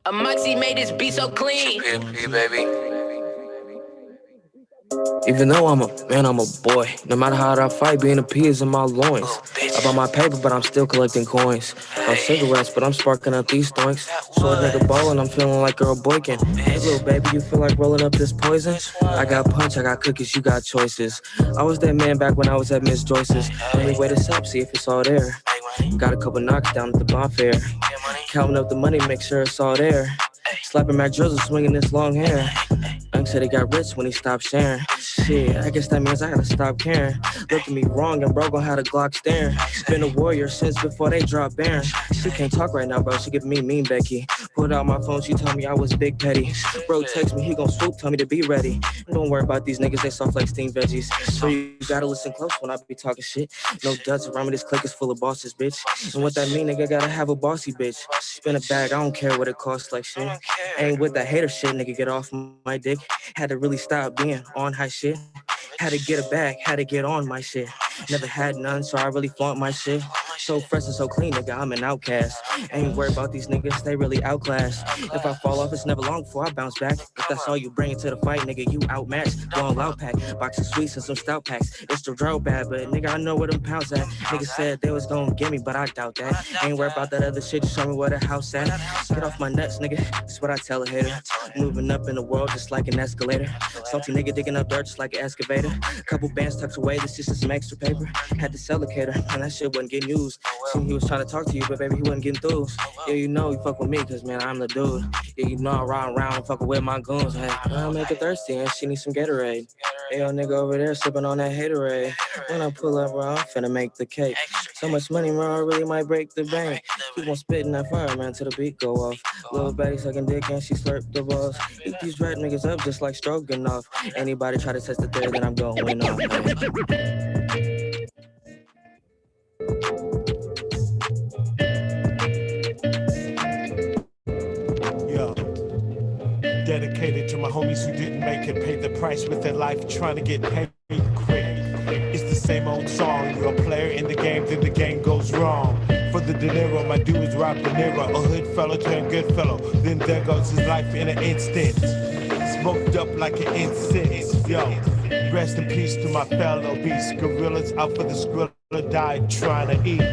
A Moxie made this beat so clean. PMP, baby. Even though I'm a man, I'm a boy. No matter how I fight, being a P is in my loins. Oh, bitch. I bought my paper, but I'm still collecting coins. No Hey, cigarettes, but I'm sparking up these stoinks. that Short nigga was. ballin', I'm feeling like Earl Boykin. Oh, Hey, bitch. little baby, you feel like rolling up this poison? Which one? I got punch, I got cookies, you got choices. I was that man back when I was at Miss Joyce's. Let me wait this up, see if it's all there. Make money, Got a couple knocks down at the bonfire. get money. Counting up the money, make sure it's all there. Slapping Mac Drizzle, swinging this long hair. Unc said he got rich when he stopped sharing. Shit, I guess that means I gotta stop caring. Look at me wrong and bro gon' have the Glock staring. Been a warrior since before they dropped Baron. She can't talk right now, bro. She give me mean Becky. Pulled out my phone, she told me I was big petty. Bro text me, he gon' swoop, tell me to be ready. Don't worry about these niggas, they soft like steamed veggies. So you gotta listen close when I be talking shit. No duds around me, this clique is full of bosses, bitch. And what that mean, nigga, gotta have a bossy bitch. Spin a bag, I don't care what it costs, like shit. Ain't with that hater shit, nigga, get off my dick. Had to really stop being on high shit. Had to get it back, had to get on my shit. Never had none, so I really flaunt my shit. So fresh and so clean, nigga, I'm an outcast. Ain't worried about these niggas, they really outclassed. If I fall off, it's never long before I bounce back. If that's all you bring to the fight, nigga, you outmatched. Long loud pack, box of sweets and some stout packs. It's the drill bad, but nigga, I know where them pounds at. Niggas said they was gonna get me, but I doubt that. Ain't worried about that other shit, just show me where the house at. Get off my nuts, nigga, that's what I tell a hater. Moving up in the world just like an escalator. Salty nigga digging up dirt just like an excavator. Couple bands tucked away, this just some extra paper. Had to sell a cater, and that shit wasn't getting used. See, he was trying to talk to you, but baby, he wasn't getting through. Yeah, you know you fuck with me, cause man, I'm the dude. Yeah, you know I ride around fucking with my goons. Hey, I'll make her thirsty and she needs some Gatorade. Hey, yo, nigga over there sipping on that haterade. When I pull up, bro, I'm finna make the cake. So much money, bro, I really might break the bank. Keep on spitting that fire, man, till the beat go off. Little baby sucking dick and she slurp the balls. Eat these rat niggas up just like stroking off. Anybody try to test the theory, then I'm going off. Yo, dedicated to my homies who didn't make it, paid the price with their life trying to get paid quick. It's the same old song. You're a player in the game, then the game goes wrong. For the dinero, my dudes rob De Niro. A hood fellow turned good fellow. Then there goes his life in an instant. Smoked up like an incense. Yo, rest in peace to my fellow beasts. Gorillas out for the skrilla, died trying to eat.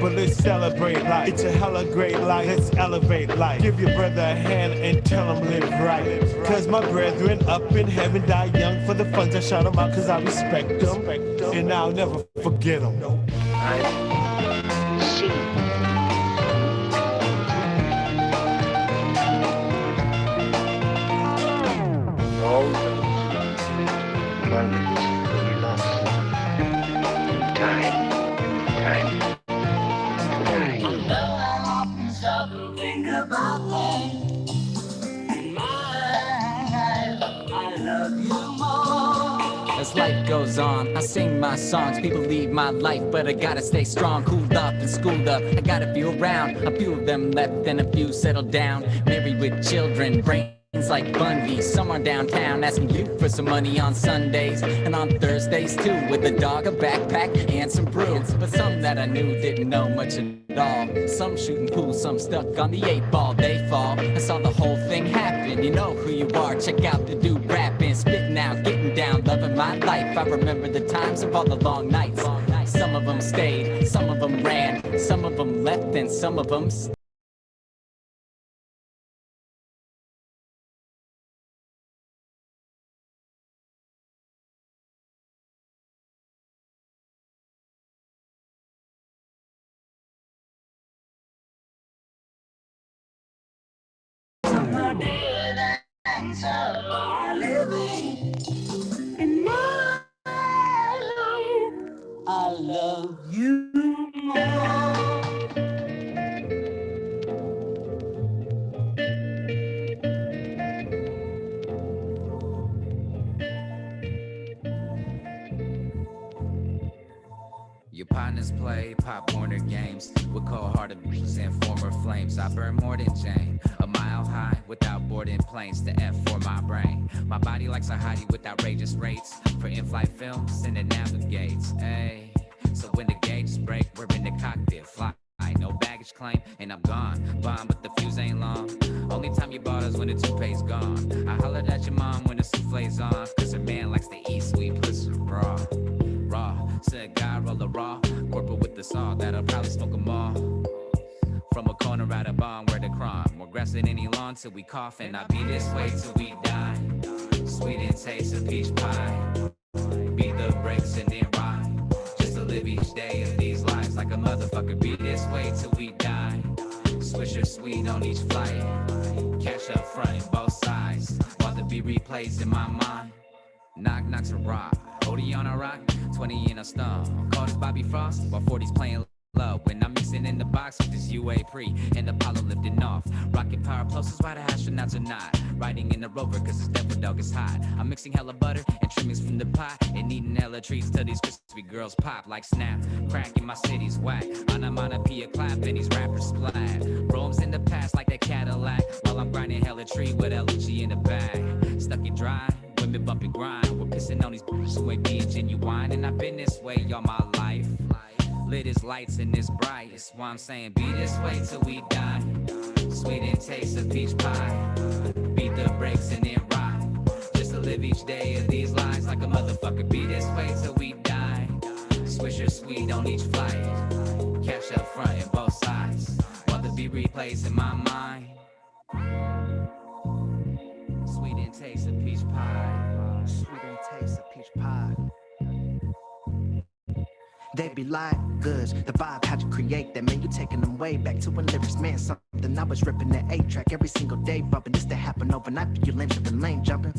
But let's celebrate life. It's a hella great life. Let's elevate life. Give your brother a hand and tell him live right. Cause my brethren up in heaven died young. For the funds I shout them out cause I respect them. And I'll never forget them. All those moments we lost. Time. Stop and think about that. In my life, I love you more. As life goes on, I sing my songs. People leave my life, but I gotta stay strong. Cooled up and schooled up, I got a few around. A few of them left and a few settled down. Married with children, brains like Bundy. Some are downtown asking you for some money on Sundays. And on Thursdays too, with a dog, a backpack, and some brew. But some that I knew didn't know much at all. Some shooting pool, some stuck on the 8-ball. They fall, I saw the whole thing happen. You know who you are, check out the dude rapping. Spitting out, getting down, loving my life. I remember the times of all the long nights. Some of them stayed, some of them ran. Some of them left and some of them stayed. I love you more. Your partners play popcorn or games with cold-hearted blues and former flames. I burn more than Jane, a mile high without boarding planes. The F for my brain. My body likes a hottie with outrageous rates for in-flight films and it navigates. Ay, so when the gauges break, we're in the cockpit. Fly, no baggage claim, and I'm gone. Bomb, but the fuse ain't long. Only when the toupee's gone. I hollered at your mom when the souffle's on, cause her man likes to eat sweet pussy raw. Raw, said God roll a raw, corporate with the saw, that'll probably smoke 'em all. From a corner out of barn where the crime, more grass than any lawn till we cough, and I be this way till we die. Sweet and taste of peach pie, beat the brakes and then ride. Just to live each day of these lives like a motherfucker. Be this way till we die. Swisher sweet on each flight, cash up front and both sides, while the beat replays in my mind. Knock knocks a rock, OD on a rock, 20 in a stone. Call this Bobby Frost while 40's playing love. When I'm mixing in the box with this UA pre and Apollo lifting off. Rocket power pulses while the astronauts are not. Riding in the rover cause it's Denver dog is hot. I'm mixing hella butter and trimmings from the pot, and eating hella treats till these crispy girls pop like snap. Crack in my city's whack. Onomatopoeia clap and these rappers splat. Rome's in the past like that Cadillac, while I'm grinding hella tree with LG in the bag. Stuck it dry, women bump and grind. We're pissing on these bitches who ain't being genuine, and I've been this way all my life. Lit as lights and it's bright. That's why I'm saying be this way till we die. Sweet and taste of peach pie, beat the brakes and then ride. Just to live each day of these lives like a motherfucker. Be this way till we die. Swisher sweet on each flight, cash up front and both sides, while the beat replays in my mind. Sweet and taste of peach pie, sweet and taste of peach pie. They be like goods, the vibe, how'd you create that? Man, you taking them way back to when lyrics meant something. I was ripping that 8-track every single day, bumping this to happen overnight for you lame to the lane jumping.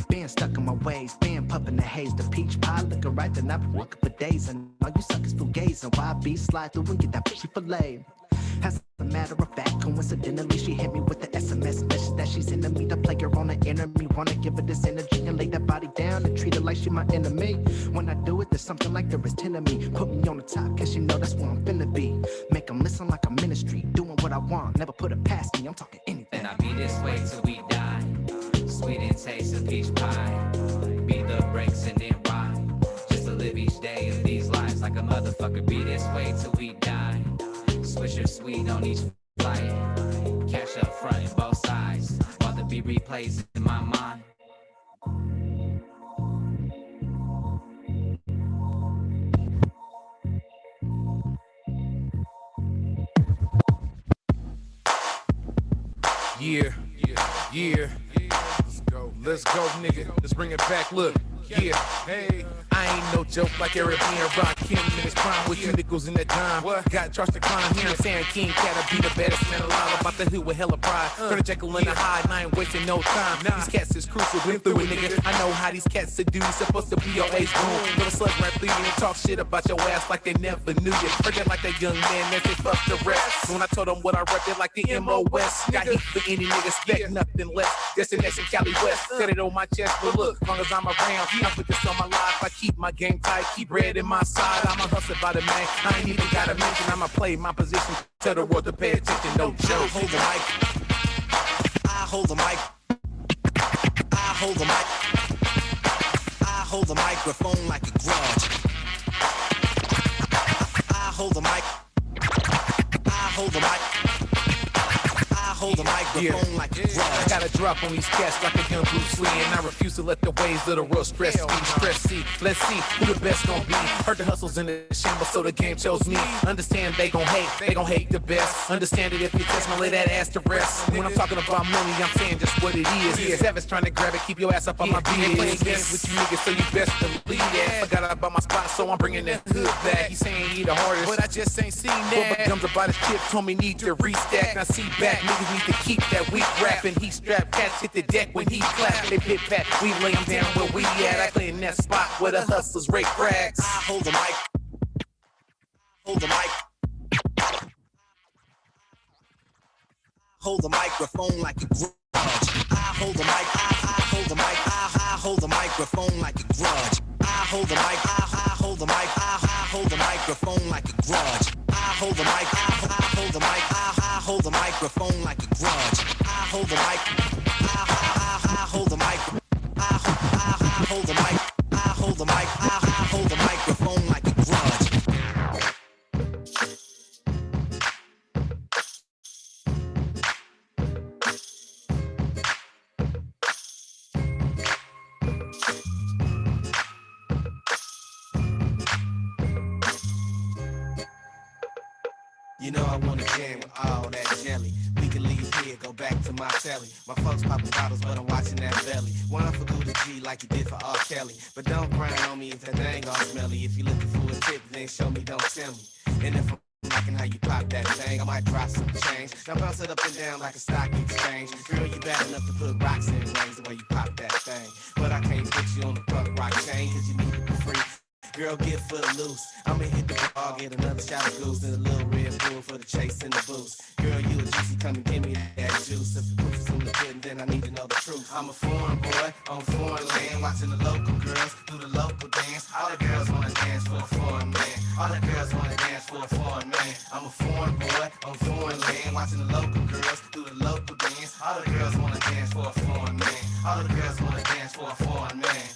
Being stuck in my ways, being puffing the haze, the peach pie looking right, then I've been working for days. And all you suckers still gazing, why I be slide through and get that fishy fillet. As a matter of fact, coincidentally, she hit me with the SMS message that she's into me. The player on the enemy, wanna give her this energy and lay that body down and treat her like she my enemy. When I do it, there's something like there is 10 of me. Put me on the top, cause she know that's where I'm finna be. Make them listen like a ministry, doing what I want, never put it past me, I'm talking anything. And I be this way till we die. Sweet and taste of peach pie, beat the brakes and then ride. Just to live each day of these lives like a motherfucker. Be this way till we die. Swisher sweet on each flight, cash up front and both sides, while the beat replays in my mind. Yeah. Let's go, nigga. Let's bring it back. Look. Yeah, hey, I ain't no joke like Arabian Rock Kim in his prime with 2 nickels in that dime. Got charged to climb here in San King, Catta be the baddest man alive. About the hood with hella pride. Turn a Jekyll in the Hyde, and I ain't wasting no time. These cats is crucial, been through it, nigga. I know how these cats seduce. Supposed to be your ace boom. Little slug right through you and talk shit about your ass like they never knew you. Heard that like that young man that they fuck the rest. When I told them what I rep, it like the MOS. Got heat for any nigga, expect nothing less. Destination Cali West. Set it on my chest, but look, as long as I'm around, I put this on my life. I keep my game tight, keep bread in my side. I'm a hustler by the man. I ain't even gotta mention. I'ma play my position. Tell the world to pay attention. No joke. Hold the mic. I hold the mic. I hold the mic. I hold the microphone like a grudge. I hold the mic. I hold the mic. I hold the microphone like a grudge. I gotta drop on these cats like a young Bruce Lee, and I refuse to let the waves of the world stress me. Stress see, let's see who the best gon' be. Heard the hustle's in the shambles, so the game chose me. Understand they gon' hate the best. Understand it if you test me, lay that ass to rest. When I'm talking about money, I'm saying just what it is. Savage trying to grab it, keep your ass up on my beat. Playing games with you niggas, so you best believe that. Forgot about my spot, so I'm bringing that hood back. He saying he the hardest, but I just ain't seen that. But gums about his chip, told me need to restack. Now see back, niggas need to keep that weak rapping. He strapped cats hit the deck when he clapped. They pit pat, we lay him down where we at. I play in that spot where the hustlers rake rags. I hold the mic. Hold the mic. Hold the microphone like a grudge. I hold the mic. I hold the mic. I hold the microphone like a grudge. I hold the mic. I hold the mic. I hold the microphone like a grudge. I hold the mic. I hold the mic. I hold the microphone like a grudge. I hold the mic. I hold the mic. I hold the mic. I hold the mic. I hold the microphone like a grudge. You know I wanna jam with all that jelly. We can leave here, go back to my celly. My folks popping bottles, but I'm watching that belly. One for Gouda G like you did for R. Kelly. But don't grind on me if that thing all smelly. If you looking for a tip, then show me, don't tell me. And if I'm liking how you pop that thing, I might drop some change. Now bounce it up and down like a stock exchange. Girl, you bad enough to put rocks in rings the way you pop that thing. But I can't put you on the punk rock chain, cause you need it for free. Girl, get footloose. I'ma hit the bar, get another shot of goose and a little Red Bull for the chase and the boost. Girl, you a juicy, come and give me that juice. If the proof is in the pudding, then I need to know the truth. I'm a foreign boy on foreign land, watching the local girls do the local dance. All the girls wanna dance for a foreign man. All the girls wanna dance for a foreign man. I'm a foreign boy on foreign land, watching the local girls do the local dance. All the girls wanna dance for a foreign man. All the girls wanna dance for a foreign man.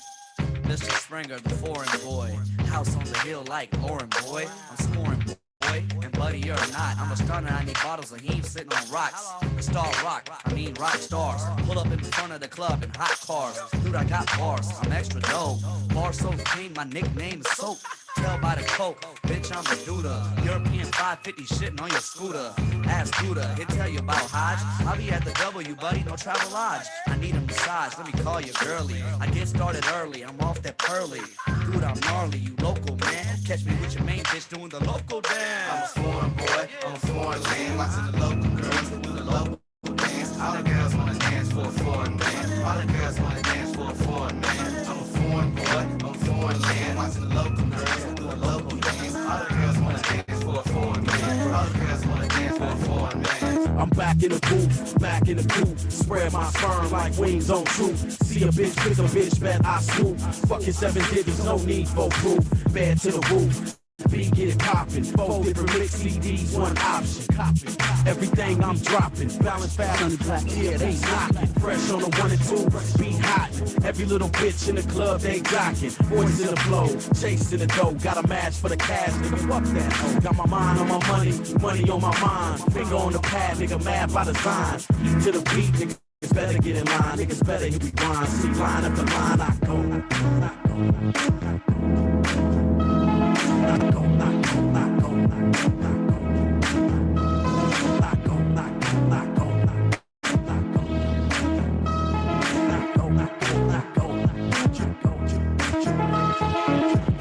Mr. Springer, the foreign boy. House on the hill like Lauren, boy. I'm scoring, boy. And buddy, you're not. I'm a stunner, I need bottles of heme sitting on rocks. A star rock, I mean rock stars. Pull up in front of the club in hot cars. Dude, I got bars, I'm extra dope. Bar so clean, my nickname is Soap. Tell by the coke, bitch, I'm a duda. European 550 shitting on your scooter. Ask Buddha, he'll tell you about Hodge. I'll be at the W, buddy, no travel lodge. I need a massage, let me call you girly. I get started early, I'm off that pearly. Dude, I'm gnarly, you local, man. Catch me with your main bitch doing the local dance. I'm a foreign boy on a foreign land, watching the local girls do the local dance. All the girls wanna dance for a foreign man. All the girls wanna dance for a foreign man. I'm a foreign boy on foreign land, watching the local girls do a local dance. All the girls wanna dance for a foreign man. All the girls wanna dance for a foreign man. I'm back in the booth, back in the coop. Spread my sperm like wings on truth. See a bitch, pick a bitch, bet I swoop. Fucking 7 digits, no need for proof. Bed to the roof. B, get it poppin'. 4 different mix CDs, one option. Copy everything I'm dropping. Balance fast on the black, yeah, they knockin'. Fresh on the 1 and 2, be hot. Every little bitch in the club, they jockin'. Boys in the flow, chasing the dough. Got a match for the cash, nigga, fuck that. Oh, got my mind on my money, money on my mind. Finger on the pad, nigga, mad by design. Eat to the beat, nigga. It's better get in line, niggas better hit we grind. See, line up the line, I go.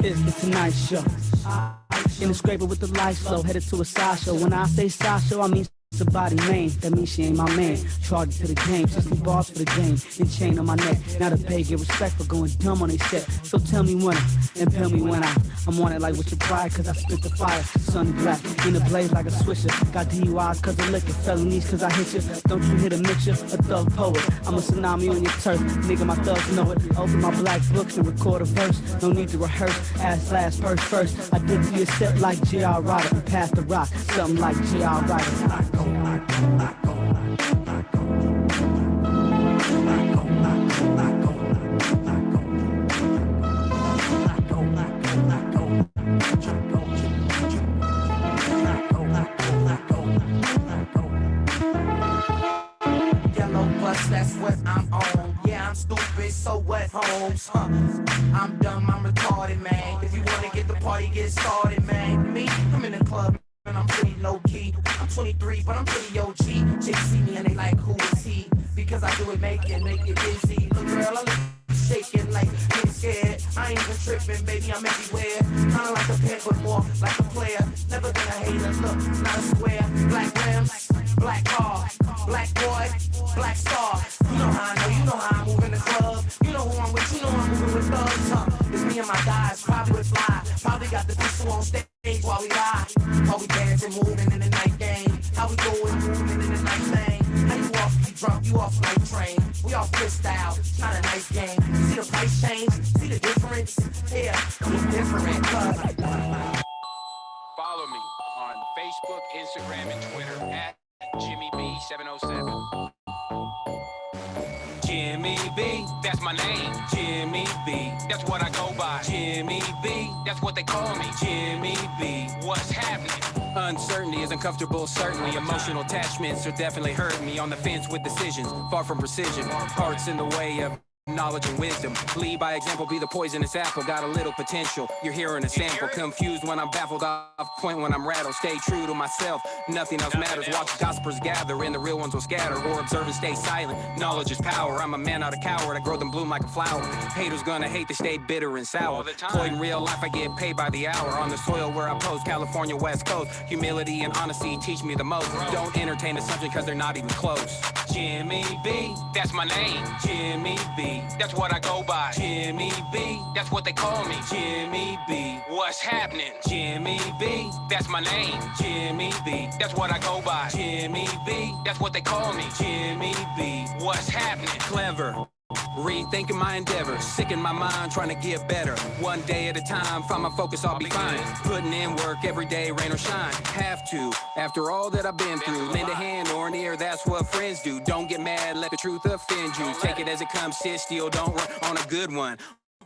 It's the Tonight Show. In the scraper with the lights low, headed to a side show. When I say side show, I mean it's a body name. That means she ain't my man. Charged to the game, 60 bars for the game. And chain on my neck. Now the pay get respect for going dumb on they set. So tell me when and tell me when I'm on it like with your pride, cause I spit the fire. Sunny black, in the blaze like a swisher. Got DUIs cause of liquor, felonies cause I hit you. Don't you hit a mixture, a thug poet. I'm a tsunami on your turf, nigga my thugs know it. Open my black books and record a verse. No need to rehearse, ass last, purse first. I did to your set like J.R. Ryder and pass the rock. Something like J.R. Ryder. That's what I'm on. Yeah, I'm stupid, so what, Holmes? I'm dumb, I'm retarded, man. If you wanna get the party, get started, man. Me, I'm in the club, and I'm pretty low-key. I'm 23, but I'm pretty OG. Chicks see me and they like, who is he? Because I do it, make it busy. Look, girl, I look shaking like getting scared. I ain't even tripping, baby, I'm everywhere. Kinda like a pet, but more like a player. Never been a hater, look, not a square. Black rims, black car, black boy, black star. You know how I know, you know how I move in the club. You know who I'm with, you know I'm moving with thugs, huh? It's me and my guys, probably with fly. Probably got the pistol on stage while we lie. How we dancing, moving in the night game. How we going, moving in the night thing. How you off, you drunk, you off night train. We all freestyle, it's not a nice game. See the price change, see the difference? Yeah, we different. Follow me on Facebook, Instagram, and Twitter at JimmyB707. Jimmy B, that's my name. Jimmy B, that's what I go by. Jimmy B, that's what they call me. Jimmy B, what's happening? Uncertainty is uncomfortable, certainly. Emotional attachments are definitely hurting me. On the fence with decisions, far from precision. Hearts in the way of knowledge and wisdom. Lead by example, be the poisonous apple. Got a little potential, you're hearing a sample. Confused when I'm baffled, off point when I'm rattled. Stay true to myself, nothing else matters. Watch gossipers gather and the real ones will scatter. Or observe and stay silent, knowledge is power. I'm a man, not a coward, I grow them bloom like a flower. Haters gonna hate, they stay bitter and sour. Employed in real life, I get paid by the hour. On the soil where I pose, California West Coast. Humility and honesty teach me the most. Don't entertain assumptions cause they're not even close. Jimmy B, that's my name. Jimmy B, that's what I go by. Jimmy B, that's what they call me. Jimmy B, what's happening? Jimmy B, that's my name. Jimmy B, that's what I go by. Jimmy B, that's what they call me. Jimmy B, what's happening? Clever. Rethinking my endeavors, sick in my mind, trying to get better. One day at a time, find my focus, I'll be fine. Putting in work every day, rain or shine. Have to, after all that I've been through. Lend a hand or an ear, that's what friends do. Don't get mad, let the truth offend you. Take it as it comes, sit still, don't run on a good one.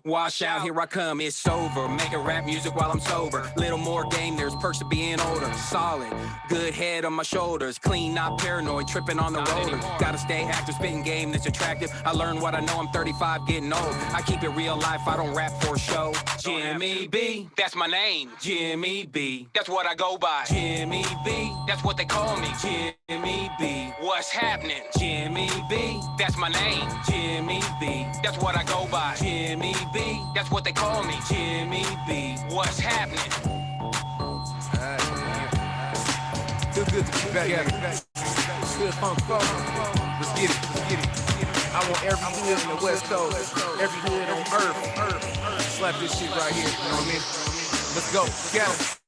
Wash out, here I come, it's over. Making rap music while I'm sober. Little more game, there's perks to being older. Solid, good head on my shoulders. Clean, not paranoid, tripping on the roller. Gotta stay active, spitting game that's attractive. I learned what I know, I'm 35, getting old. I keep it real life, I don't rap for show. Jimmy B, that's my name. Jimmy B, that's what I go by. Jimmy B, that's what they call me. Jimmy B, what's happening? Jimmy B, that's my name. Jimmy B, that's what I go by. Jimmy B, that's what they call me. Jimmy B, what's happening? Feel good to be back. Good funk. Let's get it. I want every hood in the West Coast, every hood on earth. Slap this shit right here, you know what I mean? Let's go. Get it.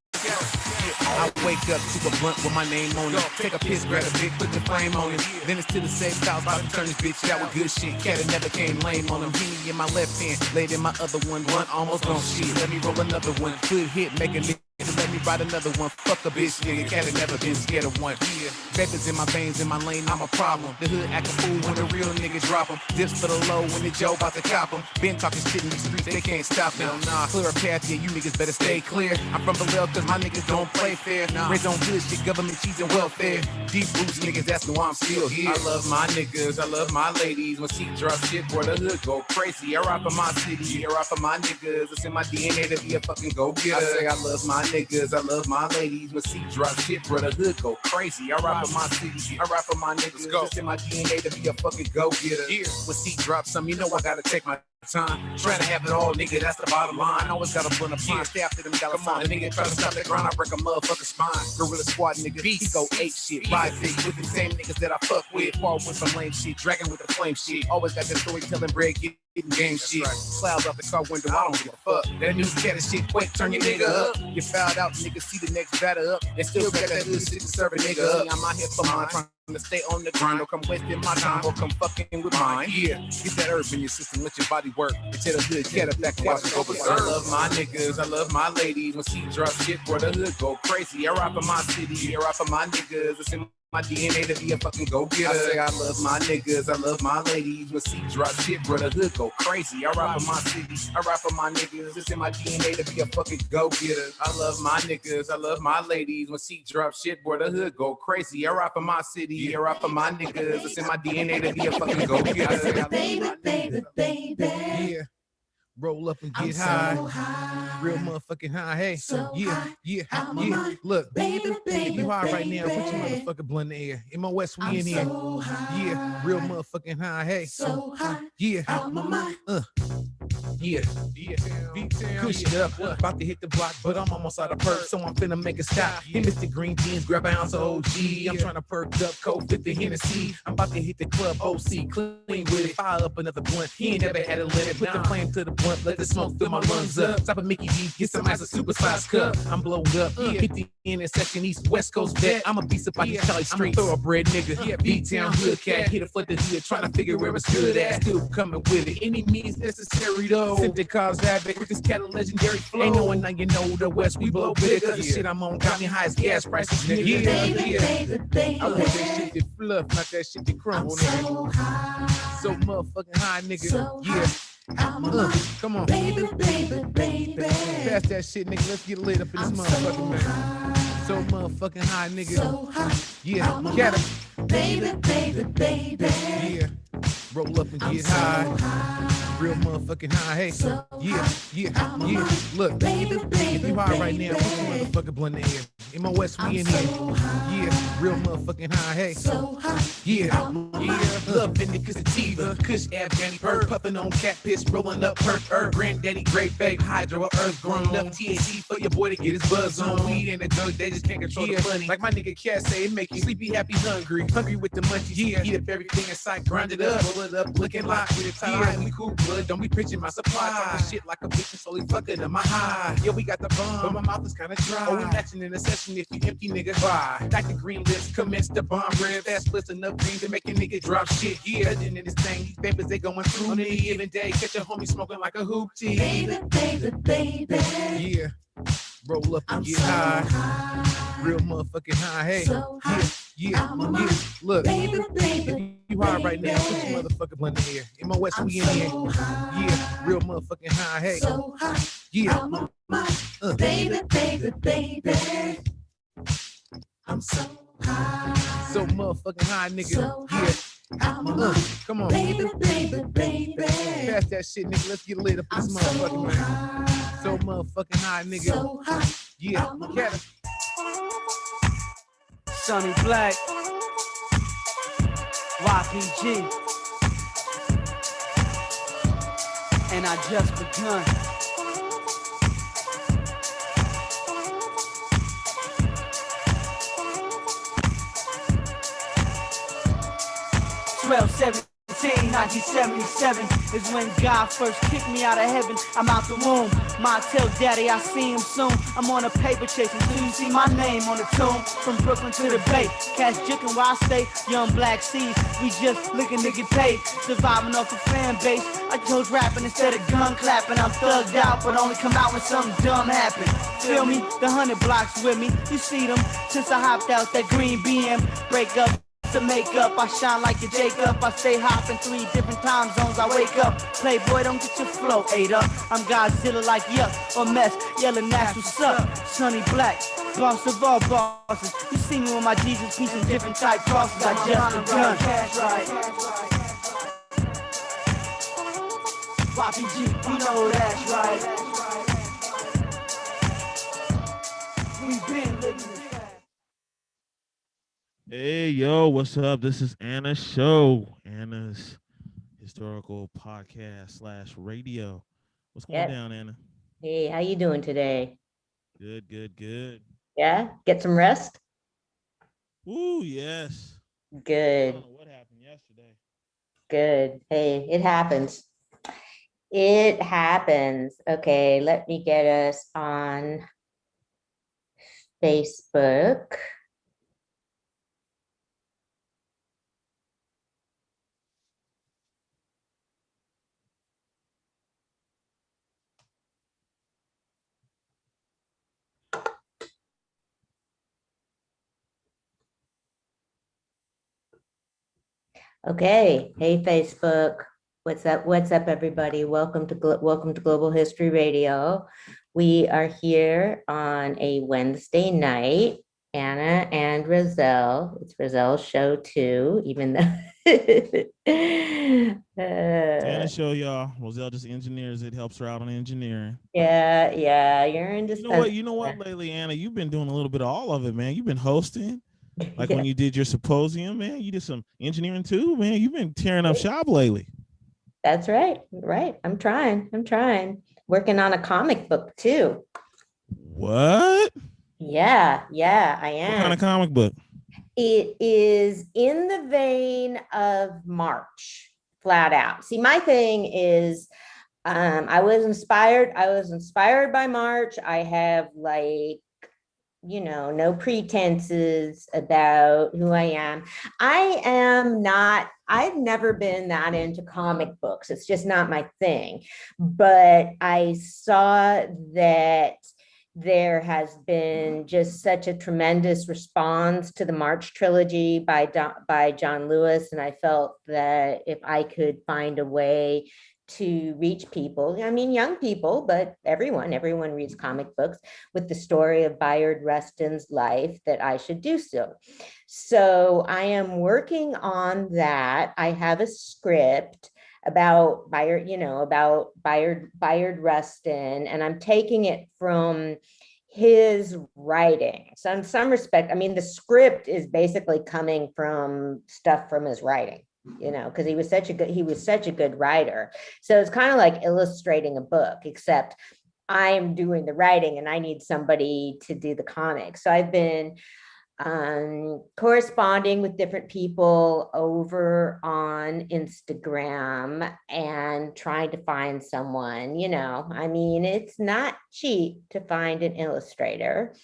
I wake up to a blunt with my name on it. Take a piss, grab a big, put the flame on it. Then it's to the safe house, about to turn this bitch out with good shit. Cat never came lame on him. Henny in my left hand, laid in my other one. Blunt almost on shit. Let me roll another one. Good hit, make a nigga. Let me write another one. Fuck a bitch, nigga. Cat never been scared of one. Yeah. Vapors in my veins, in my lane, I'm a problem. The hood act a fool when the real niggas drop them. Dips for the low when the Joe about to cop them. Been talking shit in the streets, they can't stop me. Nah, clear a path, yeah, you niggas better stay clear. I'm from Belleville cause my niggas don't play fair. Raised on good shit, government cheese and welfare. Deep roots niggas, that's why I'm still here. I love my niggas, I love my ladies. When she drop shit, boy, the hood go crazy. I rap for my city, I rap for my niggas. It's in my DNA to be a fucking go-getter. I say I love my niggas, I love my ladies. When she drop shit, bro, the hood go crazy. I rap for my city, I rap for my niggas. It's in my DNA to be a fucking go-getter. When she drop something, you know I gotta take my time. Trying to have it all, nigga, that's the bottom line. Always got a blunt of pine, stay after them California. Nigga try to stop the grind, I break a motherfucking spine. Gorilla squad, nigga, he go ape shit. Ride big with the same niggas that I fuck with. Fall with some lame shit, dragging with the flame shit. Always got that storytelling bread, getting game shit. Clouds out the car window, I don't give a fuck. That new cat shit, quick, turn your nigga up. You fouled out, nigga, see the next batter up. And still got that good shit to serve a nigga up. I'm out here for mine, trying to stay on the grind. Don't come wasting my time, or come fucking with mine. Yeah, get that herb in your system, let your body work. And tell the hood cat up back and watch it go berserk. I love my niggas, I love my ladies. When she drop shit, boy, the hood go crazy. I rap for my city, I rap for my niggas. It's in my DNA to be a fucking go-getter. I say I love my niggas, I love my ladies. When she drop shit, bro, the hood go crazy. I rap for my city, I rap for my niggas. It's in my DNA to be a fucking go-getter. I love my niggas, I love my ladies. When she drop shit, boy, the hood go crazy. I rap for my city, I rap for my niggas. It's in my DNA to be a fucking go-getter. I say I baby. Yeah. Roll up and get high. Real motherfucking high. Hey, yeah. Look, baby, you high right now. Put your motherfucking blunt in the air. In my West, we in here. Yeah, real motherfucking high. Hey, so high. Yeah, yeah. Push it up. About to hit the block, but I'm almost out of perk, so I'm finna make a stop. Hit Mr. Green Jeans, grab an ounce of OG. I'm trying to perk up, cold 50 Hennessy. I'm about to hit the club, OC, clean with it. Fire up another blunt. He ain't never had a limit. Put the flame to the blunt, let the smoke fill my lungs up. Stop a Mickey D, get some ass a supersized cup. I'm blowed up. Hit the intersection, East West Coast vet. I'm a beast up out these Cali streets. I'm a thoroughbred nigga. B-town hood cat. Hit a foot the hood, trying to figure where it's good at. Still coming with it. Any means necessary though. Sent the cars havoc with this cat of legendary flow. Ain't no one now you know the West, we blow big. Cause the shit I'm on got me high as gas prices, nigga. Baby. I want that shit to fluff, not that shit to crumble, nigga. So high. So motherfucking high, nigga. So come on. Baby. Pass that shit, nigga. Let's get lit up in this motherfucking man. So motherfucking high, nigga. So high. Yeah, get it. Baby. Yeah. Roll up and get high. real motherfucking high. Hey, yeah. Look, if you high right now, put your motherfucking blunt in the air. In my West, we in here. Yeah, real motherfucking high. Hey, yeah. Love indica sativa, Kush, Afghani, perp, puffing on cat piss, rolling up perp, granddaddy, great babe, hydro, earth grown. Enough THC for your boy to get his buzz on. Weed and the drug, they just can't control the money. Like my nigga Cat say, it make you sleepy, happy, hungry with the munchies. Yeah, eat up everything in sight, grind it up, roll it up, looking like with it tight. We cool blood, don't be pitching my supply. Talking shit like a bitch and slowly fucking up my high. Yeah, we got the bomb, but my mouth is kinda dry. Oh, we matching in a session if you empty nigga buy. Dr. Green lips commence the bomb red. Fast splits enough green to make a nigga drop shit. Yeah, legend in this thing, these papers they going through on any given day. Catch a homie smoking like a hoopty. Baby. Yeah, roll up and get high. Real motherfucking high. Hey, yeah. Look, if you high right now, put your motherfucking blunt in the air. In my West, we in here. Yeah, real motherfucking high. Hey, yeah. Baby. I'm so high. So motherfucking high, nigga. Yeah. Come on, baby. Pass that shit, nigga. Let's get lit up this motherfucking man. So motherfucking high, nigga. Yeah, get it. Sonny Black, YPG, and I just begun. "12/17, 1977 is when God first kicked me out of heaven. I'm out the womb. Ma tell daddy I see him soon. I'm on a paper chasing till you see my name on the tomb. From Brooklyn to the Bay, cash jigging where I stay. Young Black Seeds, we just looking to get paid. Surviving off a fan base. I chose rapping instead of gun clapping. I'm thugged out, but only come out when something dumb happen. Feel me? The 100 blocks with me. You see them since I hopped out that green BM. Break up to make up, I shine like a Jacob. I stay hopping 3 different time zones. I wake up, Playboy, don't get your flow ate up. I'm Godzilla like yuck or mess, yelling that's what's up. Sonny Black, boss of all bosses. You see me with my Jesus piece in different type crosses. I just begun. YPG, you know that's right. We've been living. Hey, yo, what's up? This is Anna's show, Anna's historical podcast / radio. What's going down, Anna? Hey, how you doing today? Good. Yeah? Get some rest? Ooh, yes. Good. I don't know what happened yesterday. Good. Hey, it happens. It happens. Okay, let me get us on Facebook. Okay, hey Facebook, what's up? What's up, everybody? Welcome to Global History Radio. We are here on a Wednesday night. Anna and Roselle. It's Roselle's show too, even though Anna's show, y'all. Roselle just engineers it, helps her out on engineering. Yeah, you're indispensable. You know what, lately, Anna, you've been doing a little bit of all of it, man. You've been hosting. Like when you did your symposium, man, you did some engineering too, man. You've been tearing up shop lately. That's right. I'm trying. Working on a comic book too. What? Yeah, I am. What kind of comic book? It is in the vein of March, flat out. See, my thing is, I was inspired by March. I have no pretenses about who I am. I've never been that into comic books. It's just not my thing. But I saw that there has been just such a tremendous response to the March trilogy by John Lewis. And I felt that if I could find a way to reach people, I mean, young people, but everyone reads comic books, with the story of Bayard Rustin's life, that I should do so. So I am working on that. I have a script. about Bayard Rustin, and I'm taking it from his writing. So in some respect, I mean, the script is basically coming from stuff from his writing, because he was such a good writer. So it's kind of like illustrating a book, except I'm doing the writing and I need somebody to do the comics. So I've been corresponding with different people over on Instagram and trying to find someone. I mean, it's not cheap to find an illustrator,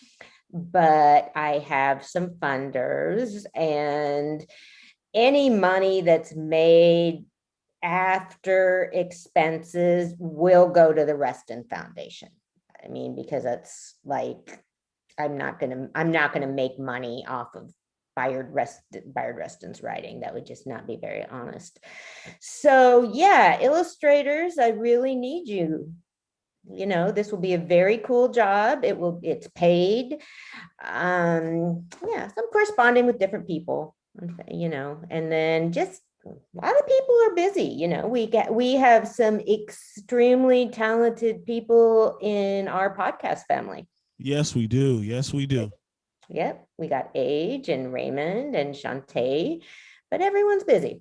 but I have some funders, and any money that's made after expenses will go to the Rustin Foundation. I mean, because that's like, I'm not gonna make money off of Bayard Rustin's writing. That would just not be very honest. So yeah, illustrators, I really need you. This will be a very cool job. It's paid. Yeah, so I'm corresponding with different people, and then just a lot of people are busy. We have some extremely talented people in our podcast family. Yes, we do. Yes, we do. Yep. We got Age and Raymond and Shantae, but everyone's busy.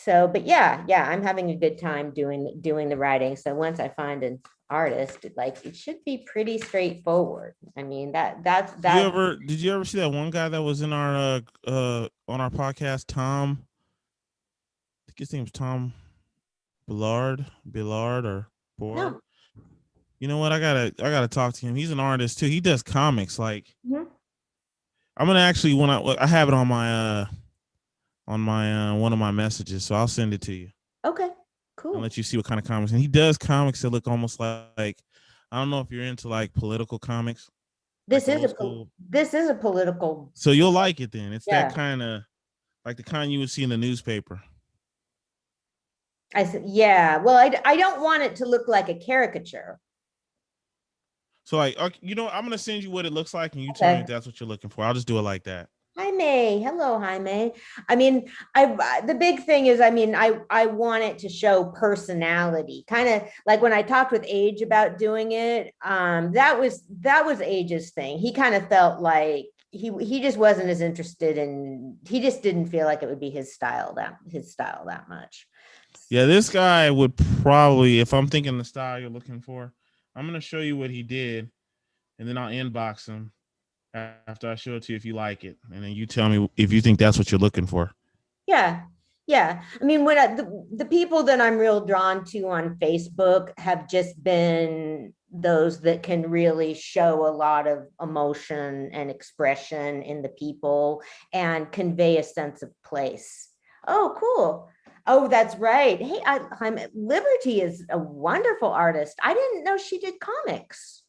So, but yeah, I'm having a good time doing the writing. So once I find an artist, it should be pretty straightforward. I mean, that's Did you ever see that one guy that was in our on our podcast, Tom? I think his name's Tom Billard or Board. No. You know what? I gotta talk to him. He's an artist too. He does comics. Like, I'm gonna actually I have it on my one of my messages, so I'll send it to you. Okay, cool. I'll let you see what kind of comics. And he does comics that look almost like I don't know if you're into like political comics. This is a political. So you'll like it then. It's that kind of like the kind you would see in the newspaper. I said, yeah. Well, I don't want it to look like a caricature. So like, I'm gonna send you what it looks like, and you tell me if that's what you're looking for. I'll just do it like that. Jaime, hello, Jaime. I mean, the big thing is, I mean, I want it to show personality, kind of like when I talked with Age about doing it. That was Age's thing. He kind of felt like he just wasn't as interested in. He just didn't feel like it would be his style that much. Yeah, this guy would probably, if I'm thinking the style you're looking for, I'm going to show you what he did, and then I'll inbox him after I show it to you if you like it. And then you tell me if you think that's what you're looking for. Yeah. I mean, when the people that I'm real drawn to on Facebook have just been those that can really show a lot of emotion and expression in the people and convey a sense of place. Oh, cool. Oh, that's right. Hey, Liberty is a wonderful artist. I didn't know she did comics.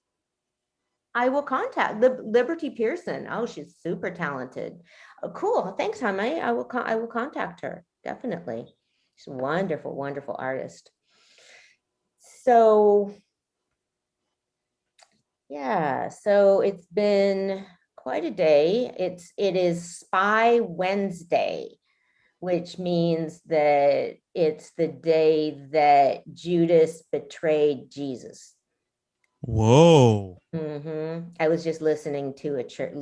I will contact Liberty Pearson. Oh, she's super talented. Oh, cool. Thanks, Jaime. I will contact her. Definitely. She's a wonderful, wonderful artist. So, yeah. So it's been quite a day. It is Spy Wednesday, which means that it's the day that Judas betrayed Jesus. Whoa. I was just listening to a church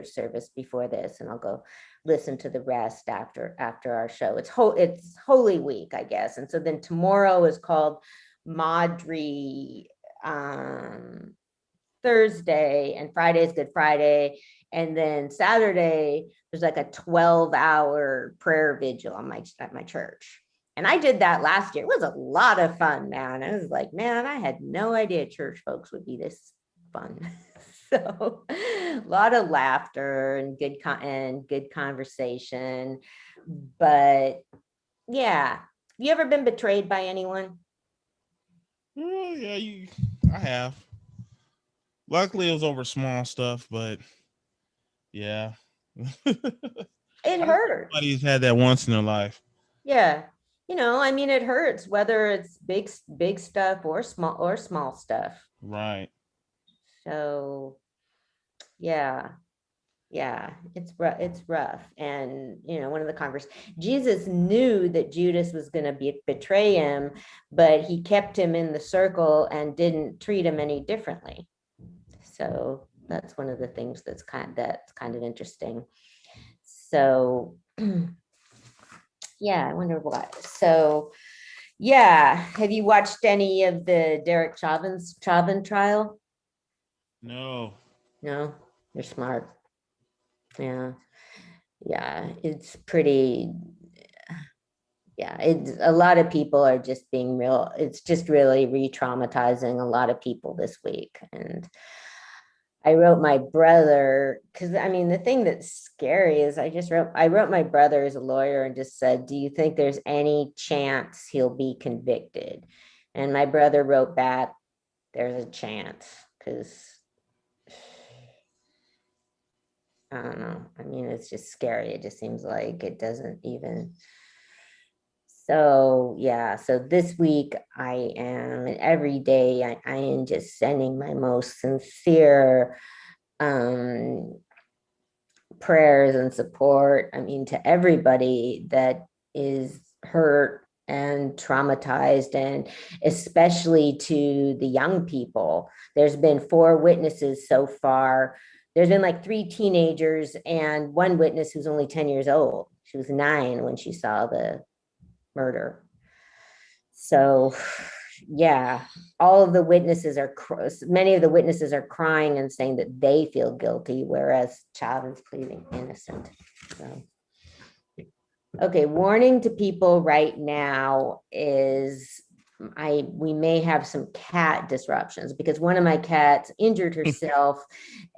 service before this, and I'll go listen to the rest after our show. It's Holy Week, I guess. And so then tomorrow is called Maudry Thursday, and Friday is Good Friday. And then Saturday, there's like a 12-hour prayer vigil at my church. And I did that last year. It was a lot of fun, man. I was like, man, I had no idea church folks would be this fun. So a lot of laughter and good conversation. But yeah, you ever been betrayed by anyone? Yeah, I have. Luckily, it was over small stuff, but yeah. It hurt. Everybody's had that once in their life. Yeah. I mean, it hurts, whether it's big stuff or small stuff. Right. So, yeah. Yeah, it's rough. It's rough. And, one of the Jesus knew that Judas was going to betray him, but he kept him in the circle and didn't treat him any differently. So that's one of the things that's kind of interesting. So yeah, I wonder what. So yeah, have you watched any of the Derek Chauvin trial? No. No, you're smart. Yeah. It's pretty. Yeah, it's a lot of people are just being real. It's just really re-traumatizing a lot of people this week. And I wrote my brother, because the thing that's scary is I wrote my brother as a lawyer and just said, do you think there's any chance he'll be convicted? And my brother wrote back, there's a chance, because I don't know. It's just scary. It just seems like it doesn't even. So yeah, so this week and every day I am just sending my most sincere prayers and support. To everybody that is hurt and traumatized, and especially to the young people. There's been 4 witnesses so far. There's been like 3 teenagers and 1 witness who's only 10 years old. She was 9 when she saw the murder. So yeah, all of the witnesses many of the witnesses are crying and saying that they feel guilty, whereas Chauvin's pleading innocent. So, okay, warning to people right now is we may have some cat disruptions because one of my cats injured herself,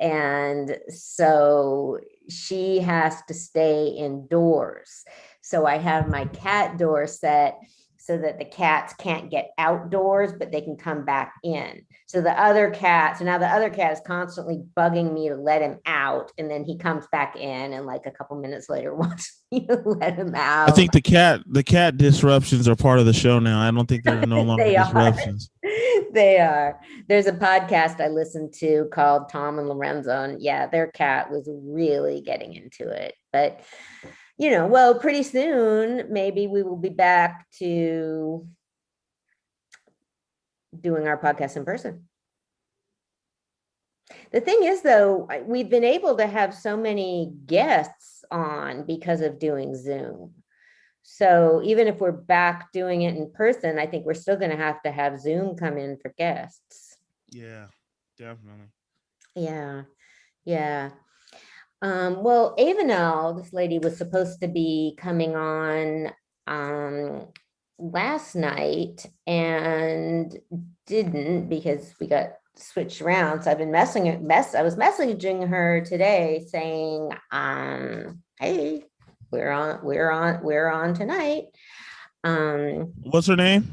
and so she has to stay indoors. So I have my cat door set so that the cats can't get outdoors, but they can come back in. So now the other cat is constantly bugging me to let him out. And then he comes back in and like a couple minutes later wants me to let him out. I think the cat disruptions are part of the show now. I don't think they're no longer disruptions. They are. There's a podcast I listened to called Tom and Lorenzo, and yeah, their cat was really getting into it. But well, pretty soon, maybe we will be back to doing our podcast in person. The thing is, though, we've been able to have so many guests on because of doing Zoom. So even if we're back doing it in person, I think we're still going to have Zoom come in for guests. Yeah, definitely. Yeah. Well, Avenel, this lady was supposed to be coming on last night and didn't because we got switched around. So I've been I was messaging her today saying, hey, we're on tonight. What's her name?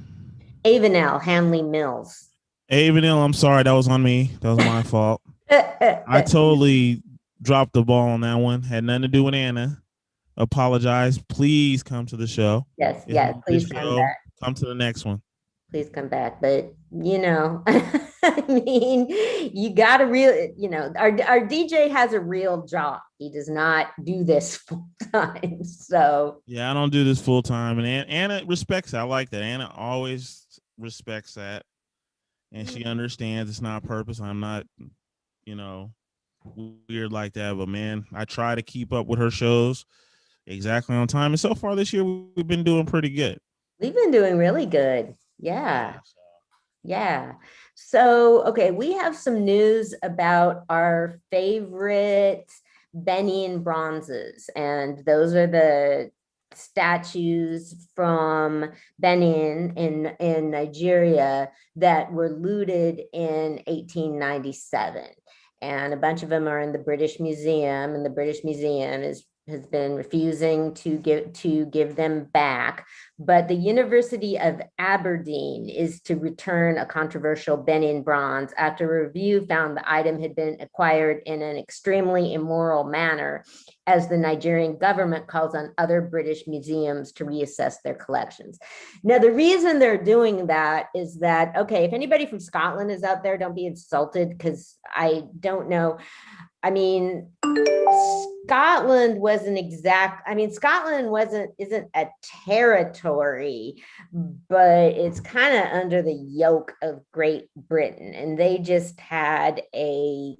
Avenel Hanley Mills. Avenel, I'm sorry, that was on me. That was my fault. I totally dropped the ball on that one. Had nothing to do with Anna. Apologize. Please come to the show. Yes, please come back. Come to the next one. Please come back. But you got a real, our DJ has a real job. He does not do this full time. So yeah, I don't do this full time. And Anna respects that. I like that. Anna always respects that. And she understands it's not purpose. I'm not, weird like that. But man, I try to keep up with her shows exactly on time. And so far this year, we've been doing pretty good. We've been doing really good. Yeah. So, okay, we have some news about our favorite Benin bronzes. And those are the statues from Benin in Nigeria that were looted in 1897. And a bunch of them are in the British Museum, and the British Museum has been refusing to give them back. But the University of Aberdeen is to return a controversial Benin bronze after a review found the item had been acquired in an extremely immoral manner, as the Nigerian government calls on other British museums to reassess their collections. Now, the reason they're doing that is that, okay, if anybody from Scotland is out there, don't be insulted, because I don't know. I mean, Scotland isn't a territory, but it's kind of under the yoke of Great Britain. And they just had a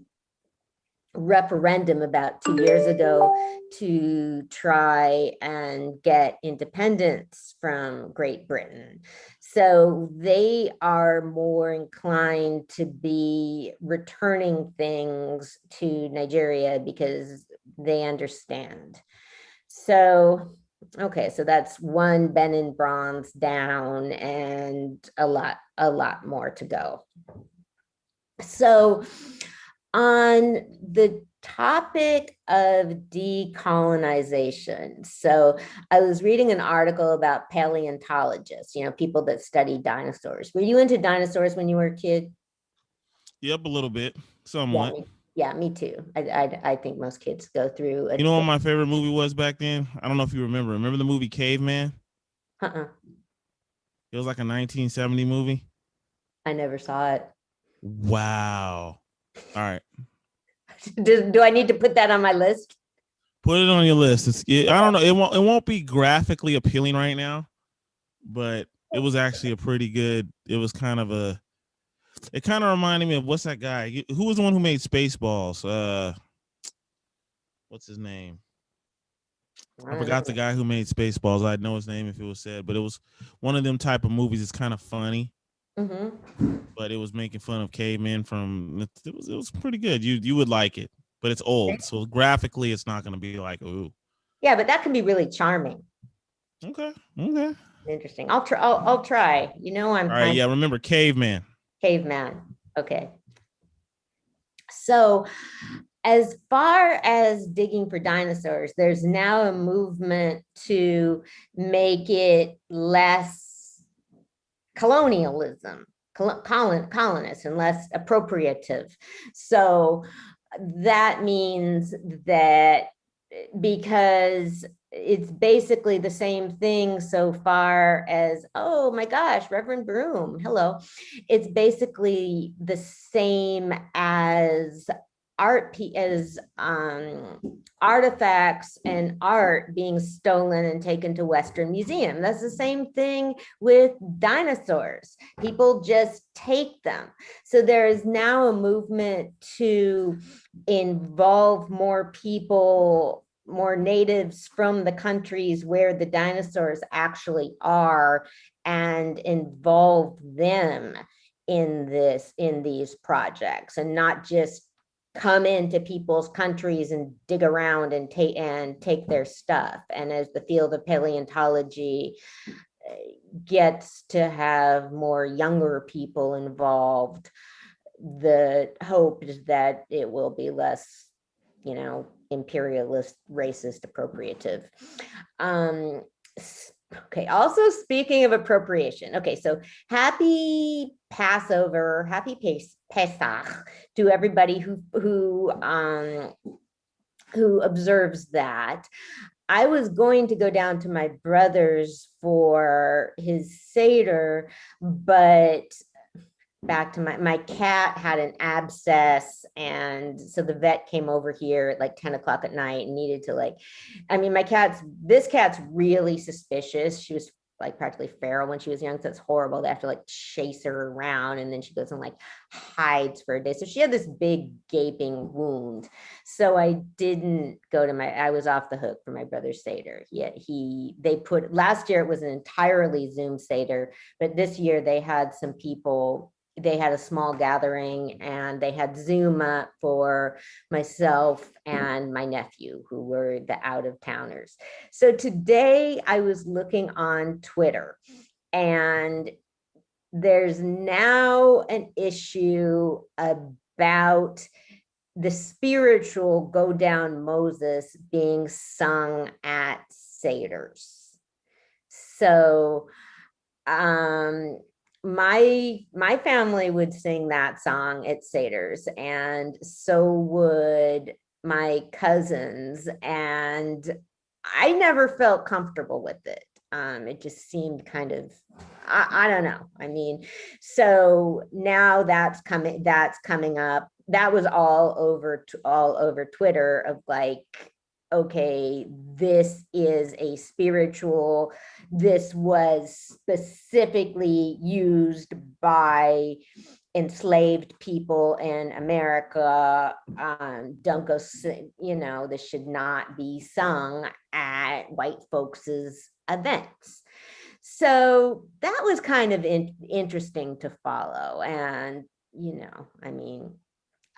referendum about 2 years ago to try and get independence from Great Britain. So they are more inclined to be returning things to Nigeria because they understand. So, okay, so that's one Benin bronze down and a lot more to go. So on the topic of decolonization, so I was reading an article about paleontologists, people that study dinosaurs. Were you into dinosaurs when you were a kid? Yep, a little bit, somewhat. Yeah, me too. I think most kids go through. You know what my favorite movie was back then? I don't know if you remember. Remember the movie Caveman? It was like a 1970 movie. I never saw it. Wow. All right. Do I need to put that on my list? Put it on your list. I don't know. It won't be graphically appealing right now, but it was actually a pretty good. It was kind of it kind of reminded me of what's that guy? Who was the one who made Spaceballs? What's his name? I forgot the guy who made Spaceballs. I'd know his name if it was said, but it was one of them type of movies. It's kind of funny. But it was making fun of cavemen it was pretty good. You would like it, but it's old, so graphically it's not going to be like ooh. Yeah, but that can be really charming. Okay. Interesting. I'll try. I'll try. I'm all right. Yeah, remember Caveman. Okay. So as far as digging for dinosaurs, there's now a movement to make it less colonialism, colonists, and less appropriative. So that means that because it's basically the same thing so far as, oh my gosh, Reverend Broom, hello. It's basically the same as artifacts and art being stolen and taken to Western Museum. That's the same thing with dinosaurs. People just take them. So there is now a movement to involve more people, more natives from the countries where the dinosaurs actually are, and involve them in these projects, and not just come into people's countries and dig around and take their stuff. And as the field of paleontology gets to have more younger people involved, the hope is that it will be less, imperialist, racist, appropriative. Okay, also speaking of appropriation. Okay, so happy Passover, happy Pesach to everybody who observes that. I was going to go down to my brother's for his Seder, but back to my cat had an abscess, and so the vet came over here at like 10 o'clock at night and needed to this cat's really suspicious. She was like practically feral when she was young, so it's horrible. They have to like chase her around, and then she goes and like hides for a day. So she had this big gaping wound. So I didn't go to I was off the hook for my brother's Seder. Last year it was an entirely Zoom Seder, but this year they had some people. They had a small gathering, and they had Zoom up for myself and my nephew, who were the out-of-towners. So today I was looking on Twitter, and there's now an issue about the spiritual Go Down Moses being sung at Seders. So, my family would sing that song at Seders, and so would my cousins, and I never felt comfortable with it. It just seemed kind of, I don't know. I mean, so now that's coming up. That was all over Twitter of like, okay, this is a spiritual, this was specifically used by enslaved people in America. Don't go, this should not be sung at white folks's events. So that was kind of interesting to follow. And, I mean,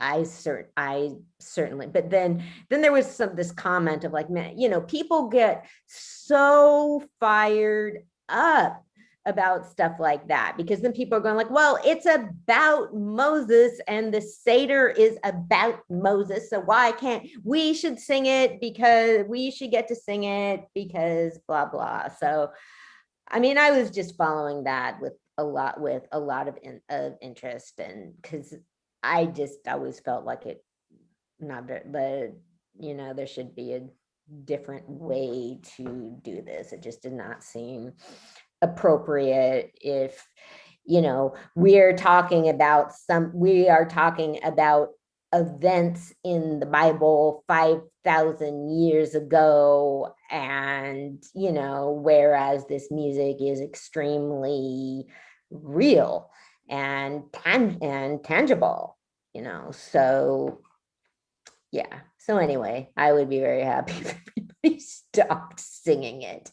I certainly, but then there was this comment of like, man, people get so fired up about stuff like that, because then people are going like, well, it's about Moses and the Seder is about Moses. So why can't we should sing it, because we should get to sing it because blah, blah. So, I mean, I was just following that with a lot of interest, and because I just always felt like it, not the, there should be a different way to do this. It just did not seem appropriate if, we are talking about events in the Bible 5,000 years ago, and, whereas this music is extremely real and tangible, so yeah. So anyway, I would be very happy if everybody stopped singing it.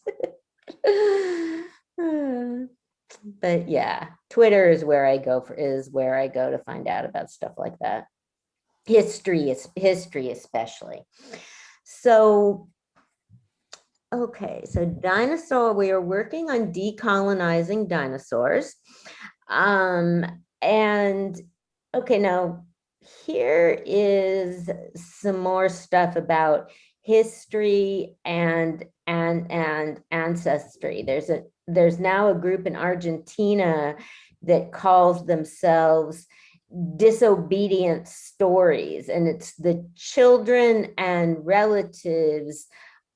But yeah, Twitter is where I go to find out about stuff like that. History especially. So, okay, so we are working on decolonizing dinosaurs. And okay, now here is some more stuff about history and ancestry. There's now a group in Argentina that calls themselves Disobedience Stories, and it's the children and relatives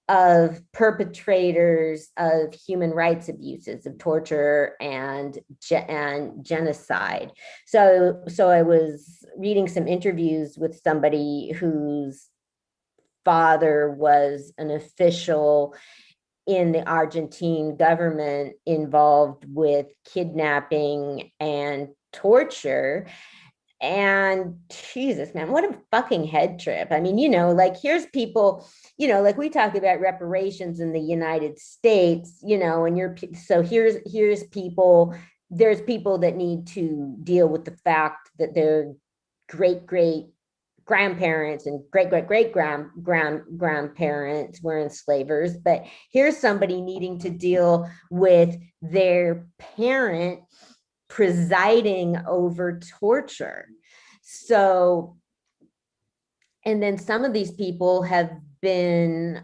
of perpetrators of human rights abuses, of torture and genocide. So I was reading some interviews with somebody whose father was an official in the Argentine government involved with kidnapping and torture. And Jesus, man, what a fucking head trip. I mean, like here's people, like we talk about reparations in the United States, and here's people, there's people that need to deal with the fact that their great grandparents and great grandparents were enslavers, but here's somebody needing to deal with their parent presiding over torture. So, and then some of these people have been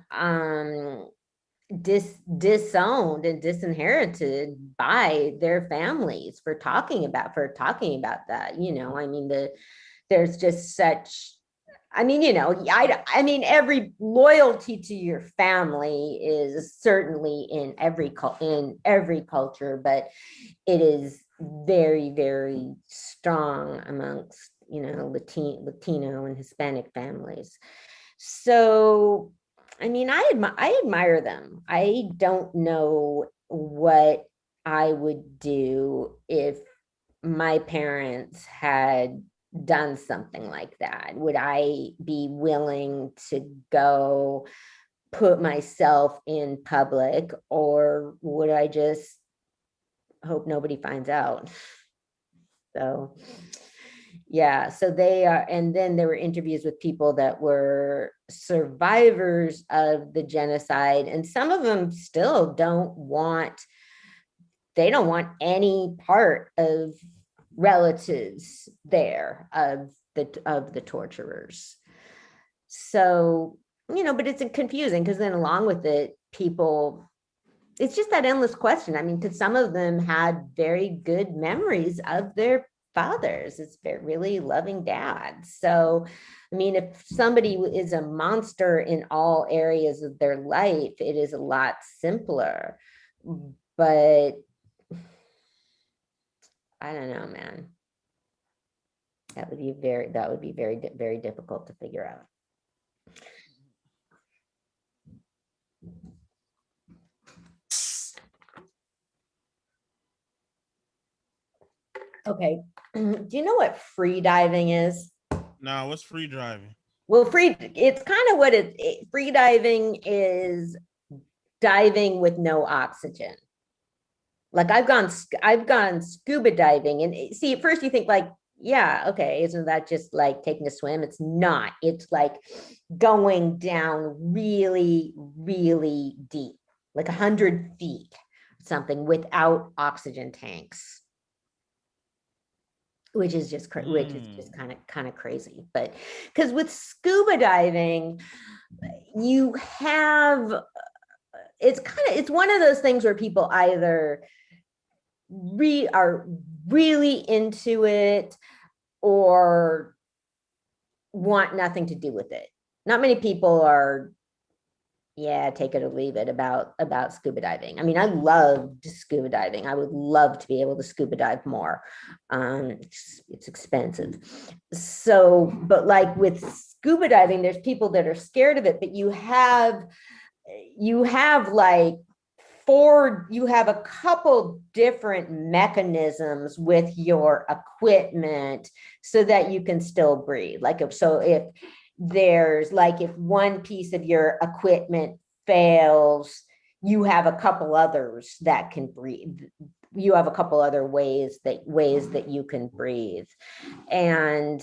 disowned and disinherited by their families for talking about that. I mean, there's just such, I mean, every loyalty to your family is certainly in every culture, but it is very, very strong amongst, Latino and Hispanic families. So, I mean, I admire them. I don't know what I would do if my parents had done something like that. Would I be willing to go put myself in public, or would I just hope nobody finds out? So yeah, so they are, and then there were interviews with people that were survivors of the genocide, and some of them still don't want any part of relatives there of the torturers. So, but it's confusing, because then along with it, people, it's just that endless question. I mean, because some of them had very good memories of their fathers. It's really loving dads. So, I mean, if somebody is a monster in all areas of their life, it is a lot simpler. but I don't know, man. That would be very difficult to figure out. Okay. Do you know what free diving is? Now, what's free driving? Well, it's kind of what free diving is, diving with no oxygen. Like I've gone scuba diving, and see, at first you think like, yeah, okay, isn't that just like taking a swim? It's not. It's like going down really, really deep, like 100 feet, something, without oxygen tanks, which is just kind of crazy. But because with scuba diving, you have, it's one of those things where people either are really into it or want nothing to do with it. Not many people are, yeah, take it or leave it about scuba diving. I mean, I loved scuba diving. I would love to be able to scuba dive more. It's expensive. So, but like with scuba diving, there's people that are scared of it, but you have like you have a couple different mechanisms with your equipment so that you can still breathe. Like if one piece of your equipment fails, you have a couple others that can breathe. You have a couple other ways that you can breathe. And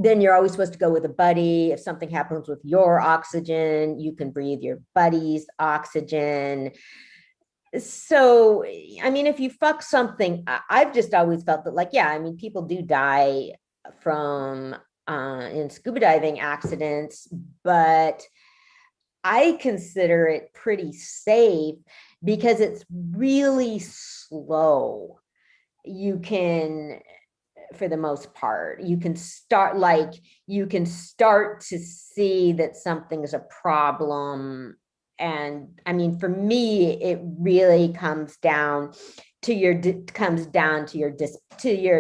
then you're always supposed to go with a buddy. If something happens with your oxygen, you can breathe your buddy's oxygen. So, I mean, if you fuck something, I've just always felt that, like, yeah, I mean, people do die from in scuba diving accidents, but I consider it pretty safe because it's really slow. You can, for the most part, you can start to see that something's a problem. And I mean, for me, it really comes down to your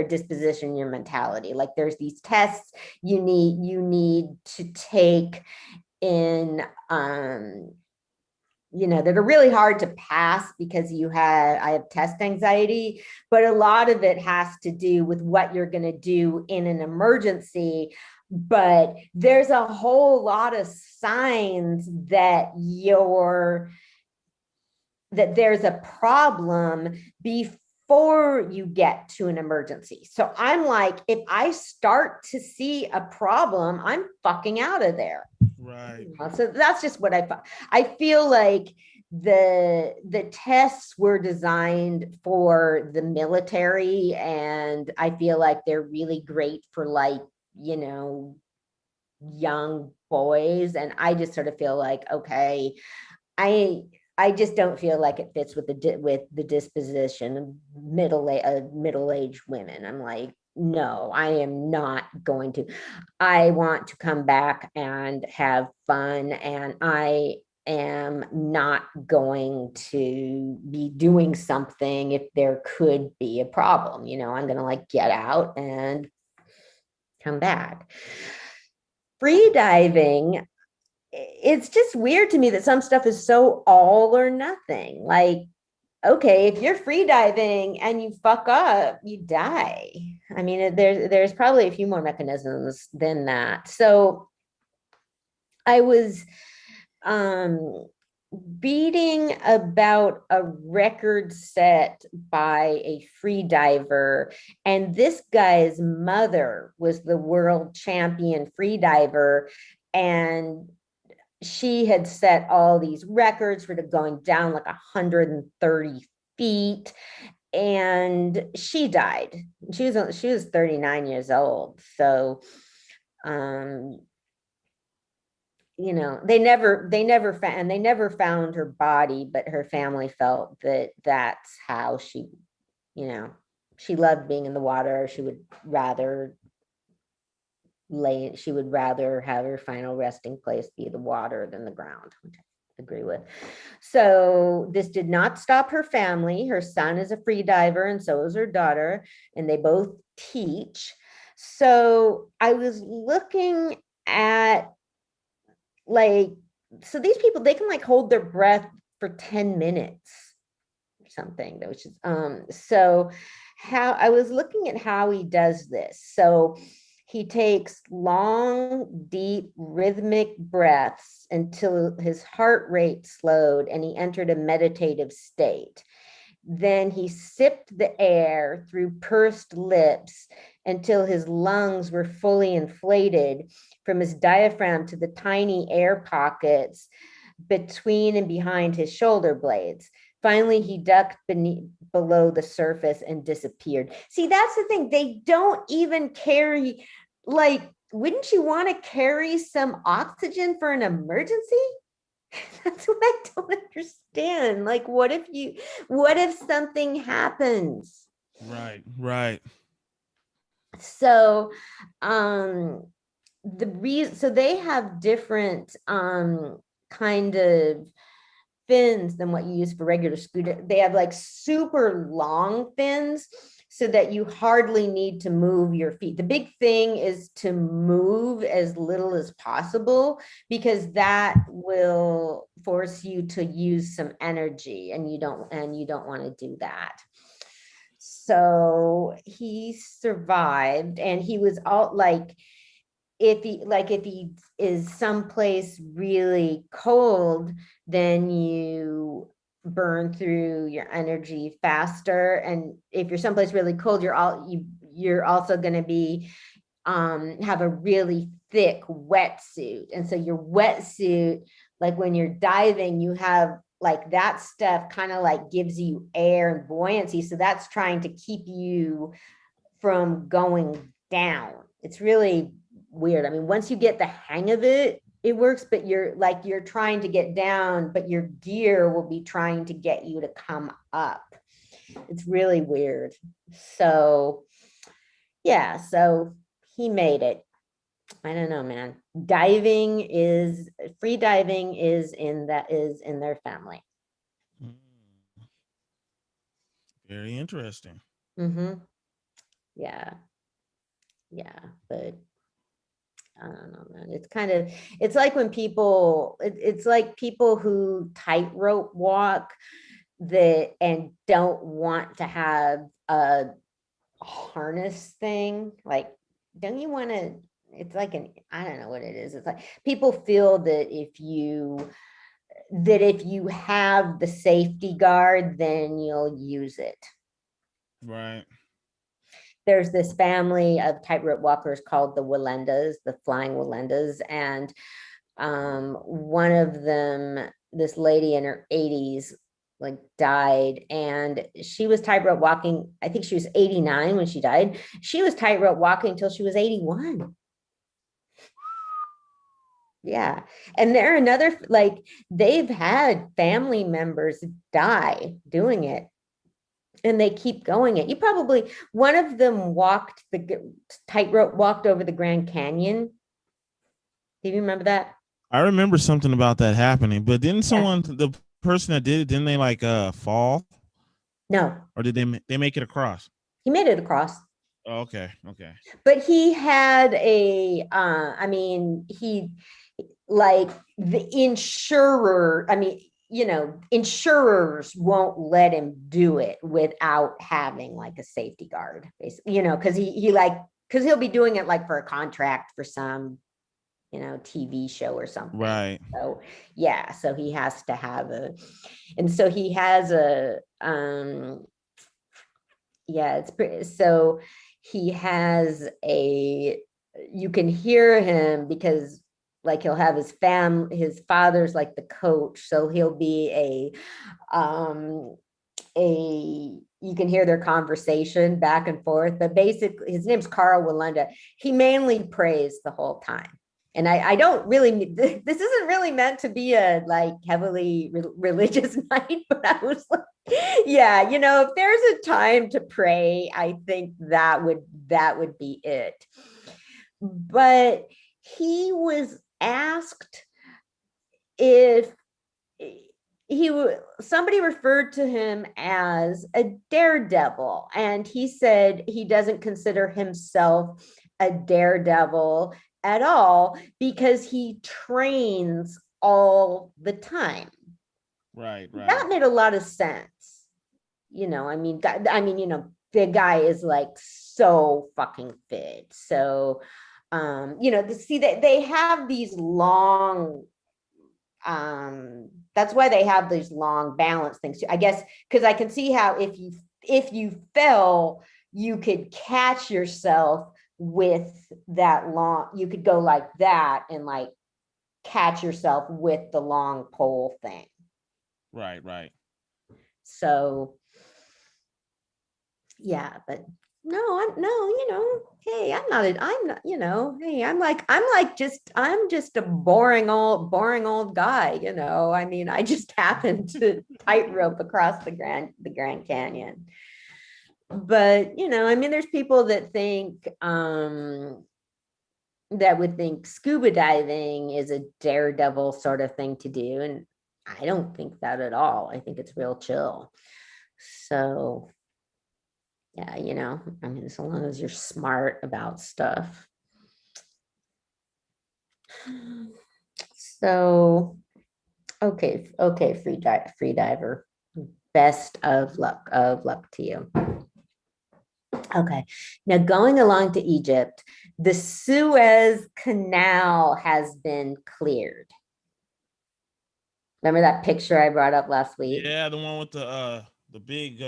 disposition, your mentality. Like there's these tests you need to take in, that are really hard to pass because I have test anxiety, but a lot of it has to do with what you're going to do in an emergency. But there's a whole lot of signs that there's a problem before you get to an emergency. So I'm like, if I start to see a problem, I'm fucking out of there. Right. So that's just what I feel like the tests were designed for the military, and I feel like they're really great for, like, young boys. And I just sort of feel like, okay, I just don't feel like it fits with the disposition of middle-aged women. I'm like, no, I am not going to. I want to come back and have fun, and I am not going to be doing something if there could be a problem. I'm going to, like, get out and come back. Free diving, it's just weird to me that some stuff is so all or nothing. Like, okay, if you're free diving and you fuck up, you die. I mean, there's probably a few more mechanisms than that. So I was reading about a record set by a free diver, and this guy's mother was the world champion free diver, and she had set all these records for going down like 130 feet, and she died. She was 39 years old. So, they never found her body, but her family felt that that's how she loved being in the water. She would rather have her final resting place be the water than the ground, which agree with. So this did not stop her family. Her son is a free diver, and so is her daughter, and they both teach. So I was looking at like, so these people, they can like hold their breath for 10 minutes or something, which is so how I was looking at how he does this. So he takes long, deep, rhythmic breaths until his heart rate slowed and he entered a meditative state. Then he sipped the air through pursed lips until his lungs were fully inflated from his diaphragm to the tiny air pockets between and behind his shoulder blades. Finally, he ducked below the surface and disappeared. See, that's the thing. They don't even carry, like, wouldn't you want to carry some oxygen for an emergency? That's what I don't understand. Like, what if something happens? Right. So, so they have different kind of fins than what you use for regular scuba. They have like super long fins so that you hardly need to move your feet. The big thing is to move as little as possible, because that will force you to use some energy, and you don't want to do that. So he survived, and he was all like, if he is someplace really cold, then you burn through your energy faster. And if you're someplace really cold, you're also going to be have a really thick wetsuit. And so your wetsuit, like when you're diving, you have like that stuff kind of like gives you air and buoyancy. So that's trying to keep you from going down. It's really weird. I mean, once you get the hang of it, it works, but you're trying to get down, but your gear will be trying to get you to come up. It's really weird. So yeah, so he made it. I don't know, man. Free diving is in their family. Very interesting. Mm-hmm. Yeah, but I don't know, man. It's like when it's like people who tightrope walk and don't want to have a harness thing. Like, don't you want to? It's like I don't know what it is. It's like people feel that if you have the safety guard, then you'll use it. Right. There's this family of tightrope walkers called the Walendas, the Flying Walendas, and one of them, this lady in her 80s, like died, and she was tightrope walking. I think she was 89 when she died. She was tightrope walking until she was 81. Yeah. And they're another, like, they've had family members die doing it, and they keep going it. One of them walked over the Grand Canyon. Do you remember that? I remember something about that happening, but didn't the person that did it, didn't they like fall? No. Or did they make it across? He made it across. Oh, okay. But he had the insurer, insurers won't let him do it without having like a safety guard, basically, because he'll be doing it like for a contract for some, TV show or something. Right. So yeah, so he has to have and so he has it's pretty, so he has you can hear him because like he'll have his father's like the coach, so he'll be you can hear their conversation back and forth, but basically his name's Carl Walenda. He mainly prays the whole time. And I don't really, this isn't really meant to be a like heavily religious night, but I was like, yeah, if there's a time to pray, I think that would be it. But he was asked if somebody referred to him as a daredevil, and he said he doesn't consider himself a daredevil at all because he trains all the time. Right. That made a lot of sense. I mean, the guy is like so fucking fit. So, they have these long, that's why they have these long balance things too, I guess, because I can see how if you fell, you could catch yourself with that long, you could go like that and like catch yourself with the long pole thing. Right. So yeah, but hey, I'm just a boring old guy, I mean, I just happened to tightrope across the Grand Canyon. But, I mean, there's people that think, that would think scuba diving is a daredevil sort of thing to do. And I don't think that at all. I think it's real chill. So yeah, I mean, so long as you're smart about stuff. So, okay, free diver. Best of luck to you. Okay, now going along to Egypt, the Suez Canal has been cleared. Remember that picture I brought up last week? Yeah, the one with the big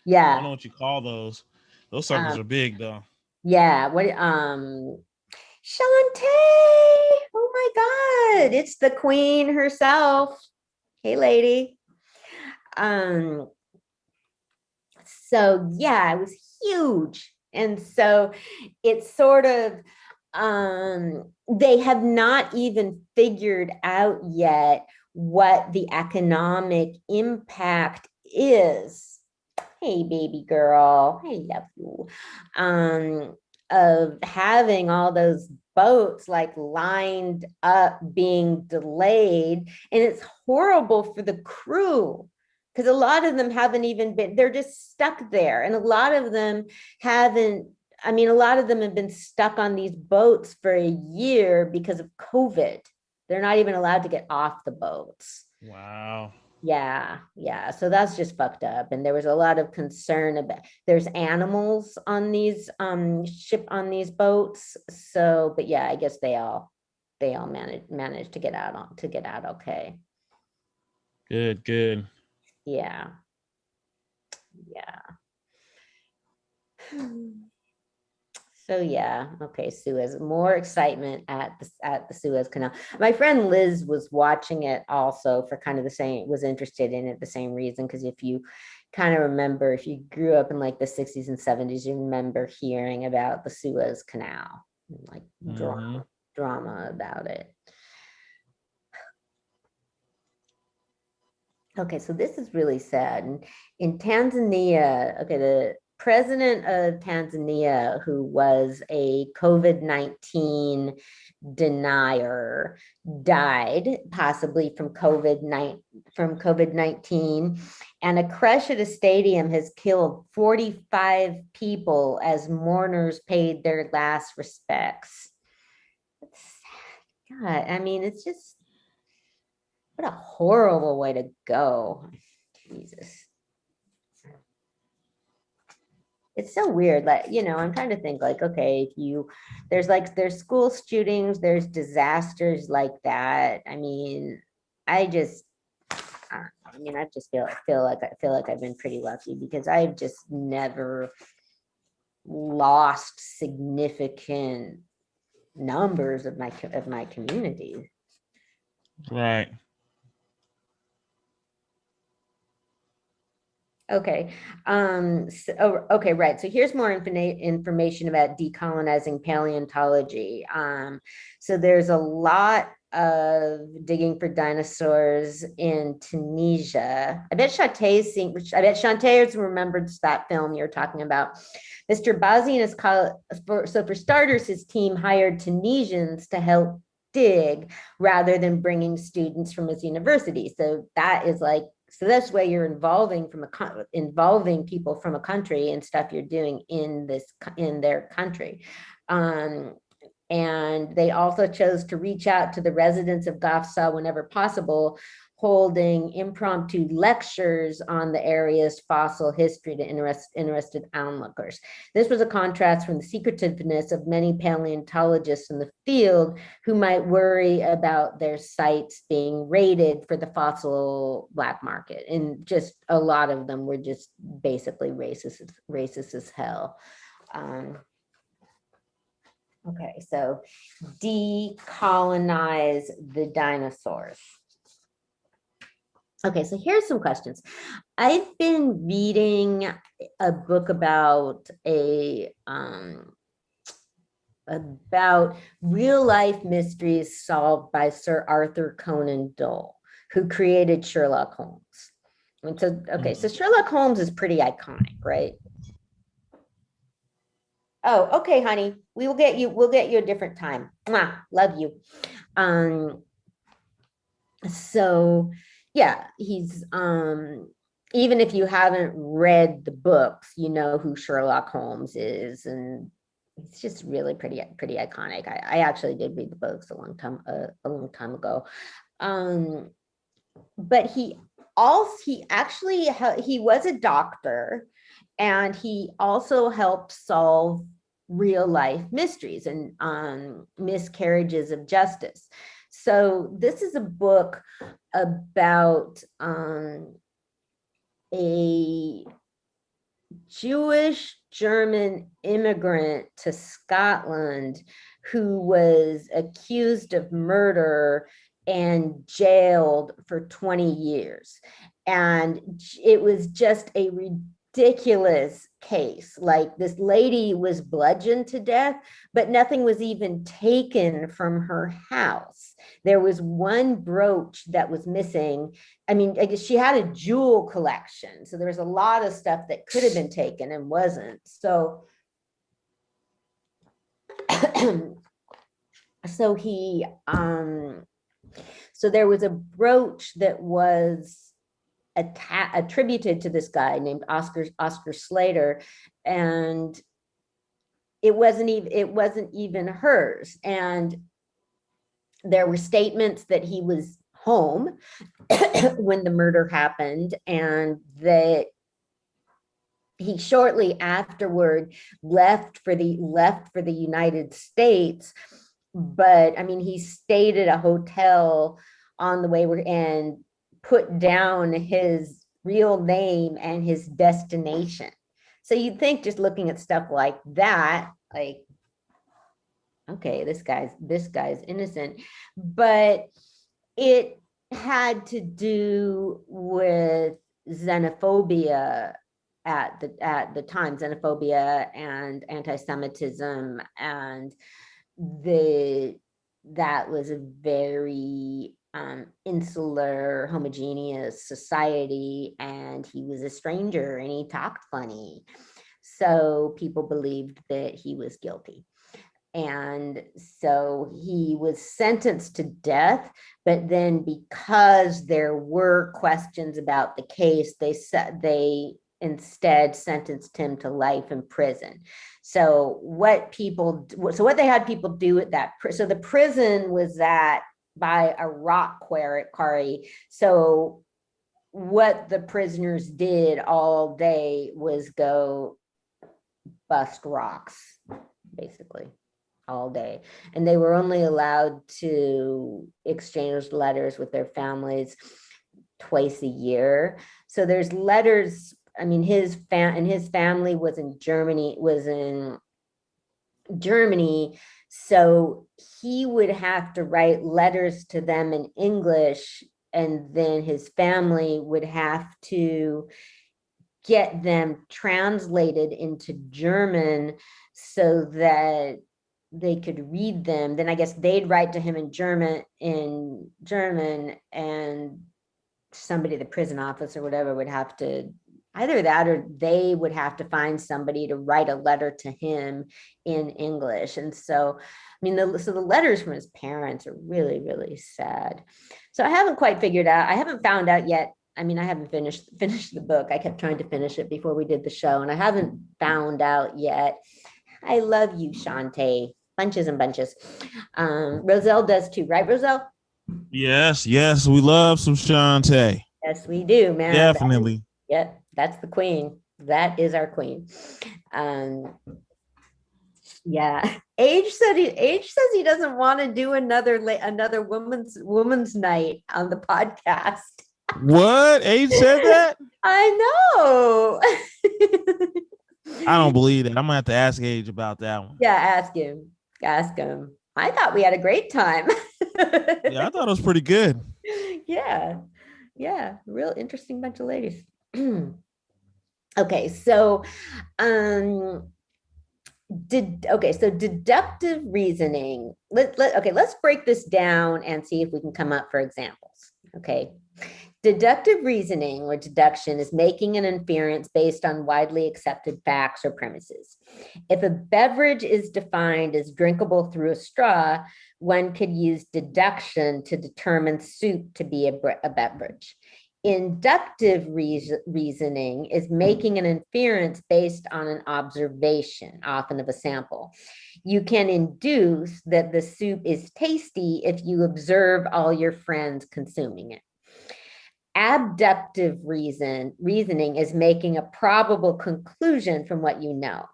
yeah, I don't know what you call those. Those suckers are big though. Yeah, what Shantae, oh my God, it's the queen herself. Hey lady. So yeah, it was huge. And so it's sort of, they have not even figured out yet what the economic impact is. Hey, baby girl, I love you. Of having all those boats like lined up being delayed. And it's horrible for the crew, because a lot of them haven't even been, they're just stuck there. And a lot of them have been stuck on these boats for a year because of COVID. They're not even allowed to get off the boats. Wow. Yeah. So that's just fucked up. And there was a lot of concern about, there's animals on these on these boats. So, but yeah, I guess they all managed to get out okay. Good. Yeah. So yeah, okay, Suez, more excitement at the Suez Canal. My friend Liz was watching it also for kind of the same, was interested in it the same reason, because if you kind of remember, if you grew up in like the 60s and 70s, you remember hearing about the Suez Canal, like drama about it. Okay, so this is really sad. In Tanzania, okay, the president of Tanzania, who was a COVID-19 denier, died possibly from COVID-19, and a crash at a stadium has killed 45 people as mourners paid their last respects. God, I mean, it's just, what a horrible way to go. Jesus. It's so weird. Like, I'm trying to think like, okay, there's school shootings, there's disasters like that. I mean, I just feel like I've been pretty lucky, because I've just never lost significant numbers of my community. Right. Okay. Okay, right. So here's more information about decolonizing paleontology. So there's a lot of digging for dinosaurs in Tunisia. I bet Shantae has remembered that film you're talking about. Mr. Bazi and his for starters, his team hired Tunisians to help dig rather than bringing students from his university. So that is like, so that's where you're involving people from a country and stuff you're doing in their country. And they also chose to reach out to the residents of Gafsa whenever possible, holding impromptu lectures on the area's fossil history to interested onlookers. This was a contrast from the secretiveness of many paleontologists in the field who might worry about their sites being raided for the fossil black market. And just a lot of them were just basically racist as hell. Okay, so decolonize the dinosaurs. Okay, so here's some questions. I've been reading a book about real life mysteries solved by Sir Arthur Conan Doyle, who created Sherlock Holmes. And so, okay, so Sherlock Holmes is pretty iconic, right? Oh, okay, honey, we'll get you a different time. Mwah, love you. So yeah, he's even if you haven't read the books, you know who Sherlock Holmes is, and it's just really pretty iconic. I actually did read the books a long time ago. But he was a doctor, and he also helped solve real life mysteries and miscarriages of justice. So this is a book about a Jewish German immigrant to Scotland who was accused of murder and jailed for 20 years. And it was just a ridiculous case. Like, this lady was bludgeoned to death, but nothing was even taken from her house. There was one brooch that was missing. I mean, I guess she had a jewel collection, so there was a lot of stuff that could have been taken and wasn't. So so there was a brooch that was attributed to this guy named Oscar Slater, and it wasn't even hers. And there were statements that he was home when the murder happened, and that he shortly afterward left for the United States. But I mean, he stayed at a hotel on the way and put down his real name and his destination. So you'd think, just looking at stuff like that, like, okay, this guy's innocent. But it had to do with xenophobia at the time, xenophobia and anti-Semitism, and that was a very insular, homogeneous society, and he was a stranger and he talked funny. So people believed that he was guilty. And so he was sentenced to death, but then because there were questions about the case, they instead sentenced him to life in prison. So what they had people do at that, so the prison was by a rock quarry. So what the prisoners did all day was go bust rocks, basically, all day. And they were only allowed to exchange letters with their families twice a year. So there's letters. I mean, his family was in Germany, so he would have to write letters to them in English, and then his family would have to get them translated into German so that they could read them. Then I guess they'd write to him in German, and somebody at the prison office or whatever would have to Either that or they would have to find somebody to write a letter to him in English. And so, I mean, so the letters from his parents are really, really sad. So I haven't quite figured out, I haven't found out yet. I mean, I haven't finished the book. I kept trying to finish it before we did the show, and I haven't found out yet. I love you, Shantae. Bunches and bunches. Roselle does too, right, Roselle? Yes, we love some Shantae. Yes, we do, man. Definitely. Yep, that's the queen. That is our queen. Yeah. Age says he doesn't want to do another woman's night on the podcast. What? Age said that? I know. I don't believe it. I'm gonna have to ask Age about that one. Yeah, ask him. Ask him. I thought we had a great time. Yeah, I thought it was pretty good. Yeah. Real interesting bunch of ladies. Okay, so deductive reasoning. Let's break this down and see if we can come up for examples. Okay. Deductive reasoning or deduction is making an inference based on widely accepted facts or premises. If a beverage is defined as drinkable through a straw, one could use deduction to determine soup to be a beverage. Inductive reasoning is making an inference based on an observation, often of a sample. You can induce that the soup is tasty if you observe all your friends consuming it. Abductive reasoning is making a probable conclusion from what you know.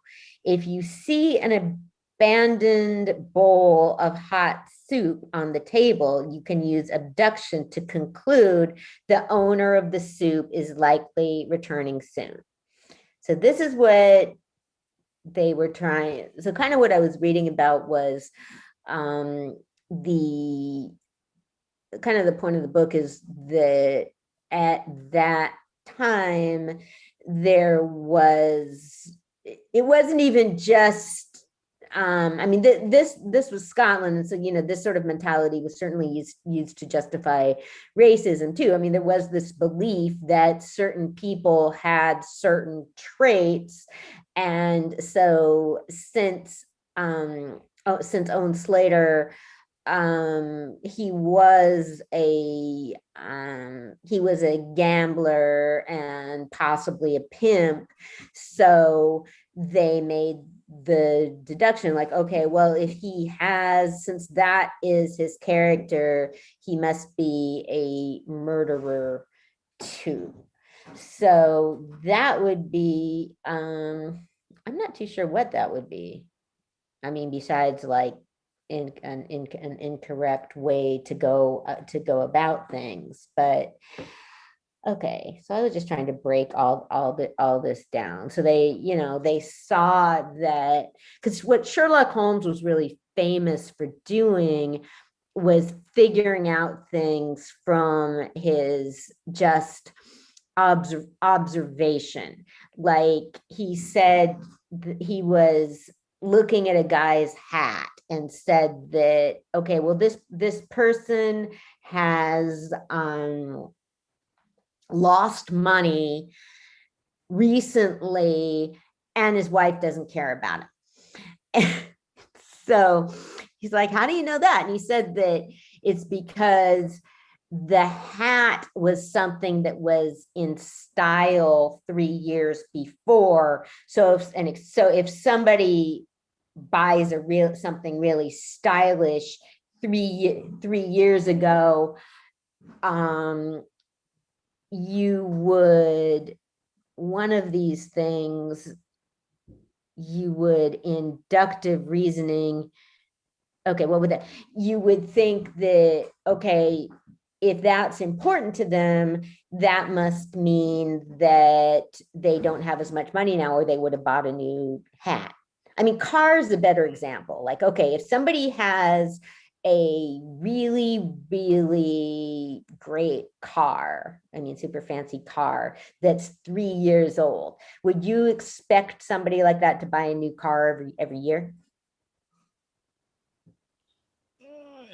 If you see an abandoned bowl of hot soup on the table, you can use abduction to conclude the owner of the soup is likely returning soon. So this is what they were trying. So kind of what I was reading about was the point of the book is that at that time it wasn't even just this was Scotland, and so this sort of mentality was certainly used to justify racism too. I mean, there was this belief that certain people had certain traits, and so since Owen Slater, he was a gambler and possibly a pimp, so they made the deduction like, okay, well, if he has, since that is his character, he must be a murderer too. So that would be I'm not too sure what that would be. I mean, besides like an incorrect way to go about things, but okay. So I was just trying to break all this down. So they saw that, because what Sherlock Holmes was really famous for doing was figuring out things from his just observation. Like he said, he was looking at a guy's hat and said that, okay, well, this person has lost money recently and his wife doesn't care about it. So he's like, how do you know that? And he said that it's because the hat was something that was in style 3 years before. So if somebody buys something really stylish 3 years ago, you would, one of these things, you would inductive reasoning. Okay, what would that? You would think that, okay, if that's important to them, that must mean that they don't have as much money now, or they would have bought a new hat. I mean, car's a better example. Like, okay, if somebody has a really, really great car, I mean, super fancy car that's 3 years old, would you expect somebody like that to buy a new car every year?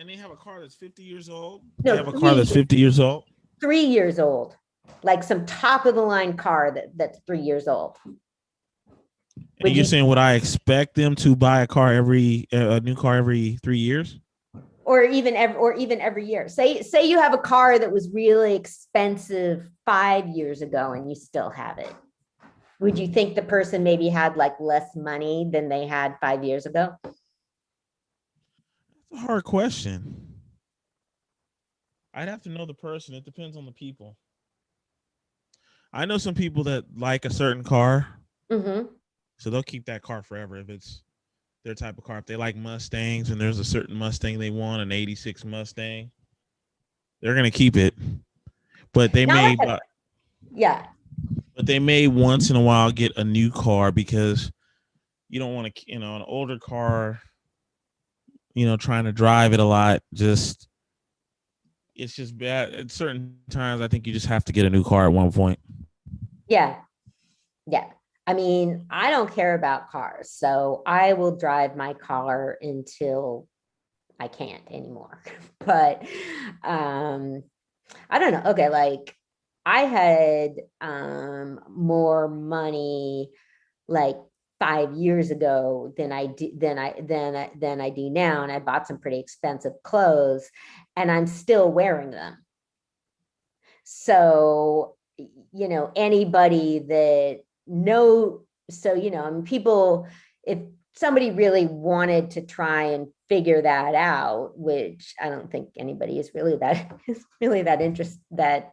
And they have a car that's 50 years old? No, they have a car that's 50 years old? 3 years old. like some top of the line car that's 3 years old. And you're saying, would I expect them to buy a new car every 3 years? Or even every year. Say you have a car that was really expensive 5 years ago and you still have it. Would you think the person maybe had like less money than they had 5 years ago? That's a hard question. I'd have to know the person. It depends on the people. I know some people that like a certain car. Mm-hmm. So they'll keep that car forever if it's their type of car. If they like Mustangs and there's a certain Mustang they want, an 86 Mustang, they're going to keep it. But they may, yeah. But they may once in a while get a new car because you don't want to, an older car, trying to drive it a lot. It's just bad. At certain times, I think you just have to get a new car at one point. Yeah. Yeah. I mean, I don't care about cars, so I will drive my car until I can't anymore. But I don't know. Okay, like I had more money like 5 years ago than I do now, and I bought some pretty expensive clothes, and I'm still wearing them. So, anybody that people, if somebody really wanted to try and figure that out, which I don't think anybody is really that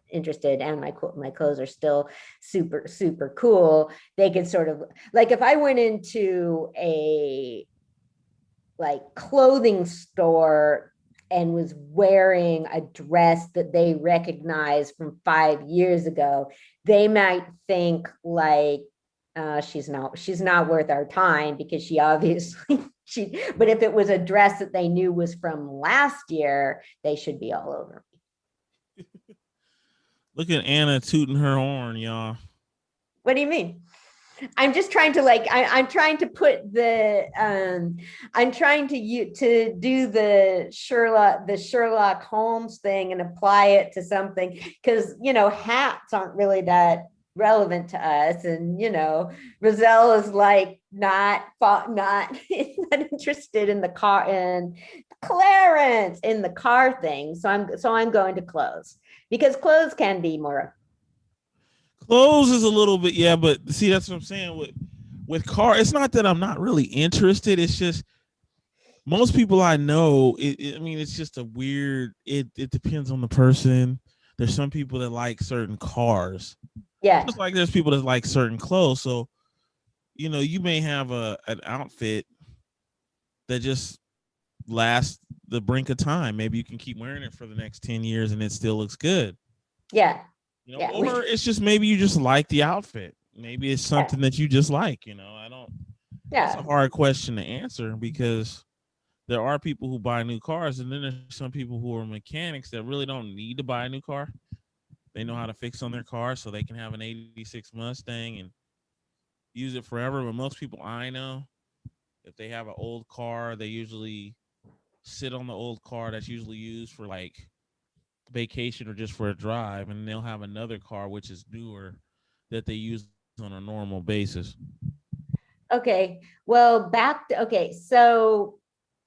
interested, and my clothes are still super, super cool. They could sort of, like, if I went into a like clothing store and was wearing a dress that they recognize from 5 years ago, they might think like, she's not worth our time, because she obviously, but if it was a dress that they knew was from last year, they should be all over me. Look at Anna tooting her horn, y'all. What do you mean? I'm just trying to I'm trying to put the I'm trying to do the Sherlock Holmes thing and apply it to something, because hats aren't really that relevant to us, and Roselle is like not interested in the car, and Clarence in the car thing. So I'm going to clothes, because clothes can be more. Clothes is a little bit, yeah, but see, that's what I'm saying with car. It's not that I'm not really interested. It's just most people I know. It's just a weird. It depends on the person. There's some people that like certain cars. Yeah. Just like there's people that like certain clothes. So, you may have an outfit that just lasts the brink of time. Maybe you can keep wearing it for the next 10 years and it still looks good. Yeah. Or it's just maybe you just like the outfit. Maybe it's something that you just like, I don't. Yeah. It's a hard question to answer, because there are people who buy new cars, and then there's some people who are mechanics that really don't need to buy a new car. They know how to fix on their car, so they can have an 86 Mustang and use it forever. But most people I know, if they have an old car, they usually sit on the old car that's usually used for like vacation or just for a drive, and they'll have another car which is newer that they use on a normal basis. Okay, well, so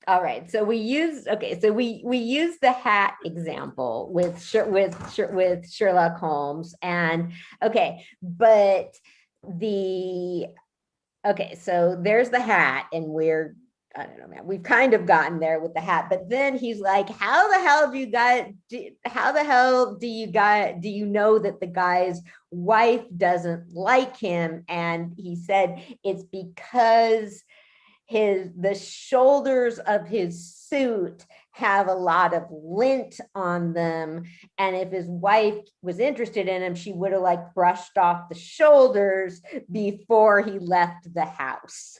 all right, so we use the hat example with Sherlock Holmes, and so there's the hat, and I don't know, man, we've kind of gotten there with the hat, but then he's like, how the hell do you know that the guy's wife doesn't like him? And he said it's because the shoulders of his suit have a lot of lint on them, and if his wife was interested in him, she would have like brushed off the shoulders before he left the house.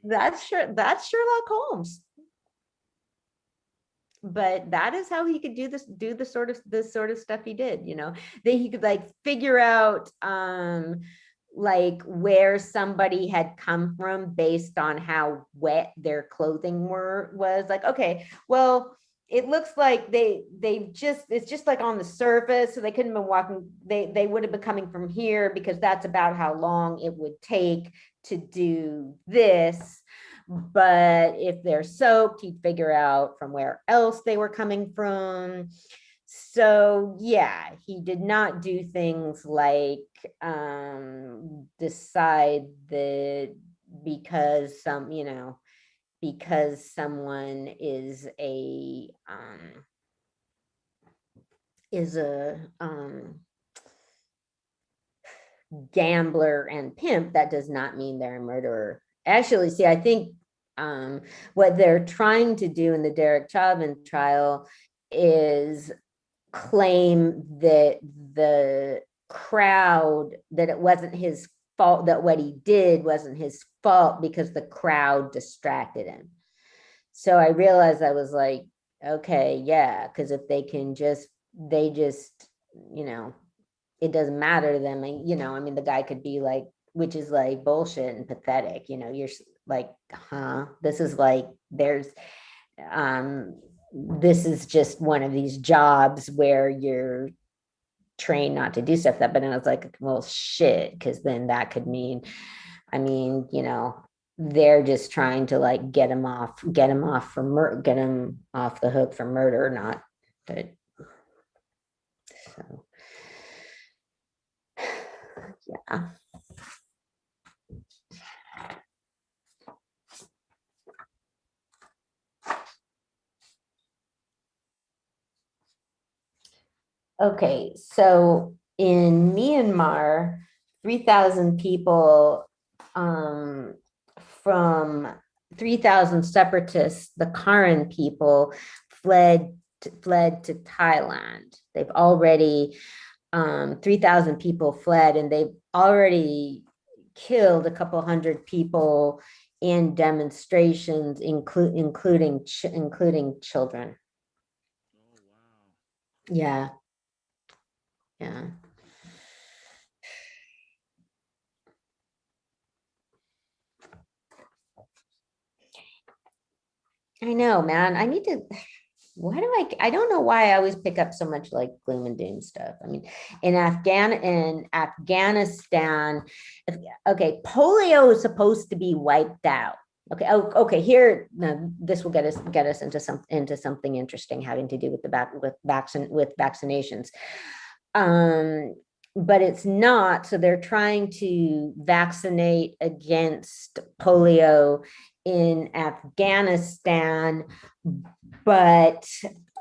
That's Sherlock Holmes. But that is how he could do the sort of stuff he did, Then he could like figure out like where somebody had come from based on how wet their clothing was. Like, okay, well, it looks like it's just like on the surface, so they couldn't have been walking, they would have been coming from here because that's about how long it would take to do this. But if they're soaked, he'd figure out from where else they were coming from. So yeah, he did not do things like decide that because because someone is a gambler and pimp, that does not mean they're a murderer. Actually, see, I think what they're trying to do in the Derek Chauvin trial is claim that the crowd, that it wasn't his fault, that what he did wasn't his fault because the crowd distracted him. So I realized, I was like, okay, yeah, because if they just it doesn't matter to them. I mean, the guy could be like, which is like bullshit and pathetic. You're like, this is like, this is just one of these jobs where you're trained not to do stuff that, but then I was like, well, shit, because then that could mean, they're just trying to like get him off the hook for murder, not that. So yeah. Okay, so in Myanmar, 3,000 people from 3,000 separatists, the Karen people, fled to Thailand. They've already 3,000 people fled, and they've already killed a couple hundred people in demonstrations, including children. Yeah. Yeah. I know, man. I need to, I don't know why I always pick up so much like gloom and doom stuff. I mean, in Afghanistan, okay, polio is supposed to be wiped out. Okay. Oh, okay. Here, no, this will get us into something interesting having to do with vaccinations. But it's not. So they're trying to vaccinate against polio in Afghanistan, but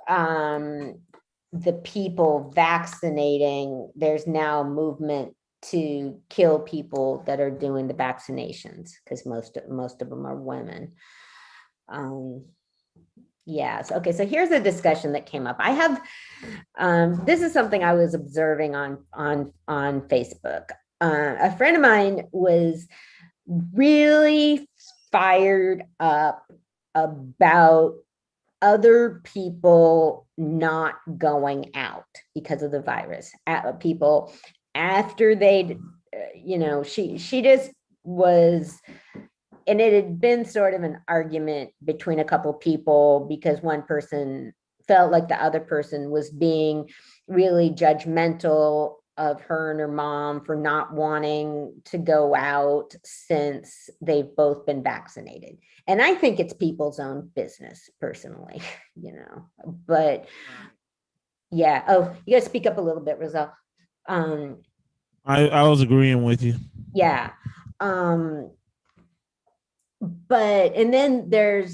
the people vaccinating, there's now a movement to kill people that are doing the vaccinations, because most of them are women. Yes. Okay. So here's a discussion that came up. I have, this is something I was observing on Facebook. A friend of mine was really fired up about other people not going out because of the virus. People after they, she just was. And it had been sort of an argument between a couple people because one person felt like the other person was being really judgmental of her and her mom for not wanting to go out since they've both been vaccinated. And I think it's people's own business personally, but yeah. Oh, you guys speak up a little bit, Roselle. I was agreeing with you. Yeah. But, and then I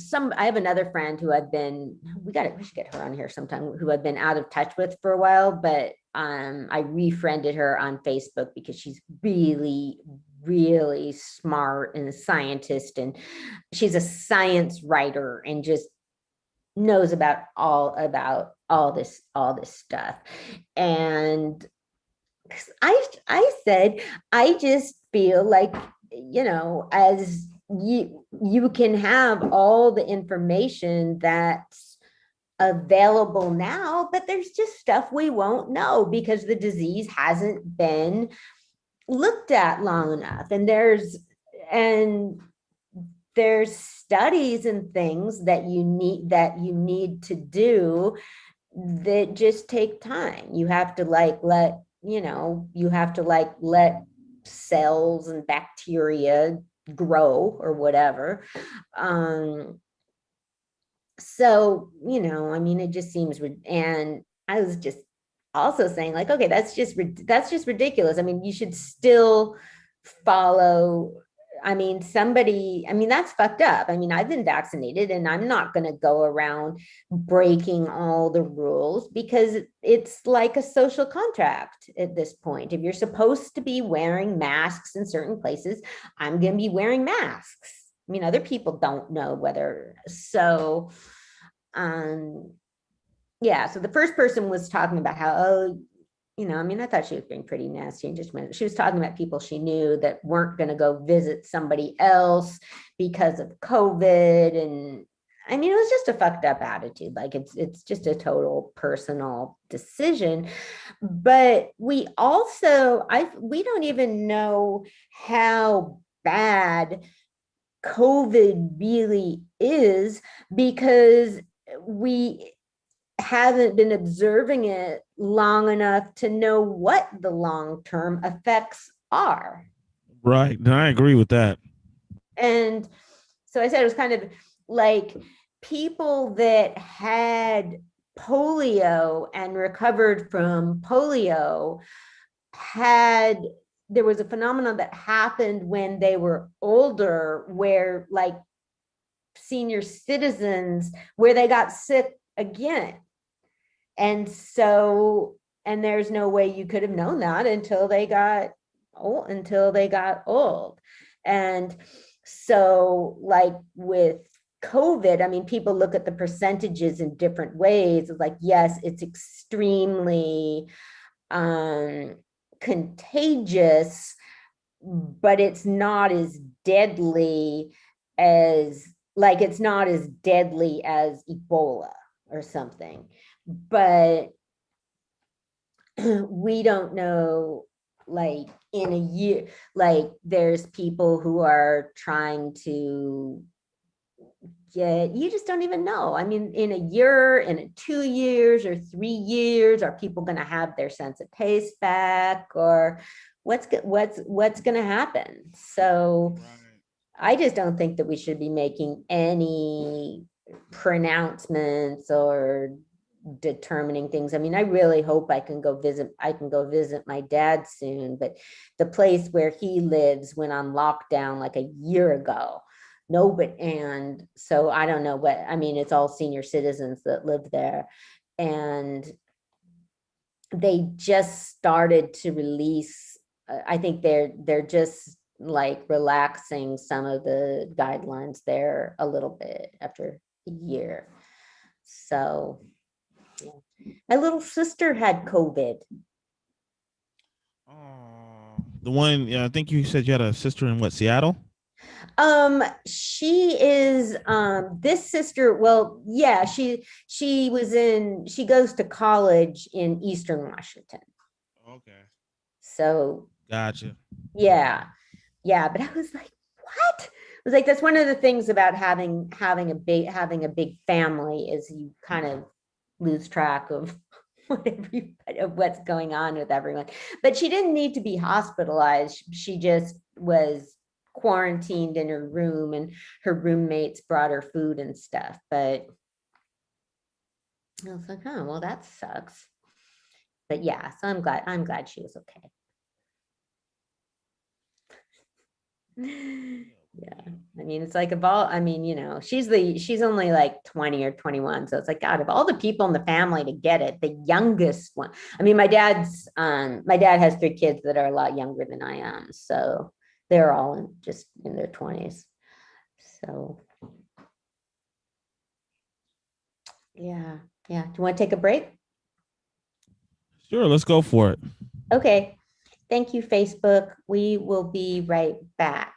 have another friend who we should get her on here sometime, who I've been out of touch with for a while, but I refriended her on Facebook because she's really, really smart and a scientist, and she's a science writer and just knows about all this stuff. And I said, I just feel like, as you can have all the information that's available now, but there's just stuff we won't know because the disease hasn't been looked at long enough. And there's studies and things that you need to do that just take time. You have to let cells and bacteria grow or whatever. So, I mean, it just seems, and I was just also saying like, okay, that's just ridiculous. I mean, you should still follow. I mean, that's fucked up. I mean, I've been vaccinated and I'm not going to go around breaking all the rules because it's like a social contract at this point. If you're supposed to be wearing masks in certain places, I'm going to be wearing masks. I mean, other people don't know whether, so, yeah. So the first person was talking about how, I mean, I thought she was being pretty nasty and just she was talking about people she knew that weren't going to go visit somebody else because of COVID. And I mean, it was just a fucked up attitude. Like it's just a total personal decision. But we don't even know how bad COVID really is because we haven't been observing it long enough to know what the long-term effects are. Right. No, I agree with that. And so I said it was kind of like people that had polio and recovered from polio there was a phenomenon that happened when they were older where like senior citizens where they got sick again. And there's no way you could have known that until they got old. And so like with COVID, I mean, people look at the percentages in different ways. It's like, yes, it's extremely contagious, but it's not as deadly as Ebola or something. But we don't know, like in a year, like there's people who are trying to you just don't even know. I mean, in a year, in 2 years or 3 years, are people going to have their sense of taste back, or what's going to happen? So I just don't think that we should be making any pronouncements or determining things. I mean, I really hope I can go visit my dad soon, but the place where he lives went on lockdown like a year ago. And so I don't know it's all senior citizens that live there, and they just started to release, I think they're just like relaxing some of the guidelines there a little bit after a year. So yeah. My little sister had COVID. The one, I think you said you had a sister in Seattle? She is this sister, well, yeah, she goes to college in Eastern Washington. Okay. So gotcha. Yeah, but I was like, what? I was like, that's one of the things about having a big family is you kind of lose track of what's going on with everyone. But she didn't need to be hospitalized. She just was quarantined in her room, and her roommates brought her food and stuff. But I was like, oh, well, that sucks. But yeah, so I'm glad she was okay. Yeah, I mean, it's like she's only like 20 or 21, so it's like, God, of all the people in the family to get it, the youngest one. I mean, my dad has 3 kids that are a lot younger than I am, so they're all in their 20s. So yeah. Do you want to take a break? Sure, let's go for it. Okay. Thank you, Facebook. We will be right back.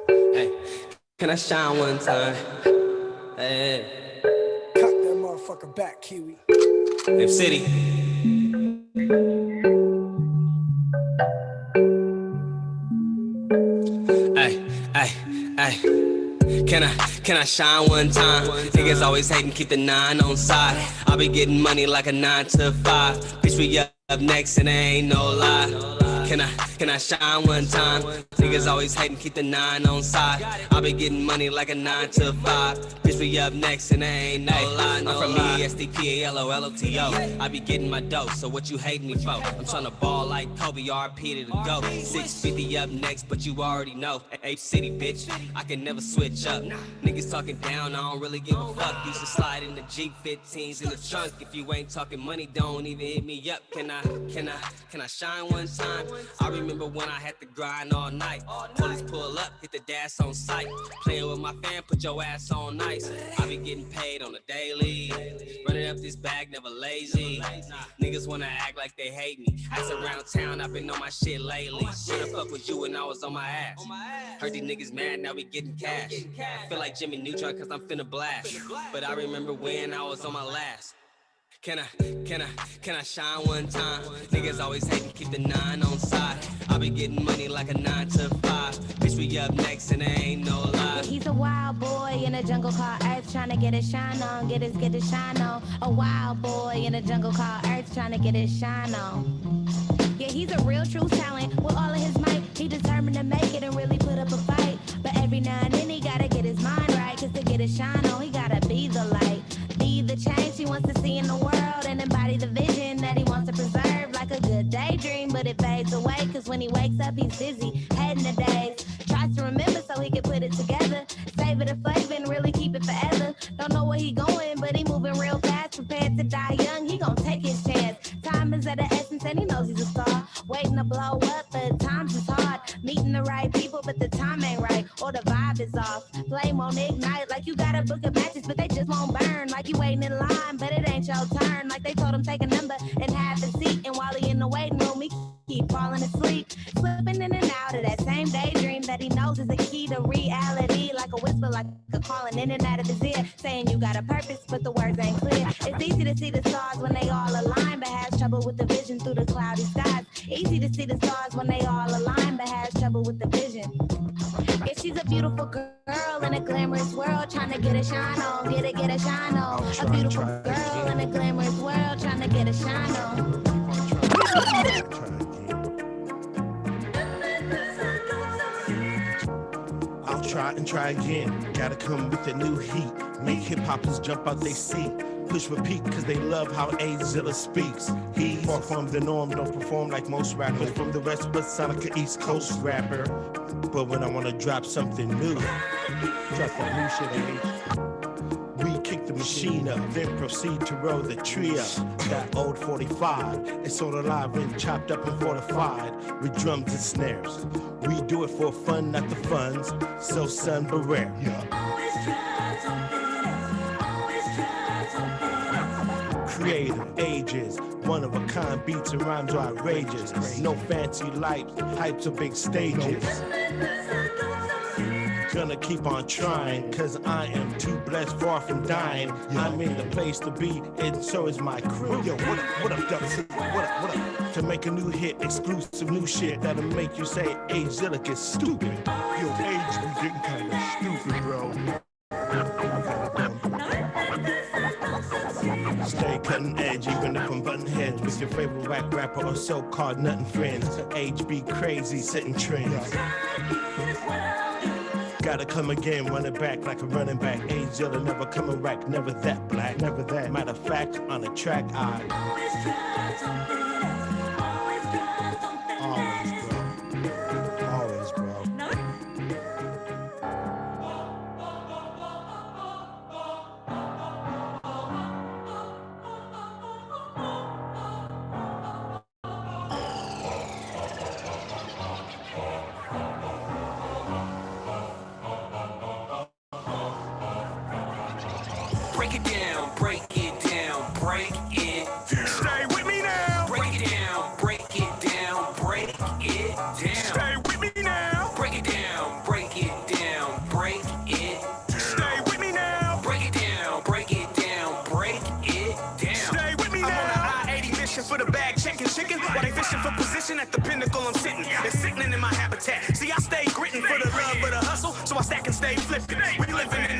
Hey, can I shine one time? Hey. Cock that motherfucker back, Kiwi. Nip City. I shine one time? Niggas always hating, keep the 9 on side. I be getting money like a 9 to 5. Bitch, we up next and there ain't no lie. Can I shine one time? Niggas always hating, keep the 9 on side. I be getting money like a 9 to 5. Bitch, we up next and there ain't no lie. I'm from ESTPALOLOTO. I be getting my dough, so what you hating me for? I'm tryna ball like Kobe, RP to the go. 650 up next, but you already know. Ape City, bitch, I can never switch up. Niggas talking down, I don't really give a fuck. Used to slide in the G15s in the trunk. If you ain't talking money, don't even hit me up. Can I shine one time? I remember when I had to grind all night. Police pull up, hit the dash on sight. Playing with my fam, put your ass on ice. I be getting paid on a daily. Running up this bag, never lazy. Niggas wanna act like they hate me. Ass around town, I've been on my shit lately. Tryna fuck with you when I was on my ass. Heard these niggas mad, now we getting cash. Feel like Jimmy Neutron cause I'm finna blast. But I remember when I was on my last. Can I shine one time? Niggas always hating, keep the 9 on side. I be getting money like a 9 to 5. Bitch, we up next and there ain't no lie. He's a wild boy in a jungle called Earth, trying to get his shine on, get his shine on. A wild boy in a jungle called Earth, trying to get his shine on. Yeah, he's a real true talent with all of his might. He determined to make it and really put up a fight. But every now and then he gotta get his mind right, cause to get his shine on, he gotta be the light. Be the change he wants to see in the world and embody the vision that he wants to preserve like a good daydream, but it fades away cause when he wakes up he's busy heading the days. Tries to remember so he can put it together, save it a flavor and really keep it forever. Don't know where he going, but he moving real fast, prepared to die young, he gon' take his chance. Time is at the essence and he knows he's a star, waiting to blow up, but times is hard. Meeting the right people, but the time ain't right, or the vibe is off. Flame won't ignite like you got a book of matches, but they just won't burn. Like you waiting in line, but it ain't your turn. Like they told him take a number and have a seat, and while he in the waiting room, he keep falling asleep, slipping in and out of that same daydream that he knows is the key to reality. Like a whisper, like a calling in and out of his ear, saying you got a purpose, but the words ain't clear. It's easy to see the stars when they all align, but has trouble with the vision through the cloudy skies. Easy to see the stars when they all align, but has trouble with the vision. Yeah, she's a beautiful girl in a glamorous world, trying to get a shine on, get a shine on. A beautiful girl in a glamorous world, trying to get a shine on. I'll try and try again. Gotta come with a new heat. Make hip-hoppers jump out they seat. Push repeat cause they love how A-Zilla speaks. He's far from the norm, don't perform like most rappers. From the rest but sound like an East Coast rapper. But when I wanna drop something new, drop that new shit, we kick the machine up, then proceed to roll the tree up. That old 45, it's all alive and chopped up and fortified with drums and snares. We do it for fun, not the funds. So son, beware. Creative ages, one of a kind beats and rhymes are outrageous. No fancy lights, hypes or big stages. Gonna keep on trying, cause I am too blessed, far from dying. I'm in the place to be, and so is my crew. Yo, what up, ducks? What up? To make a new hit, exclusive new shit that'll make you say, A-Zilla gets stupid. Yo, age be getting kinda stupid, bro. Stay cutting edge, even if I'm butting heads with your favorite whack rapper or so-called nothing friends. Age be crazy, setting trends. Gotta come again, run it back like a running back. A-Zilla never coming back, never that black, never that. Matter of fact, on the track, I always, bro. Break it down, break it down, break it down. Stay with me now. Break it down, break it down, break it down. Stay with me now. Break it down, break it down, break it down. Stay with me now. Break it down, break it down, break it down. Stay with me now. I'm on an I-80 mission for the bag, checking chicken. While they fishing for position at the pinnacle, I'm sitting. They're sitting in my habitat. See, I stay gritting for the love of the hustle, so I stack and stay flipping. We living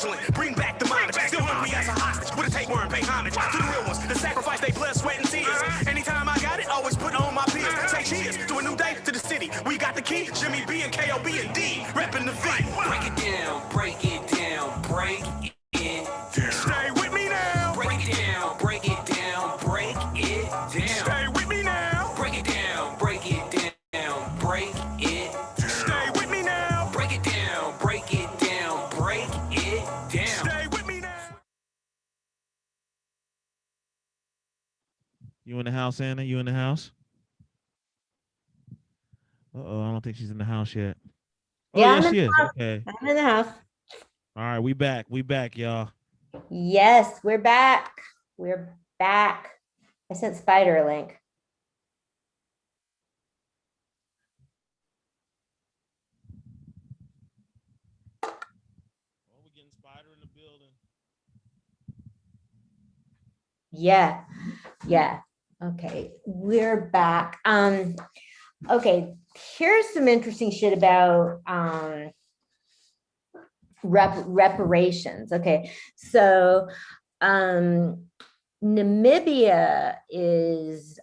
fraudulent. Bring back the mind. Still hungry as a hostage. With a tapeworm, pay homage to the real ones. The sacrifice they blood, sweat, and tears. Anytime I got it, always put on my peers. Say cheers to a new day, to the city. We got the key. Jimmy B and K.O.B. and D. Repping the V. Break it down, break it down, break it down. Stay with me now. Break it down, break it down, break it down. Stay with me now. Break it down, break it down, break it down. Stay with me now. Break it down, break it down, break it down. Stay with me now. You in the house, Anna? You in the house? Uh-oh, I don't think she's in the house yet. Oh, Yeah, yeah, I'm in she the is. house. Okay. I'm in the house. All right, we back. We back, y'all. Yes, we're back. We're back. I sent Spider a link. We're getting Spider in the building. Yeah. Yeah. Okay. We're back. Okay, here's some interesting shit about reparations. Okay, so Namibia is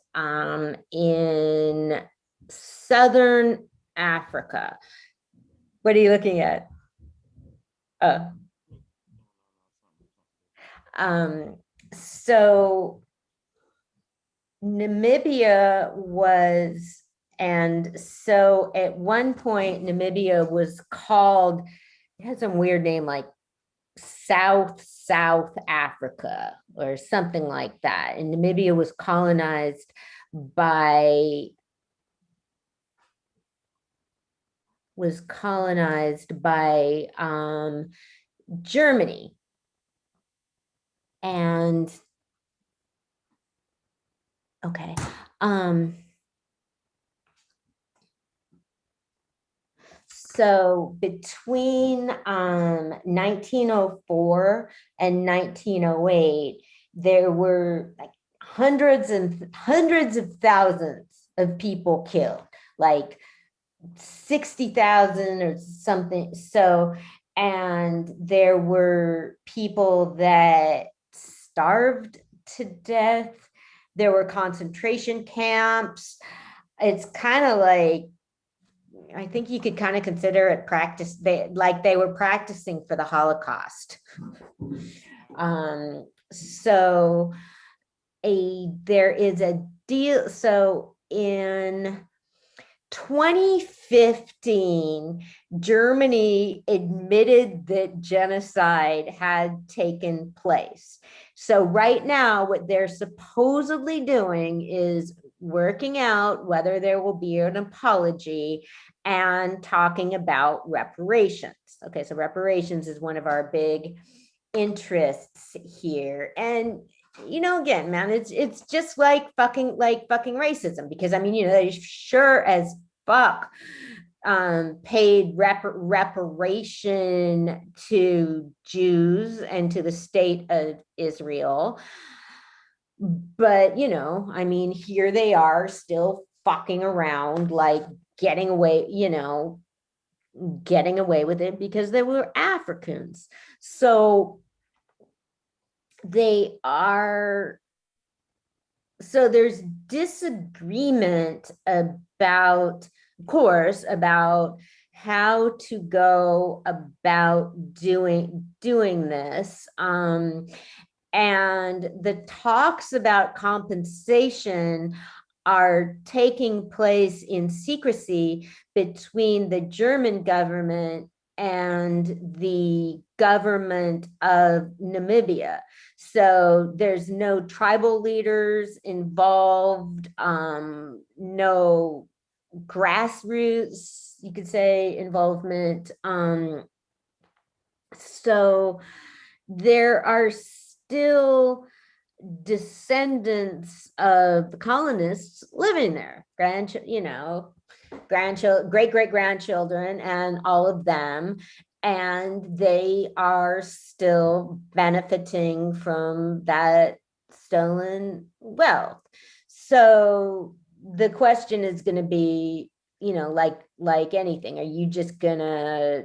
in Southern Africa. What are you looking at? So Namibia was, and so at one point Namibia was called, it had some weird name like South Africa or something like that. And Namibia was colonized by Germany. And okay. So between 1904 and 1908, there were like hundreds of thousands of people killed, like 60,000 or something. So, and there were people that starved to death. There were concentration camps. It's kind of like, I think you could kind of consider it practice. They were practicing for the Holocaust. So there is a deal. So in 2015, Germany admitted that genocide had taken place. So right now, what they're supposedly doing is working out whether there will be an apology and talking about reparations. Okay, so reparations is one of our big interests here. And you know, again, man, it's just like fucking racism, because I mean, you know, they sure as fuck paid reparation to Jews and to the state of Israel. But, you know, I mean, here they are still fucking around, like getting away with it because they were Africans. So there's disagreement about, of course, about how to go about doing this. And the talks about compensation are taking place in secrecy between the German government and the government of Namibia. So there's no tribal leaders involved, no grassroots, you could say, involvement. So there are still descendants of the colonists living there, great-great-grandchildren and all of them, and they are still benefiting from that stolen wealth. So the question is going to be, you know, like anything, are you just gonna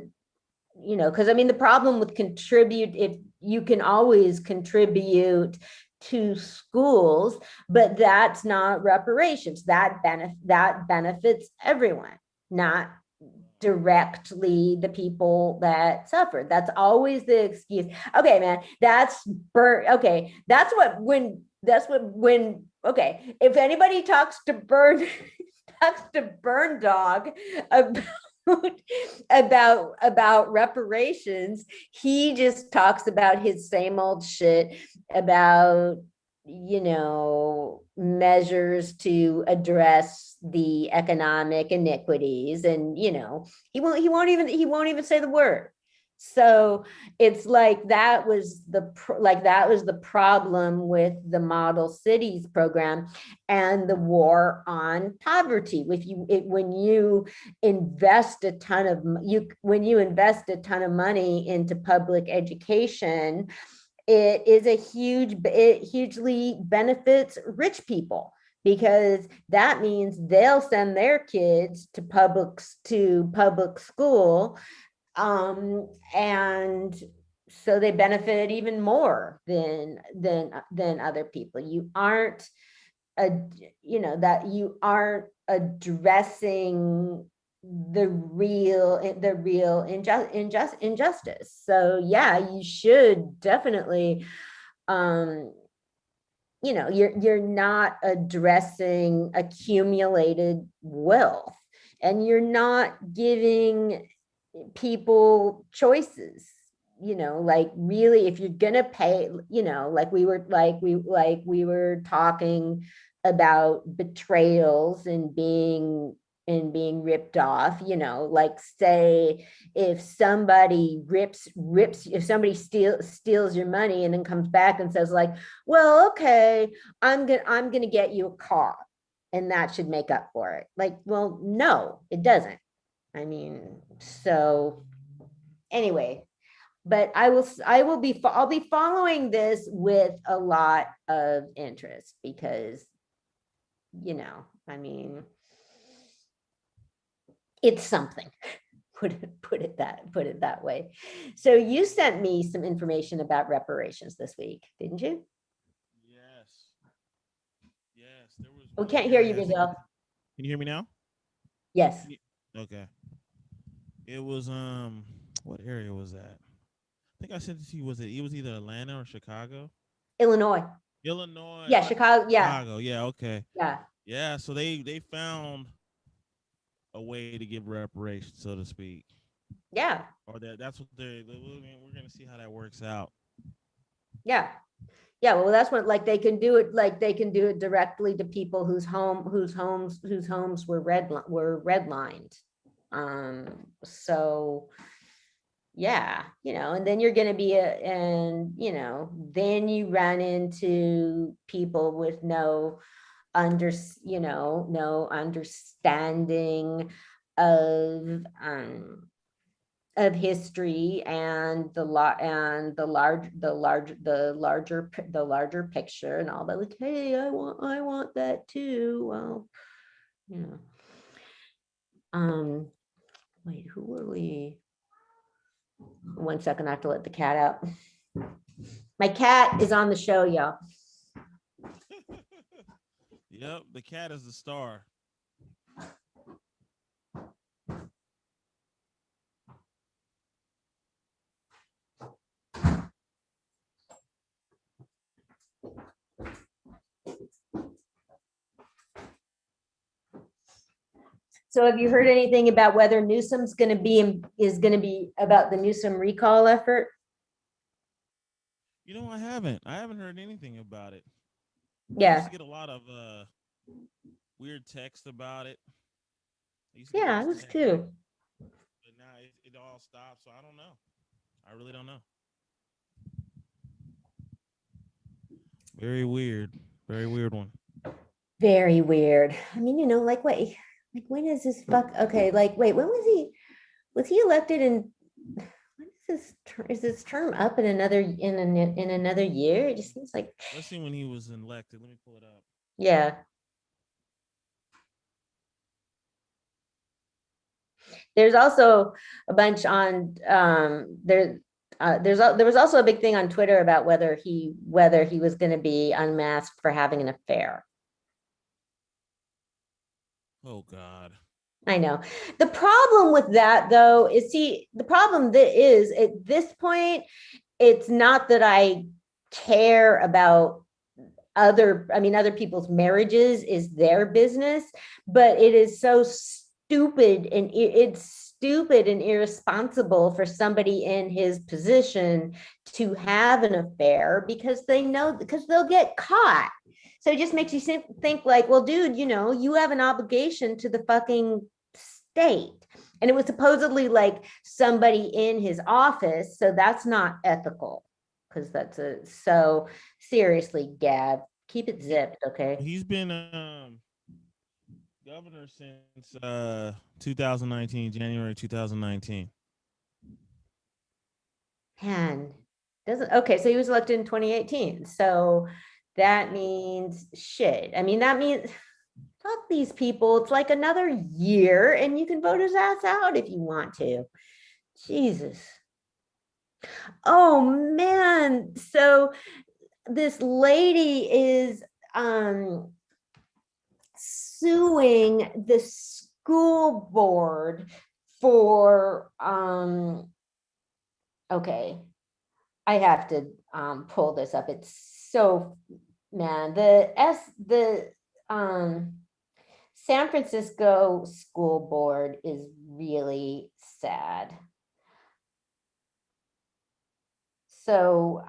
you know, because I mean, the problem with contribute, if you can always contribute to schools, but that's not reparations. That benefits everyone, not directly the people that suffered. That's always the excuse. Okay, man, okay, okay, if anybody talks to Burn Dog about reparations, he just talks about his same old shit about, you know, measures to address the economic iniquities, and you know, he won't even say the word. So it's like that was the problem with the Model Cities program and the war on poverty. When you invest a ton of money into public education, it hugely benefits rich people, because that means they'll send their kids to public school, and so they benefit even more than other people. You aren't addressing the real injustice. So yeah, you should definitely, you're not addressing accumulated wealth, and you're not giving people choices. Like, really, if you're gonna pay, like we were talking about betrayals and being ripped off, like, say if somebody steals your money and then comes back and says, like, well, okay, I'm gonna get you a car, and that should make up for it. Like, well, no, it doesn't. I mean, so anyway, but I'll be following this with a lot of interest, because, I mean, it's something. Put it that way. So you sent me some information about reparations this week, didn't you? Yes. There was. We can't hear you, Brazil. Can you hear me now? Yes. Okay. It was what area was that? I think I sent it to you. It was either Atlanta or Chicago? Illinois. Yeah, Chicago. Yeah. Chicago. Yeah. Okay. Yeah. Yeah. So they found a way to give reparations, so to speak. Yeah. Or that's what we're gonna see how that works out. Yeah. Yeah, well, that's what, like, they can do it directly to people whose homes were redlined. So yeah, and then you're going to be then you run into people with no understanding of history and the larger picture, and all that. Like, hey, I want that too. Well, wait, who were we? 1 second, I have to let the cat out. My cat is on the show, y'all. Yep, the cat is the star. So have you heard anything about whether Newsom's going to be about the Newsom recall effort? I haven't heard anything about it. Yeah. I used to get a lot of weird text about it. Yeah, I was too. But now it all stopped, so I don't know. I really don't know. Very weird one. Very weird. I mean, like, wait. Like, when is this okay, like, wait, when was he elected, and when is this term up in another year? It just seems like. Let's see when he was elected. Let me pull it up. Yeah. There's also a bunch on there. There was also a big thing on Twitter about whether he was going to be unmasked for having an affair. Oh God. I know. The problem with that though is, the problem that is at this point, it's not that I care about other people's marriages, is their business, but it is so stupid, and it's stupid and irresponsible for somebody in his position to have an affair, because they'll get caught. So it just makes you think like, well, dude, you have an obligation to the fucking state. And it was supposedly like somebody in his office. So that's not ethical, because so seriously, Gab, keep it zipped. Okay. He's been governor since 2019, January 2019. Man, okay. So he was elected in 2018. So that means shit. I mean, that means fuck these people. It's like another year and you can vote his ass out if you want to. Jesus. Oh man. So this lady is suing the school board for okay. I have to pull this up. It's so, man, the San Francisco school board is really sad. So,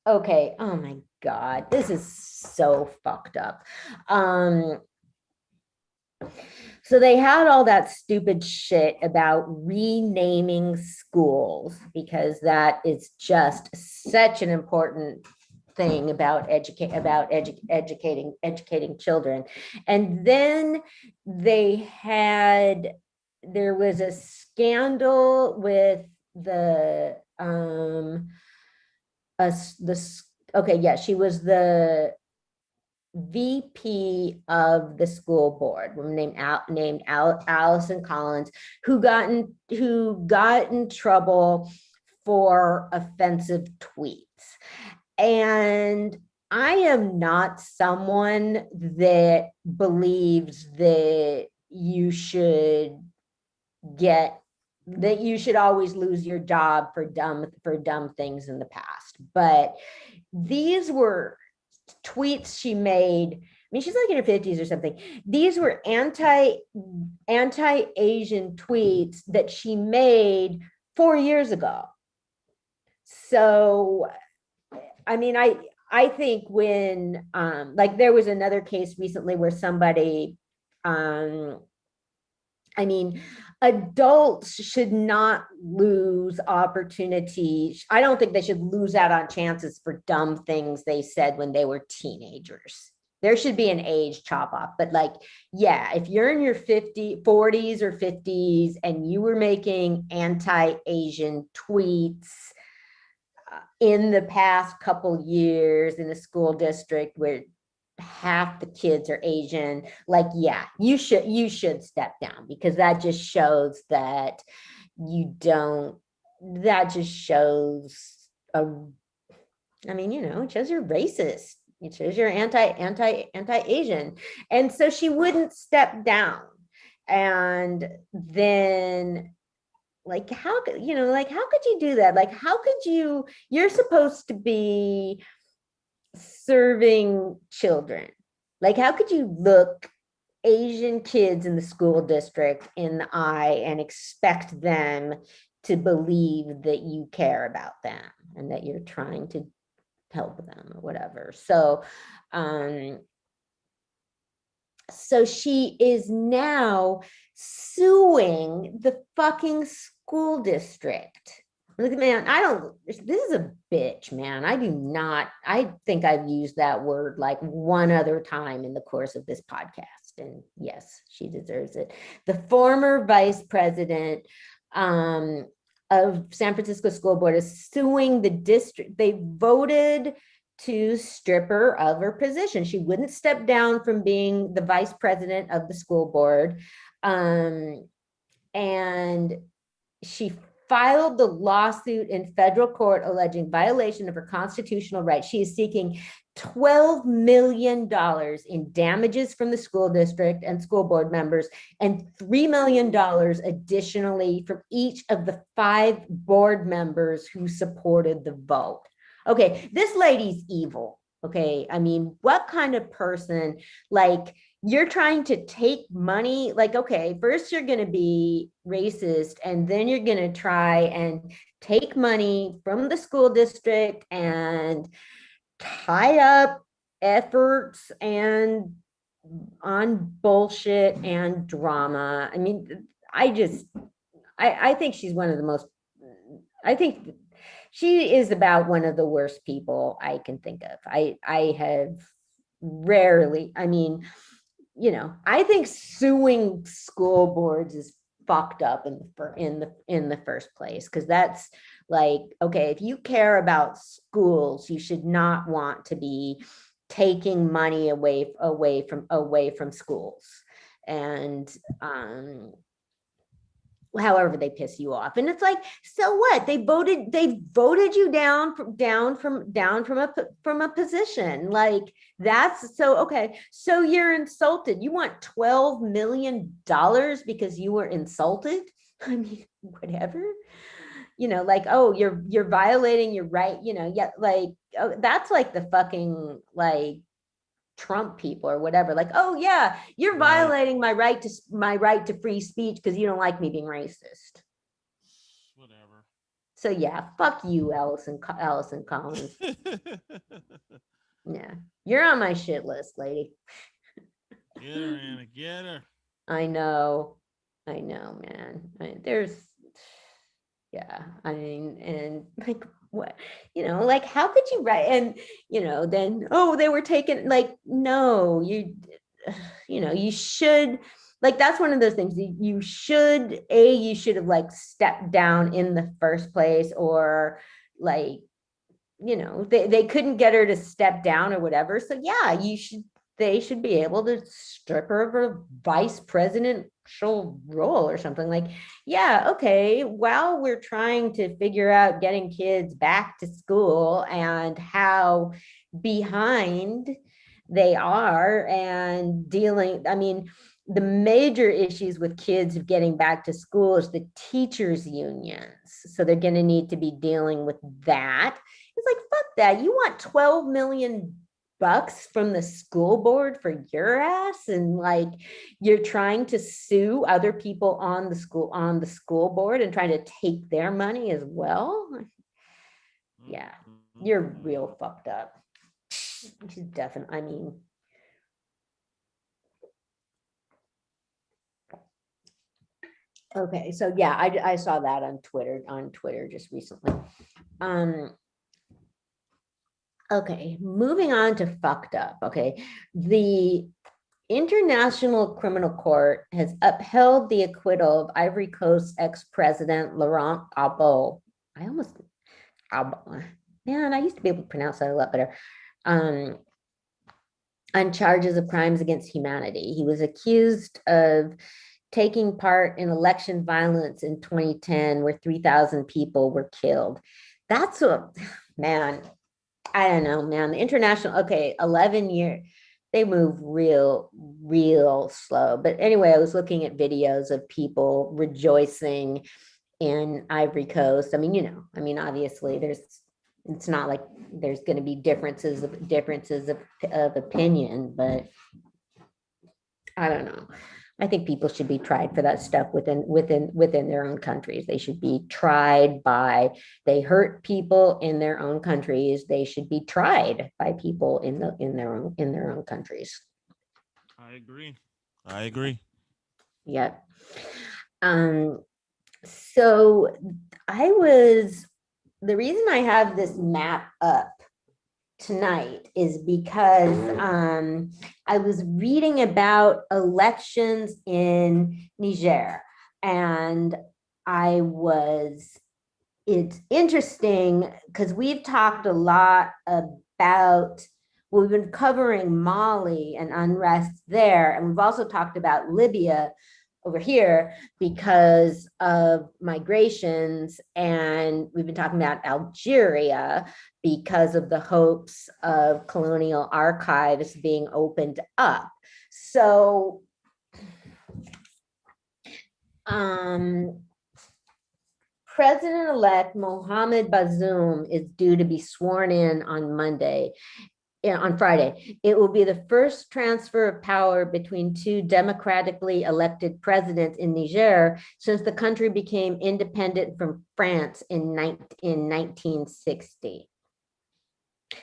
okay. Oh my God, this is so fucked up. So they had all that stupid shit about renaming schools, because that is just such an important thing about educating children. And then there was a scandal with she was the VP of the school board, named Allison Collins, who got in trouble for offensive tweets. And I am not someone that believes that you should always lose your job for dumb things in the past. But these were tweets she made. I mean, she's like in her 50s or something. These were anti-Asian tweets that she made 4 years ago. So, I mean, I think when like there was another case recently where somebody, I mean, adults should not lose opportunities. I don't think they should lose out on chances for dumb things they said when they were teenagers. There should be an age chop off. But like, yeah, if you're in your 40s or 50s and you were making anti-Asian tweets in the past couple years in a school district where half the kids are Asian, like, yeah, you should step down, because that just shows that it shows you're racist. It shows you're anti-Asian. And so she wouldn't step down. And then like, how could you do that? Like, how could you're supposed to be serving children. Like, how could you look Asian kids in the school district in the eye and expect them to believe that you care about them and that you're trying to help them or whatever? So, so she is now suing the fucking school district. Look, man, this is a bitch, man. I think I've used that word like one other time in the course of this podcast. And yes, she deserves it. The former vice president of San Francisco School Board is suing the district. They voted to strip her of her position. She wouldn't step down from being the vice president of the school board. And she filed the lawsuit in federal court alleging violation of her constitutional rights. She is seeking $12 million in damages from the school district and school board members, and $3 million additionally from each of the 5 board members who supported the vote. Okay, this lady's evil. Okay, I mean, what kind of person, like, you're trying to take money, like, okay, first you're going to be racist, and then you're going to try and take money from the school district and tie up efforts and on bullshit and drama. I mean, I think she's one of the most, I think she is about one of the worst people I can think of. I have rarely, I mean, you know, I think suing school boards is fucked up in the first place, because that's like, okay, if you care about schools, you should not want to be taking money away from schools, and however they piss you off. And it's like, so what? They voted you down from a position. Like, that's so, okay, so you're insulted. You want $12 million because you were insulted? I mean, whatever. You know, like, oh, you're violating your right, you know, yeah, like, oh, that's like the fucking, like, Trump people or whatever, like, oh yeah, you're violating my right to free speech because you don't like me being racist. Whatever. So yeah, fuck you, Allison Collins. Yeah, you're on my shit list, lady. Get her, Anna, get her. I know, man. Yeah, I mean, and like, what, you know, like, how could you write? And, you know, then, oh, they were taken, like, no, you know, you should, like, that's one of those things you should have like stepped down in the first place, or like, you know, they couldn't get her to step down or whatever. So yeah, they should be able to strip her of her vice presidential role or something. Like, yeah, okay, while we're trying to figure out getting kids back to school and how behind they are and dealing, I mean, the major issues with kids getting back to school is the teachers unions. So they're going to need to be dealing with that. It's like, fuck that. You want $12 million from the school board for your ass, and like, you're trying to sue other people on the school board and trying to take their money as well. Yeah, you're real fucked up. She's definitely, I mean, okay, so yeah, I saw that on Twitter just recently. Okay, moving on to fucked up. Okay, the International Criminal Court has upheld the acquittal of Ivory Coast ex-president Laurent Gbagbo. Man, I used to be able to pronounce that a lot better. On charges of crimes against humanity. He was accused of taking part in election violence in 2010, where 3,000 people were killed. That's what, man. I don't know, man. The international, okay, 11 years, they move real slow. But anyway, I was looking at videos of people rejoicing in Ivory Coast. I mean, you know, I mean, obviously it's not like there's going to be differences of opinion, but I don't know. I think people should be tried for that stuff within their own countries. They should be tried they hurt people in their own countries. They should be tried by people in their own countries. I agree. Yep. So the reason I have this map up tonight is because I was reading about elections in Niger, and it's interesting because we've talked a lot about, well, we've been covering Mali and unrest there, and we've also talked about Libya over here because of migrations, and we've been talking about Algeria because of the hopes of colonial archives being opened up. So President-elect Mohamed Bazoum is due to be sworn in on Friday. It will be the first transfer of power between two democratically elected presidents in Niger since the country became independent from France in 1960.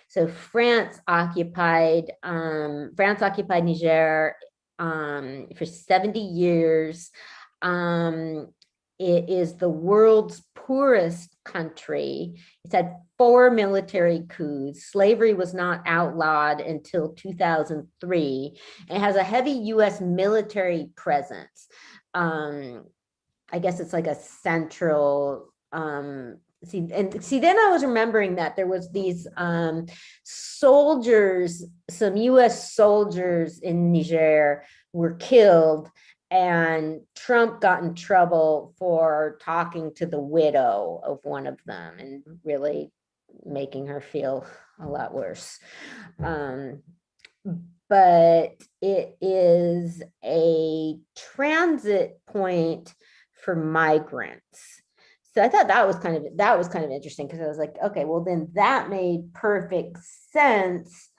So France occupied Niger for 70 years. It is the world's poorest country. It's had 4 military coups. Slavery was not outlawed until 2003. It has a heavy US military presence. I guess it's like a central, then I was remembering that there was these soldiers, some US soldiers in Niger were killed, and Trump got in trouble for talking to the widow of one of them and really making her feel a lot worse. But it is a transit point for migrants. So I thought that was kind of interesting, because I was like, okay, well then that made perfect sense.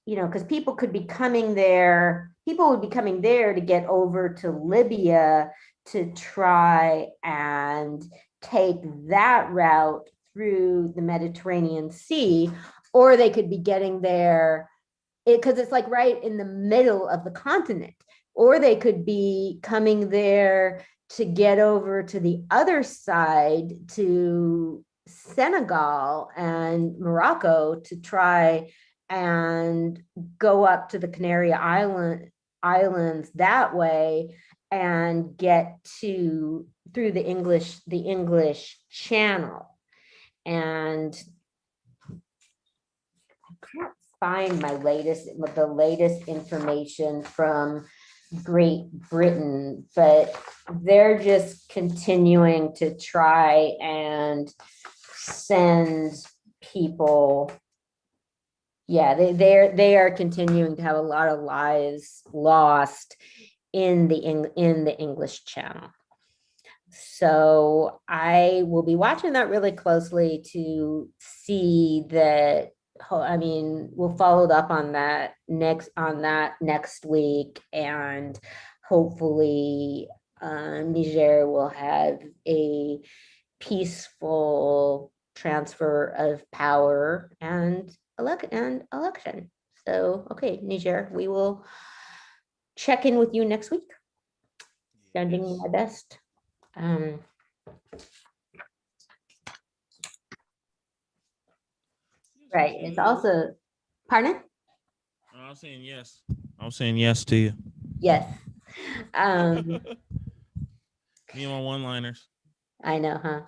Because people would be coming there to get over to Libya to try and take that route through the Mediterranean Sea, or they could be getting there because it's like right in the middle of the continent, or they could be coming there to get over to the other side to Senegal and Morocco to try and go up to the Canary Islands that way and get through the English Channel. And I can't find the latest information from Great Britain, but they're just continuing to try and send people. Yeah, they are continuing to have a lot of lives lost in the English Channel. So I will be watching that really closely to see that. I mean, we'll follow up on that next week, and hopefully Niger will have a peaceful transfer of power and election. So, okay, Niger, we will check in with you next week. I'm doing my best. Right. It's also, pardon? I was saying yes. I was saying yes to you. Yes. Me and my one-liners. I know, huh?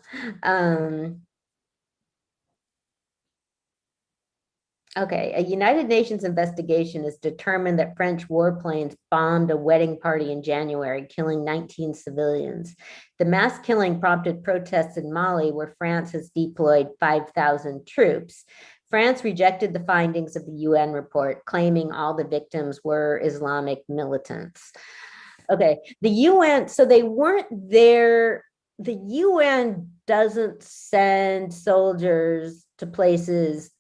Okay, a United Nations investigation has determined that French warplanes bombed a wedding party in January, killing 19 civilians. The mass killing prompted protests in Mali, where France has deployed 5,000 troops. France rejected the findings of the UN report, claiming all the victims were Islamic militants. Okay, the UN, so they weren't there. The UN doesn't send soldiers to places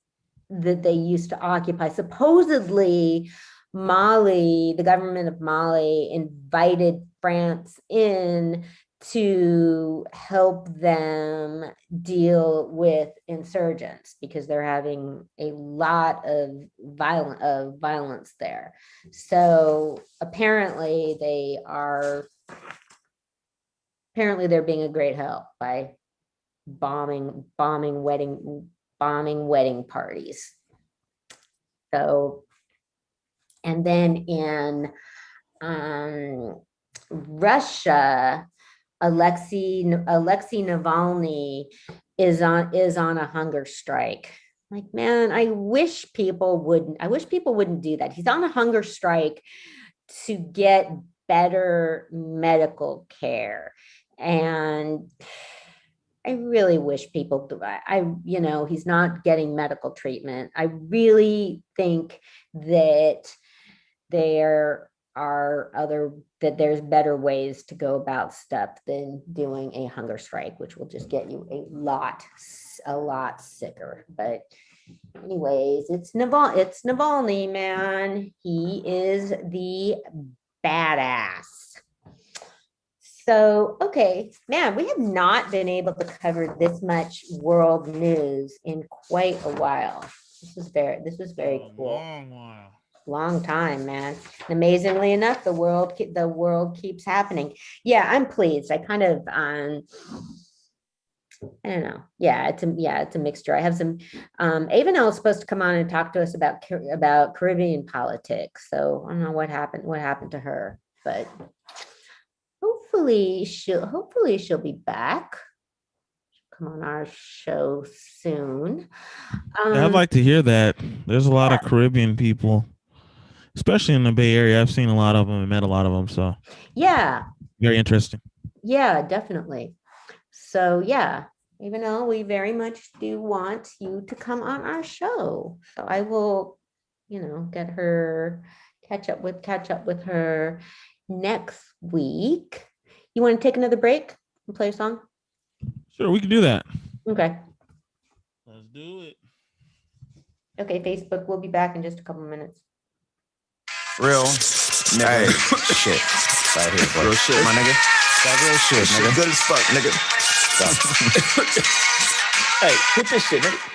that they used to occupy. Supposedly, Mali, the government of Mali, invited France in to help them deal with insurgents because they're having a lot of violence there. So apparently they're being a great help by bombing wedding parties. So, and then in Russia, Alexei Navalny is on a hunger strike. Like, man, I wish people wouldn't do that. He's on a hunger strike to get better medical care. And I really wish people do. He's not getting medical treatment. I really think that there's better ways to go about stuff than doing a hunger strike, which will just get you a lot sicker. But anyways, it's Navalny, man. He is the badass. So, okay, man, we have not been able to cover this much world news in quite a while. This was very cool. Long time, man. And amazingly enough, the world keeps happening. Yeah, I'm pleased. I kind of I don't know. Yeah, it's a mixture. I have some Avenel is supposed to come on and talk to us about Caribbean politics. So I don't know what happened to her, but hopefully she'll be back. Come on our show soon. I'd like to hear that. There's a lot of Caribbean people, especially in the Bay Area. I've seen a lot of them and met a lot of them. So yeah, very interesting. Yeah, definitely. So yeah, even though we very much do want you to come on our show, so I will, get her catch up with her next week. You want to take another break and play a song? Sure, we can do that. Okay. Let's do it. Okay, Facebook, we'll be back in just a couple of minutes. Real nigga. Hey, shit. Right here, bro. Real shit, my nigga. That real shit, nigga. Good as fuck, nigga. Hey, hit this shit, nigga.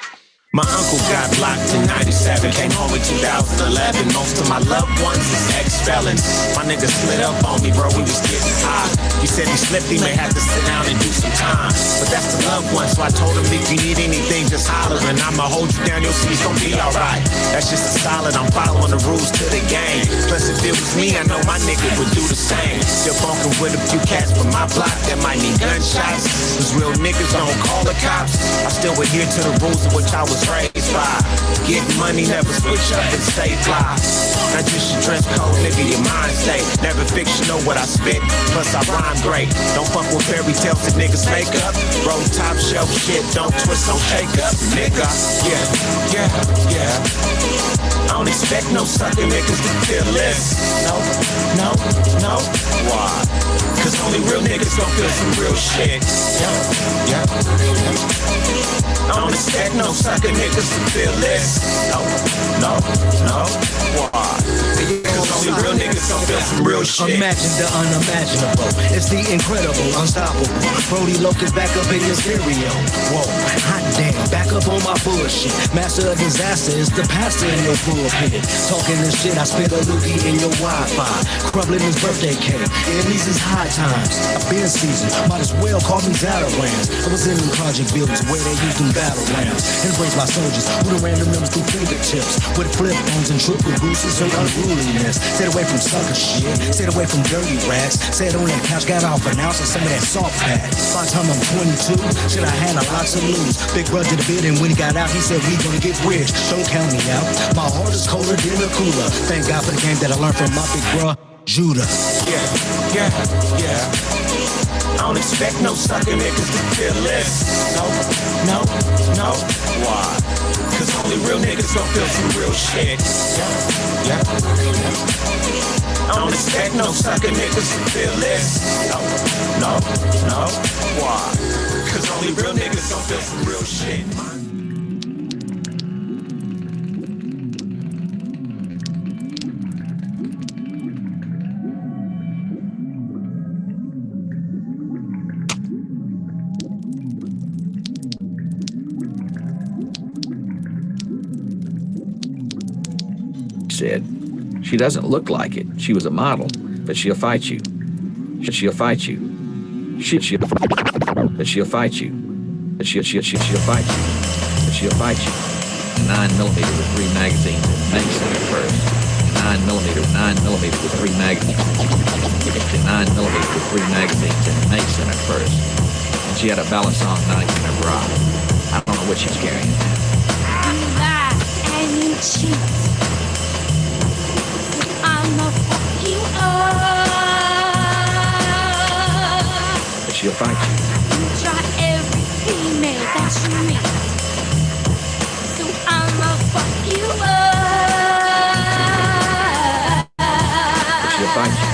My uncle got blocked in 97, came home in 2011. Most of my loved ones is ex-felons. My nigga slid up on me, bro, we was getting high. He said he slipped, he may have to sit down and do some time. But that's the loved one, so I told him if you need anything, just holler. And I'ma hold you down, you'll see it's gonna be alright. That's just a solid, I'm following the rules to the game. Plus if it was me, I know my nigga would do the same. Still bunking with a few cats from my block that might need gunshots. Cause real niggas don't call the cops. I still adhere to the rules of which I was raised by. Getting money, never switch up and stay fly. Not just your dress code, nigga, your mind state. Never fictional what I spit, plus I rhyme great. Don't fuck with fairy tales that niggas make up. Roll top shelf shit, don't twist, don't shake up, nigga. Yeah. I don't expect no sucker niggas to feel this. No. Why? Cause only real niggas gon' feel some real shit. Yeah. I don't expect no sucker niggas to feel this. No. Why? Cause only real niggas gon' feel some real shit. Imagine the unimaginable. It's the incredible, unstoppable. Brody Locust back up in your stereo. Whoa, hot damn, back up on my bullshit. Master of disaster is the pastor in your pulpit. Talking this shit, I spit a loogie in your Wi-Fi. Crumbling his birthday cake. At least it's high times. I've been seasoned, might as well call me Zatarans. I was in them project buildings where they used them battle rams. Embrace my soldiers who done ran them numbers through fingertips. With flip phones and triple gooses and unruliness. Stayed away from sucker shit, stayed away from dirty rats. Sat on that couch, got off an ounce of some of that soft fat. By the time I'm 22, shit I had a lot to lose. Big brother did a bid and when he got out, he said we gonna get rich. Don't count me out, my heart is colder than a cooler. Thank God for the game that I learned from my big bruh, Judah. Yeah. I don't expect no sucker niggas to feel this. No. Why? Cause only real niggas gon' feel some real shit. Yeah. I don't expect no sucker niggas to feel this. No. Why? Cause only real niggas gon' feel some real shit. Said, she doesn't look like it. She was a model, but she'll fight you. She'll fight you. But she'll fight you. But she'll fight you. But she'll fight you. 9mm with 3 magazines and Mason at first. 9mm with 3 magazines. 9mm with 3 magazines and Mason at first. And she had a Balisong knife in her bra. I don't know what she's carrying. You lie and you cheat. I'ma fuck you up. But she'll fight you. You try every female that you meet. So I'ma fuck you up. But she'll fight you.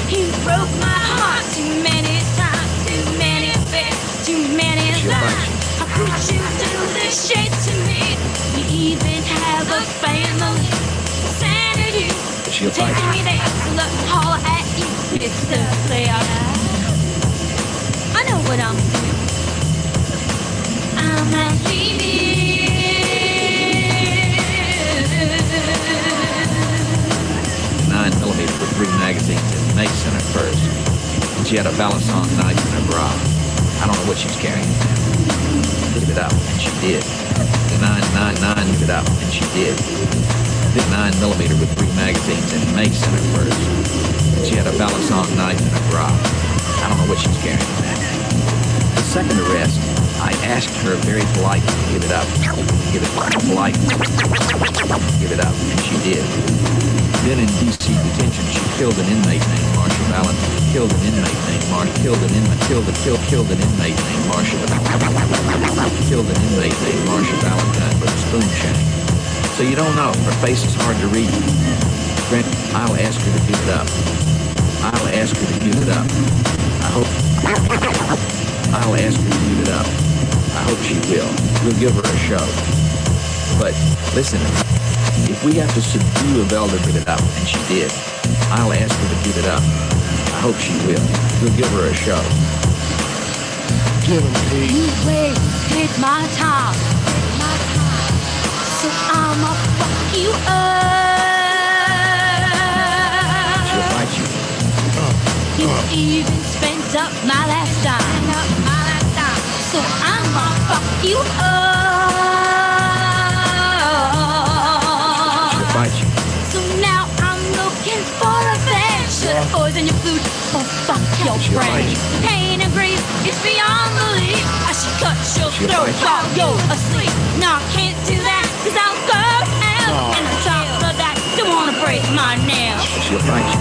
You broke my heart too many times, too many faith, too many lies. How could you do this shit to me? We even have a family. Sanity. But she'll fight Taking me there to look all at you, Mr. Player. I know what I'm doing. I'm not leaving. 9mm with 3 magazines in Mason at first. And she had a Balisong knife in her bra. I don't know what she's carrying. Give it up, and she did. 999, give it up, and she did. Did 9mm with 3 magazines in Mason at first. And she had a Balisong knife in her bra. I don't know what she's carrying. The second arrest, I asked her very politely to give it up. Give it politely. Give it up, and she did. Then in D.C. detention, she killed an inmate named Marsha Valentine. Killed an inmate named Marsha. Killed an inmate. Killed an inmate named Marsha. Killed an inmate named Marsha Valentine with a spoon shank. So you don't know. Her face is hard to read. Grant, I'll ask her to give it up. I'll ask her to give it up. I hope. I'll ask her to give it up. I hope she will. We'll give her a show. But listen. If we have to subdue a bell to give it up, and she did, I'll ask her to give it up. I hope she will. We'll give her a show. Give him, Pete. You wasted my time. So I'ma fuck you up. She'll fight you. You even spent up my last dime. So I'ma fuck you up. So now I'm looking for revenge. Should've poisoned your food or fuck your brain. Pain and grief is beyond belief. I should cut your throat while you're asleep. No, I can't do that, cause I'll go out. And on top of that, you wanna break my nails. She'll fight you.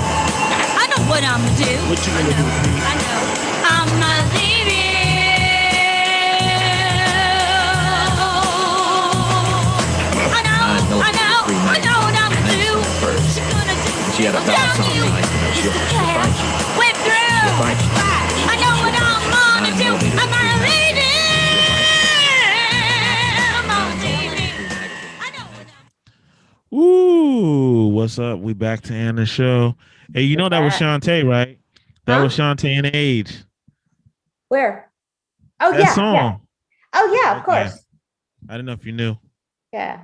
I know what I'ma do. What you gonna do, Pete? I know. I'm not leaving. I know what I'm gonna do. She had a Balisong knife. She'll fight you. Whip through. She'll fight you. I know what I'm gonna do. I'm gonna leave it. Ooh, what's up? We back to end the show. Hey, you know that was Shantae, right? That was Shantae in Age. Where? Oh, That yeah. song. Yeah. Oh, yeah, of course. I didn't know if you knew. Yeah.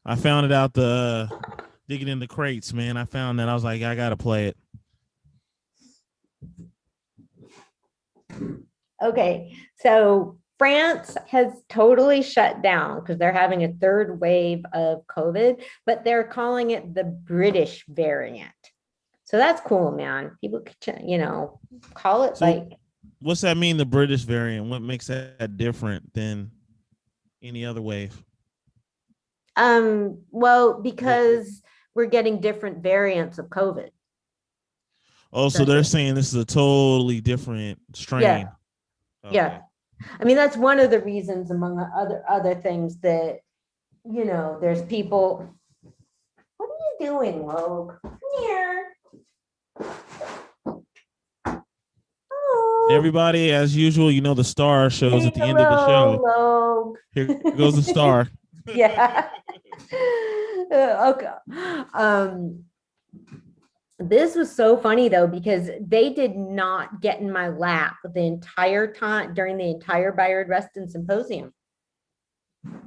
I found it out digging in the crates, man. I found that. I was like, I gotta play it. Okay. So France has totally shut down because they're having a third wave of COVID, but they're calling it the British variant. So that's cool, man. People could, call it What's that mean, the British variant? What makes that different than any other wave? Well, because we're getting different variants of COVID. Oh, so they're saying this is a totally different strain. Yeah. Okay. Yeah. I mean, that's one of the reasons, among other things, that, there's people. What are you doing, Logue? Come here. Everybody, as usual, the star shows at the end of the show. Logue. Here goes the star. Yeah. Okay. This was so funny though, because they did not get in my lap the entire time during the entire Bayard Rustin Symposium.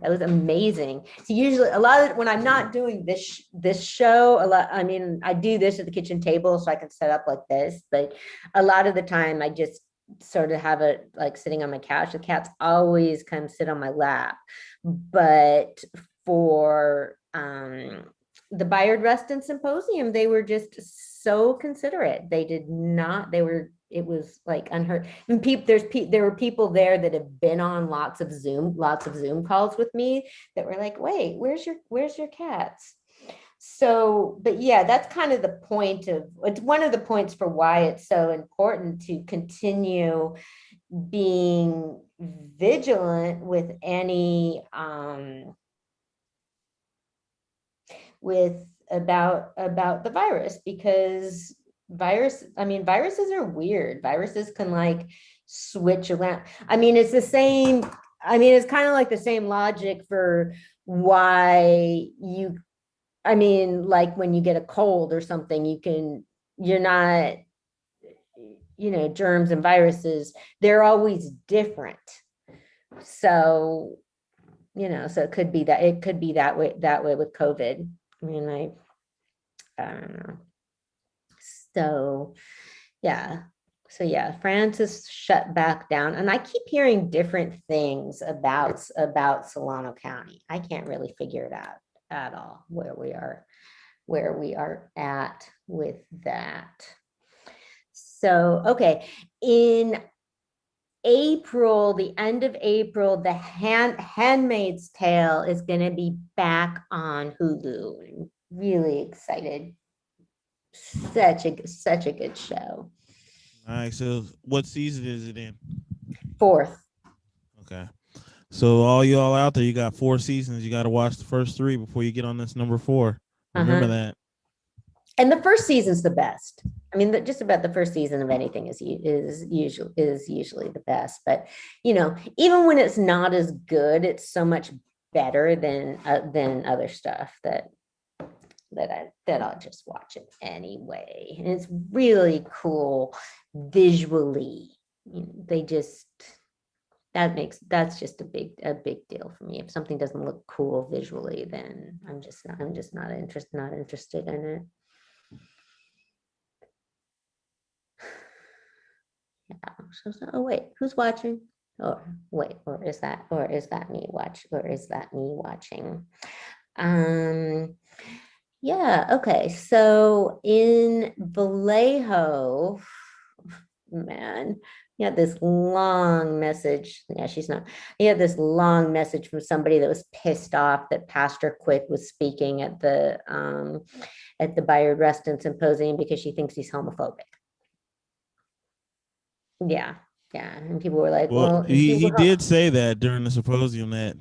That was amazing. So usually when I'm not doing this show, I do this at the kitchen table so I can set up like this, but a lot of the time I just sort of have it like sitting on my couch. The cats always come sit on my lap. But for the Bayard Rustin Symposium, they were just so considerate. They were it was like unheard. And there were people there that have been on lots of Zoom calls with me that were like, wait, where's your cats? So, but yeah, that's kind of the point of, it's one of the points for why it's so important to continue being vigilant with any about the virus, because viruses are weird. Viruses can like switch around. It's the same. It's kind of like the same logic for why like when you get a cold or something, you're not, germs and viruses, they're always different. So, so it could be that way with COVID. I don't know. So yeah, France is shut back down, and I keep hearing different things about Solano County. I can't really figure it out at all where we are at with that. So, okay, in April, the end of April, the Handmaid's Tale is going to be back on Hulu. I'm really excited. Such a good show. All right, so what season is it in? 4th. Okay. So all y'all out there, you got 4 seasons. You got to watch the first 3 before you get on this number 4. Remember that. And the first season's the best. Just about the first season of anything is usually the best. But even when it's not as good, it's so much better than other stuff that I'll just watch it anyway. And it's really cool visually. That's just a big deal for me. If something doesn't look cool visually, then I'm just not interested in it. Yeah. Oh wait, who's watching? Or is that me watching? Yeah, okay. So in Vallejo, man, you had this long message. Yeah, she's not. He had this long message from somebody that was pissed off that Pastor Quick was speaking at the Bayard Rustin Symposium because she thinks he's homophobic. Yeah. And people were like, well, he did say that during the symposium that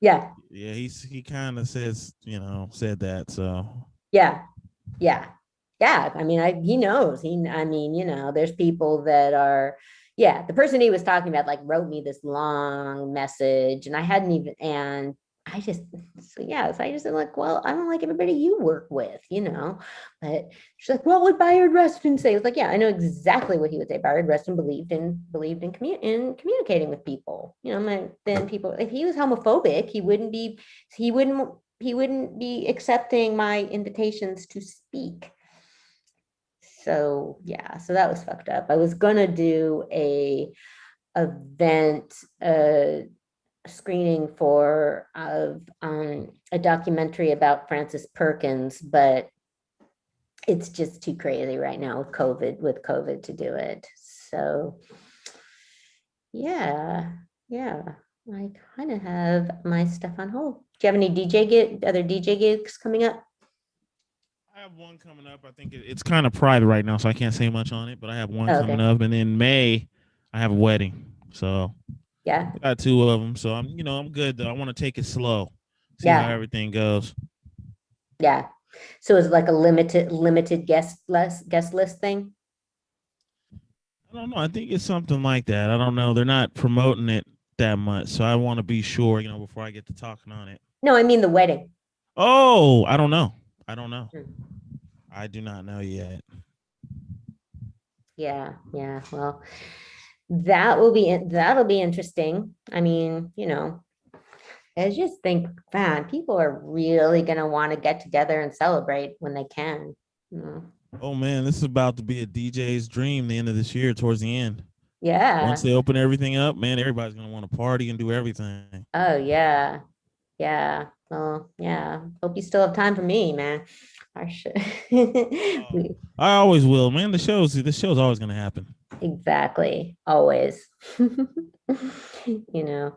he kind of said that. So yeah. He knows. There's people that are, the person he was talking about like wrote me this long message, and I just said like, well, I don't like everybody you work with, but she's like, what would Bayard Rustin say? I was like, I know exactly what he would say. Bayard Rustin believed in communicating with people, then people, if he was homophobic, he wouldn't be accepting my invitations to speak. So so that was fucked up. I was gonna do a event, screening of a documentary about Frances Perkins, but it's just too crazy right now with COVID to do it. So I kind of have my stuff on hold. Do you have any other DJ gigs coming up? I have one coming up. I think it's kind of private right now, so I can't say much on it, but I have one coming up, and in May I have a wedding. So I got 2 of them. So I'm good though. I want to take it slow. See how everything goes. Yeah. So is it like a limited guest list thing? I don't know. I think it's something like that. I don't know. They're not promoting it that much, so I want to be sure, before I get to talking on it. No, I mean the wedding. Oh, I don't know. I do not know yet. Yeah. Well, that'll be interesting. I just think, man, people are really gonna want to get together and celebrate when they can. Oh man, this is about to be a DJ's dream. The end of this year, towards the end. Yeah. Once they open everything up, man, everybody's gonna want to party and do everything. Oh yeah. Well, yeah. Hope you still have time for me, man. I should. I always will, man. The show's always gonna happen. Exactly. Always. You know.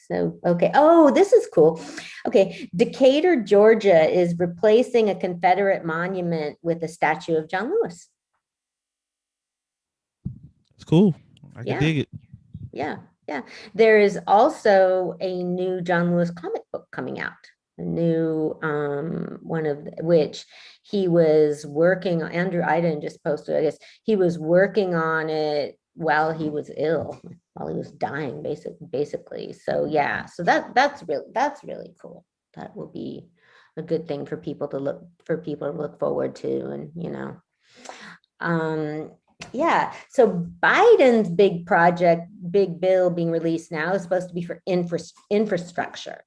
So, okay. Oh, this is cool. Okay. Decatur, Georgia is replacing a Confederate monument with a statue of John Lewis. It's cool. I can Yeah. dig it. Yeah. Yeah. There is also a new John Lewis comic book coming out. A new one of which he was working on. Andrew Iden just posted, I guess he was working on it while he was ill, while he was dying, basically. So yeah, so that's really cool. That will be a good thing for people to look forward to, and you know. Yeah, so Biden's big project, big bill being released now is supposed to be for infrastructure,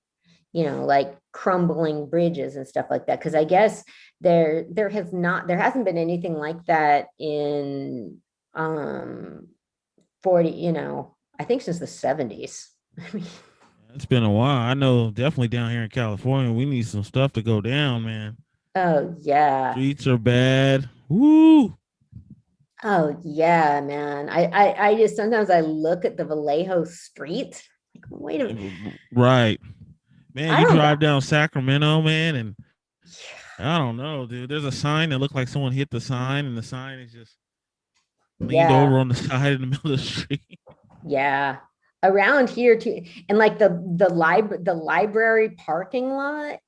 you know, like crumbling bridges and stuff like that. Because I guess there hasn't been anything like that in 40, you know, I think since the 70s. It's been a while. I know definitely down here in California, we need some stuff to go down, man. Oh yeah. Streets are bad. Woo. Oh yeah, man. I just sometimes I look at the Vallejo street. Like, wait a minute. Right. Man, you drive down Sacramento, man, and I don't know, dude. There's a sign that looked like someone hit the sign, and the sign is just leaned over on the side in the middle of the street. Yeah. Around here too. And like the library parking lot.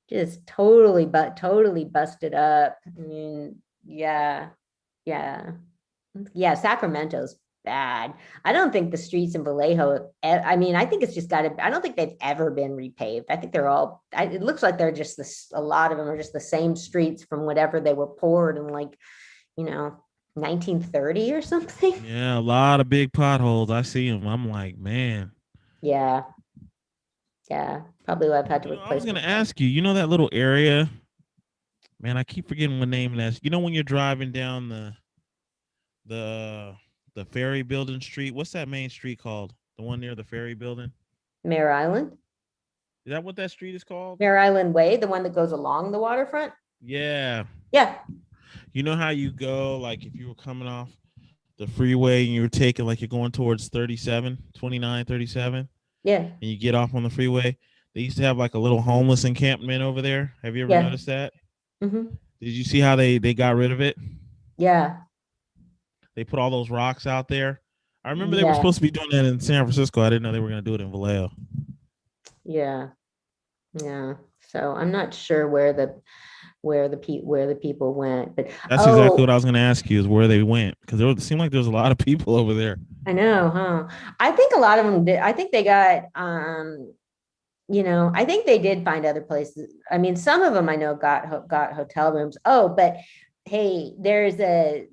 Just totally busted up. I mean, yeah. Sacramento's bad. I don't think the streets in Vallejo, I mean, I think it's just I don't think they've ever been repaved. I think they're all, it looks like they're just a lot of them are just the same streets from whatever they were poured in, like, you know, 1930 or something. Yeah, a lot of big potholes. I see them. I'm like, man. Yeah. Probably I've had to replace. I was gonna ask you, you know that little area? Man, I keep forgetting what name it is. You know when you're driving down the Ferry Building Street? What's that main street called? The one near the Ferry Building? Mare Island. Is that what that street is called? Mare Island Way, the one that goes along the waterfront? Yeah. Yeah. You know how you go, like if you were coming off the freeway and you were taking, like you're going towards 29, 37? Yeah. And you get off on the freeway. They used to have like a little homeless encampment over there. Have you ever noticed that? Mm-hmm. Did you see how they got rid of it? Yeah. They put all those rocks out there. I remember they were supposed to be doing that in San Francisco. I didn't know they were going to do it in Vallejo. Yeah. So I'm not sure where the people went, but that's exactly what I was going to ask you, is where they went, because it seemed like there's a lot of people over there. I know, huh? I think a lot of them did. I think they got you know, I think they did find other places. I mean, some of them I know got hotel rooms. Oh, but hey, there's a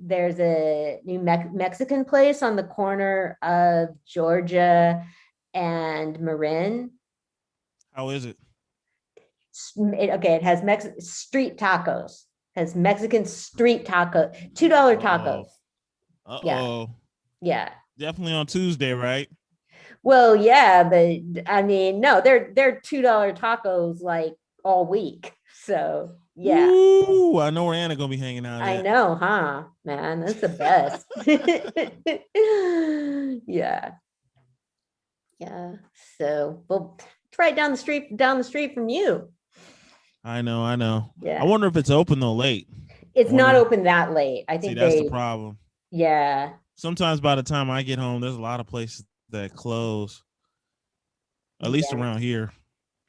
new Mexican place on the corner of Georgia and Marin. How is it? It has street tacos. Has Mexican street taco, $2 tacos. Yeah. Definitely on Tuesday, right? Well, yeah, but I mean, no, they're $2 tacos like all week. So yeah. Ooh, I know where Anna gonna be hanging out. I know, huh? Man, that's the best. Yeah. So, well, it's right down the street from you. I know. Yeah. I wonder if it's open though late. It's not open that late. I think that's the problem. Yeah. Sometimes by the time I get home, there's a lot of places that close. At least around here.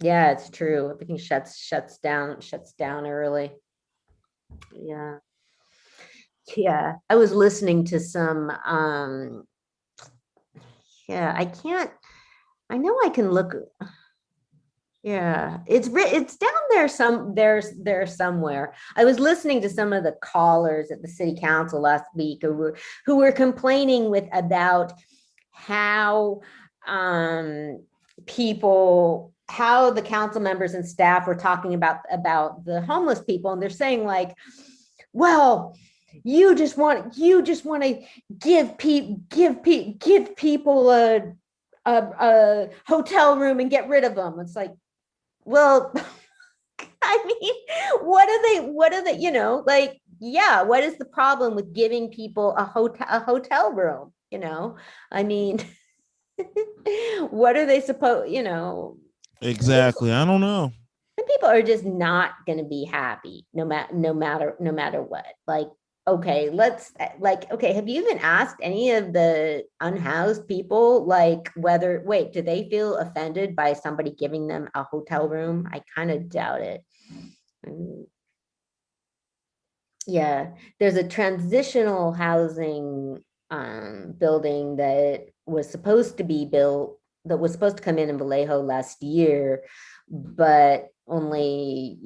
Yeah, it's true. Everything shuts down early. Yeah. I was listening to some I know I can look. Yeah, it's down there there's somewhere. I was listening to some of the callers at the city council last week who were complaining about how the council members and staff were talking about the homeless people, and they're saying like, well, you just want to give people a hotel room and get rid of them. It's like, well, I mean, what are they, like, yeah, what is the problem with giving people a hotel room? I mean, what are they supposed, Exactly. I don't know. and people are just not going to be happy no matter what. Like, okay, have you even asked any of the unhoused people, like, do they feel offended by somebody giving them a hotel room? I kind of doubt it. Yeah, there's a transitional housing building that was supposed to be built, that was supposed to come in Vallejo last year, but only,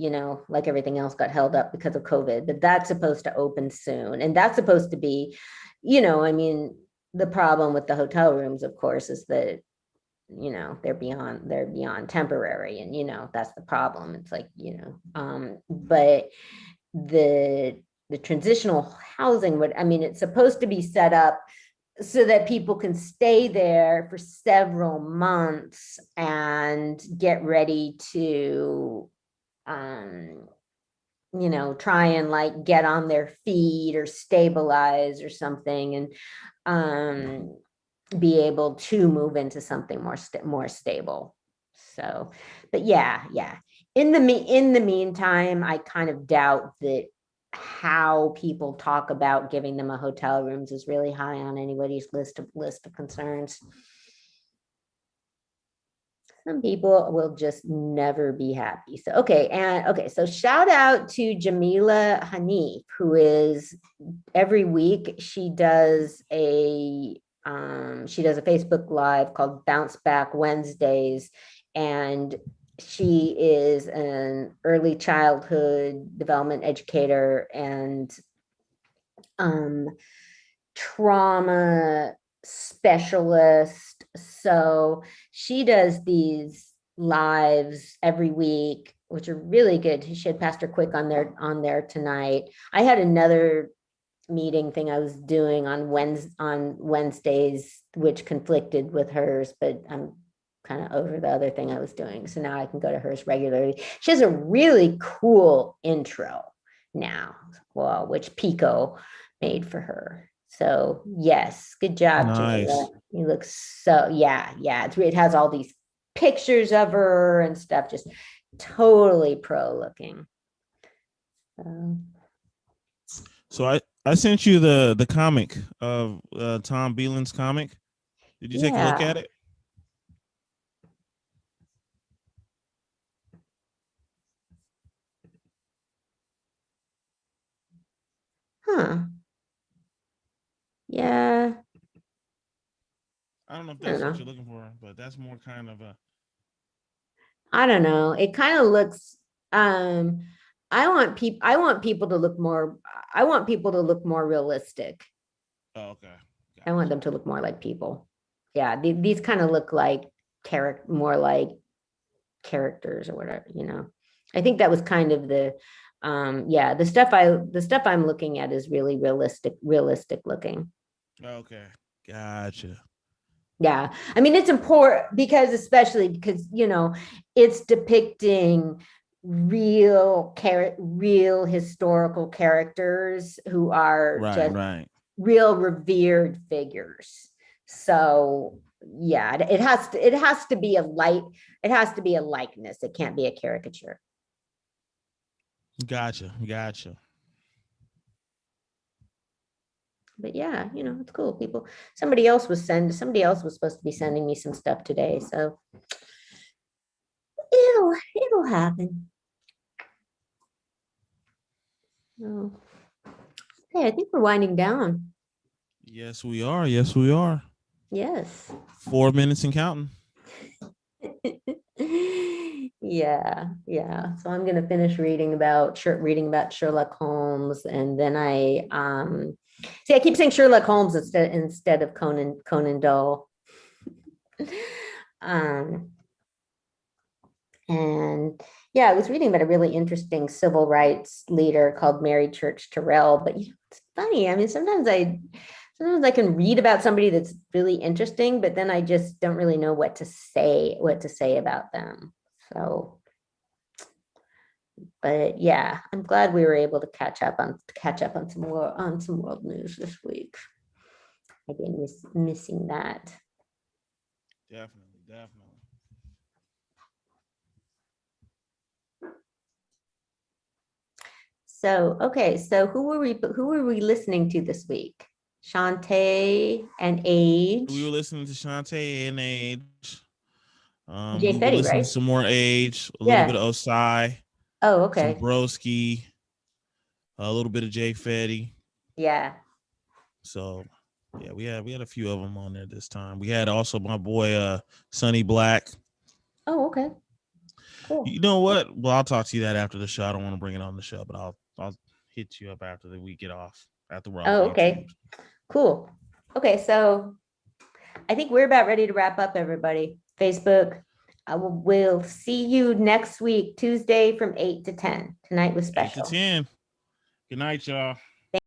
like everything else, got held up because of COVID. But that's supposed to open soon. And that's supposed to be, I mean, the problem with the hotel rooms, of course, is that, they're beyond temporary. And, that's the problem. It's like, but the transitional housing it's supposed to be set up so that people can stay there for several months and get ready to, try and like get on their feet or stabilize or something, and be able to move into something more stable. So, but yeah. In the meantime, I kind of doubt that how people talk about giving them a hotel rooms is really high on anybody's list of concerns. Some people will just never be happy. So, so shout out to Jamila Hanif, who is every week she does a Facebook Live called Bounce Back Wednesdays, and she is an early childhood development educator and trauma specialist. So she does these lives every week, which are really good. She had Pastor Quick on there tonight. I had another meeting thing I was doing on Wednesdays, which conflicted with hers, but I'm kind of over the other thing I was doing. So now I can go to hers regularly. She has a really cool intro now, which Pico made for her. So yes, good job, nice. Jamila. You look so, yeah. It has all these pictures of her and stuff, just totally pro looking. So I sent you the comic of Tom Beelan's comic. Did you take a look at it? Huh. Yeah. I don't know if that's what you're looking for, but that's more kind of a. I don't know. It kind of looks. I want people to look more. I want people to look more realistic. Oh, okay. I want them to look more like people. Yeah, these kind of look like more like characters or whatever. I think that was kind of the. The stuff I'm looking at is really realistic looking. Okay, gotcha. Yeah, I mean, it's important because it's depicting real historical characters who are real revered figures. So yeah, it has to be a likeness. It can't be a caricature. Gotcha. But yeah, it's cool. Somebody else was supposed to be sending me some stuff today, so it'll happen. Oh. Hey, I think we're winding down. Yes, we are. Yes. 4 minutes and counting. Yeah. So I'm gonna finish reading about Sherlock Holmes, and then I keep saying Sherlock Holmes instead of Conan Doyle. And yeah, I was reading about a really interesting civil rights leader called Mary Church Terrell. But it's funny. I mean, sometimes sometimes I can read about somebody that's really interesting, but then I just don't really know what to say about them. So, but yeah, I'm glad we were able to catch up on some world news this week. I've been missing that. Definitely. So, okay, so who were we listening to this week? Shantae and Age. We were listening to Shantae and Age. Jay we Fetty, were listening right? to some more Age, a Yeah. little bit of Osai. Oh, okay. Some Broski, a little bit of Jay Fetty. Yeah. So yeah, we had a few of them on there this time. We had also my boy Sonny Black. Oh, okay. Cool. You know what? Well, I'll talk to you that after the show. I don't want to bring it on the show, but I'll hit you up after we get off after we're on Oh, YouTube. okay. Cool. Okay, so I think we're about ready to wrap up, everybody. Facebook. We'll see you next week, Tuesday from 8 to 10. Tonight was special. 8 to 10. Good night, y'all.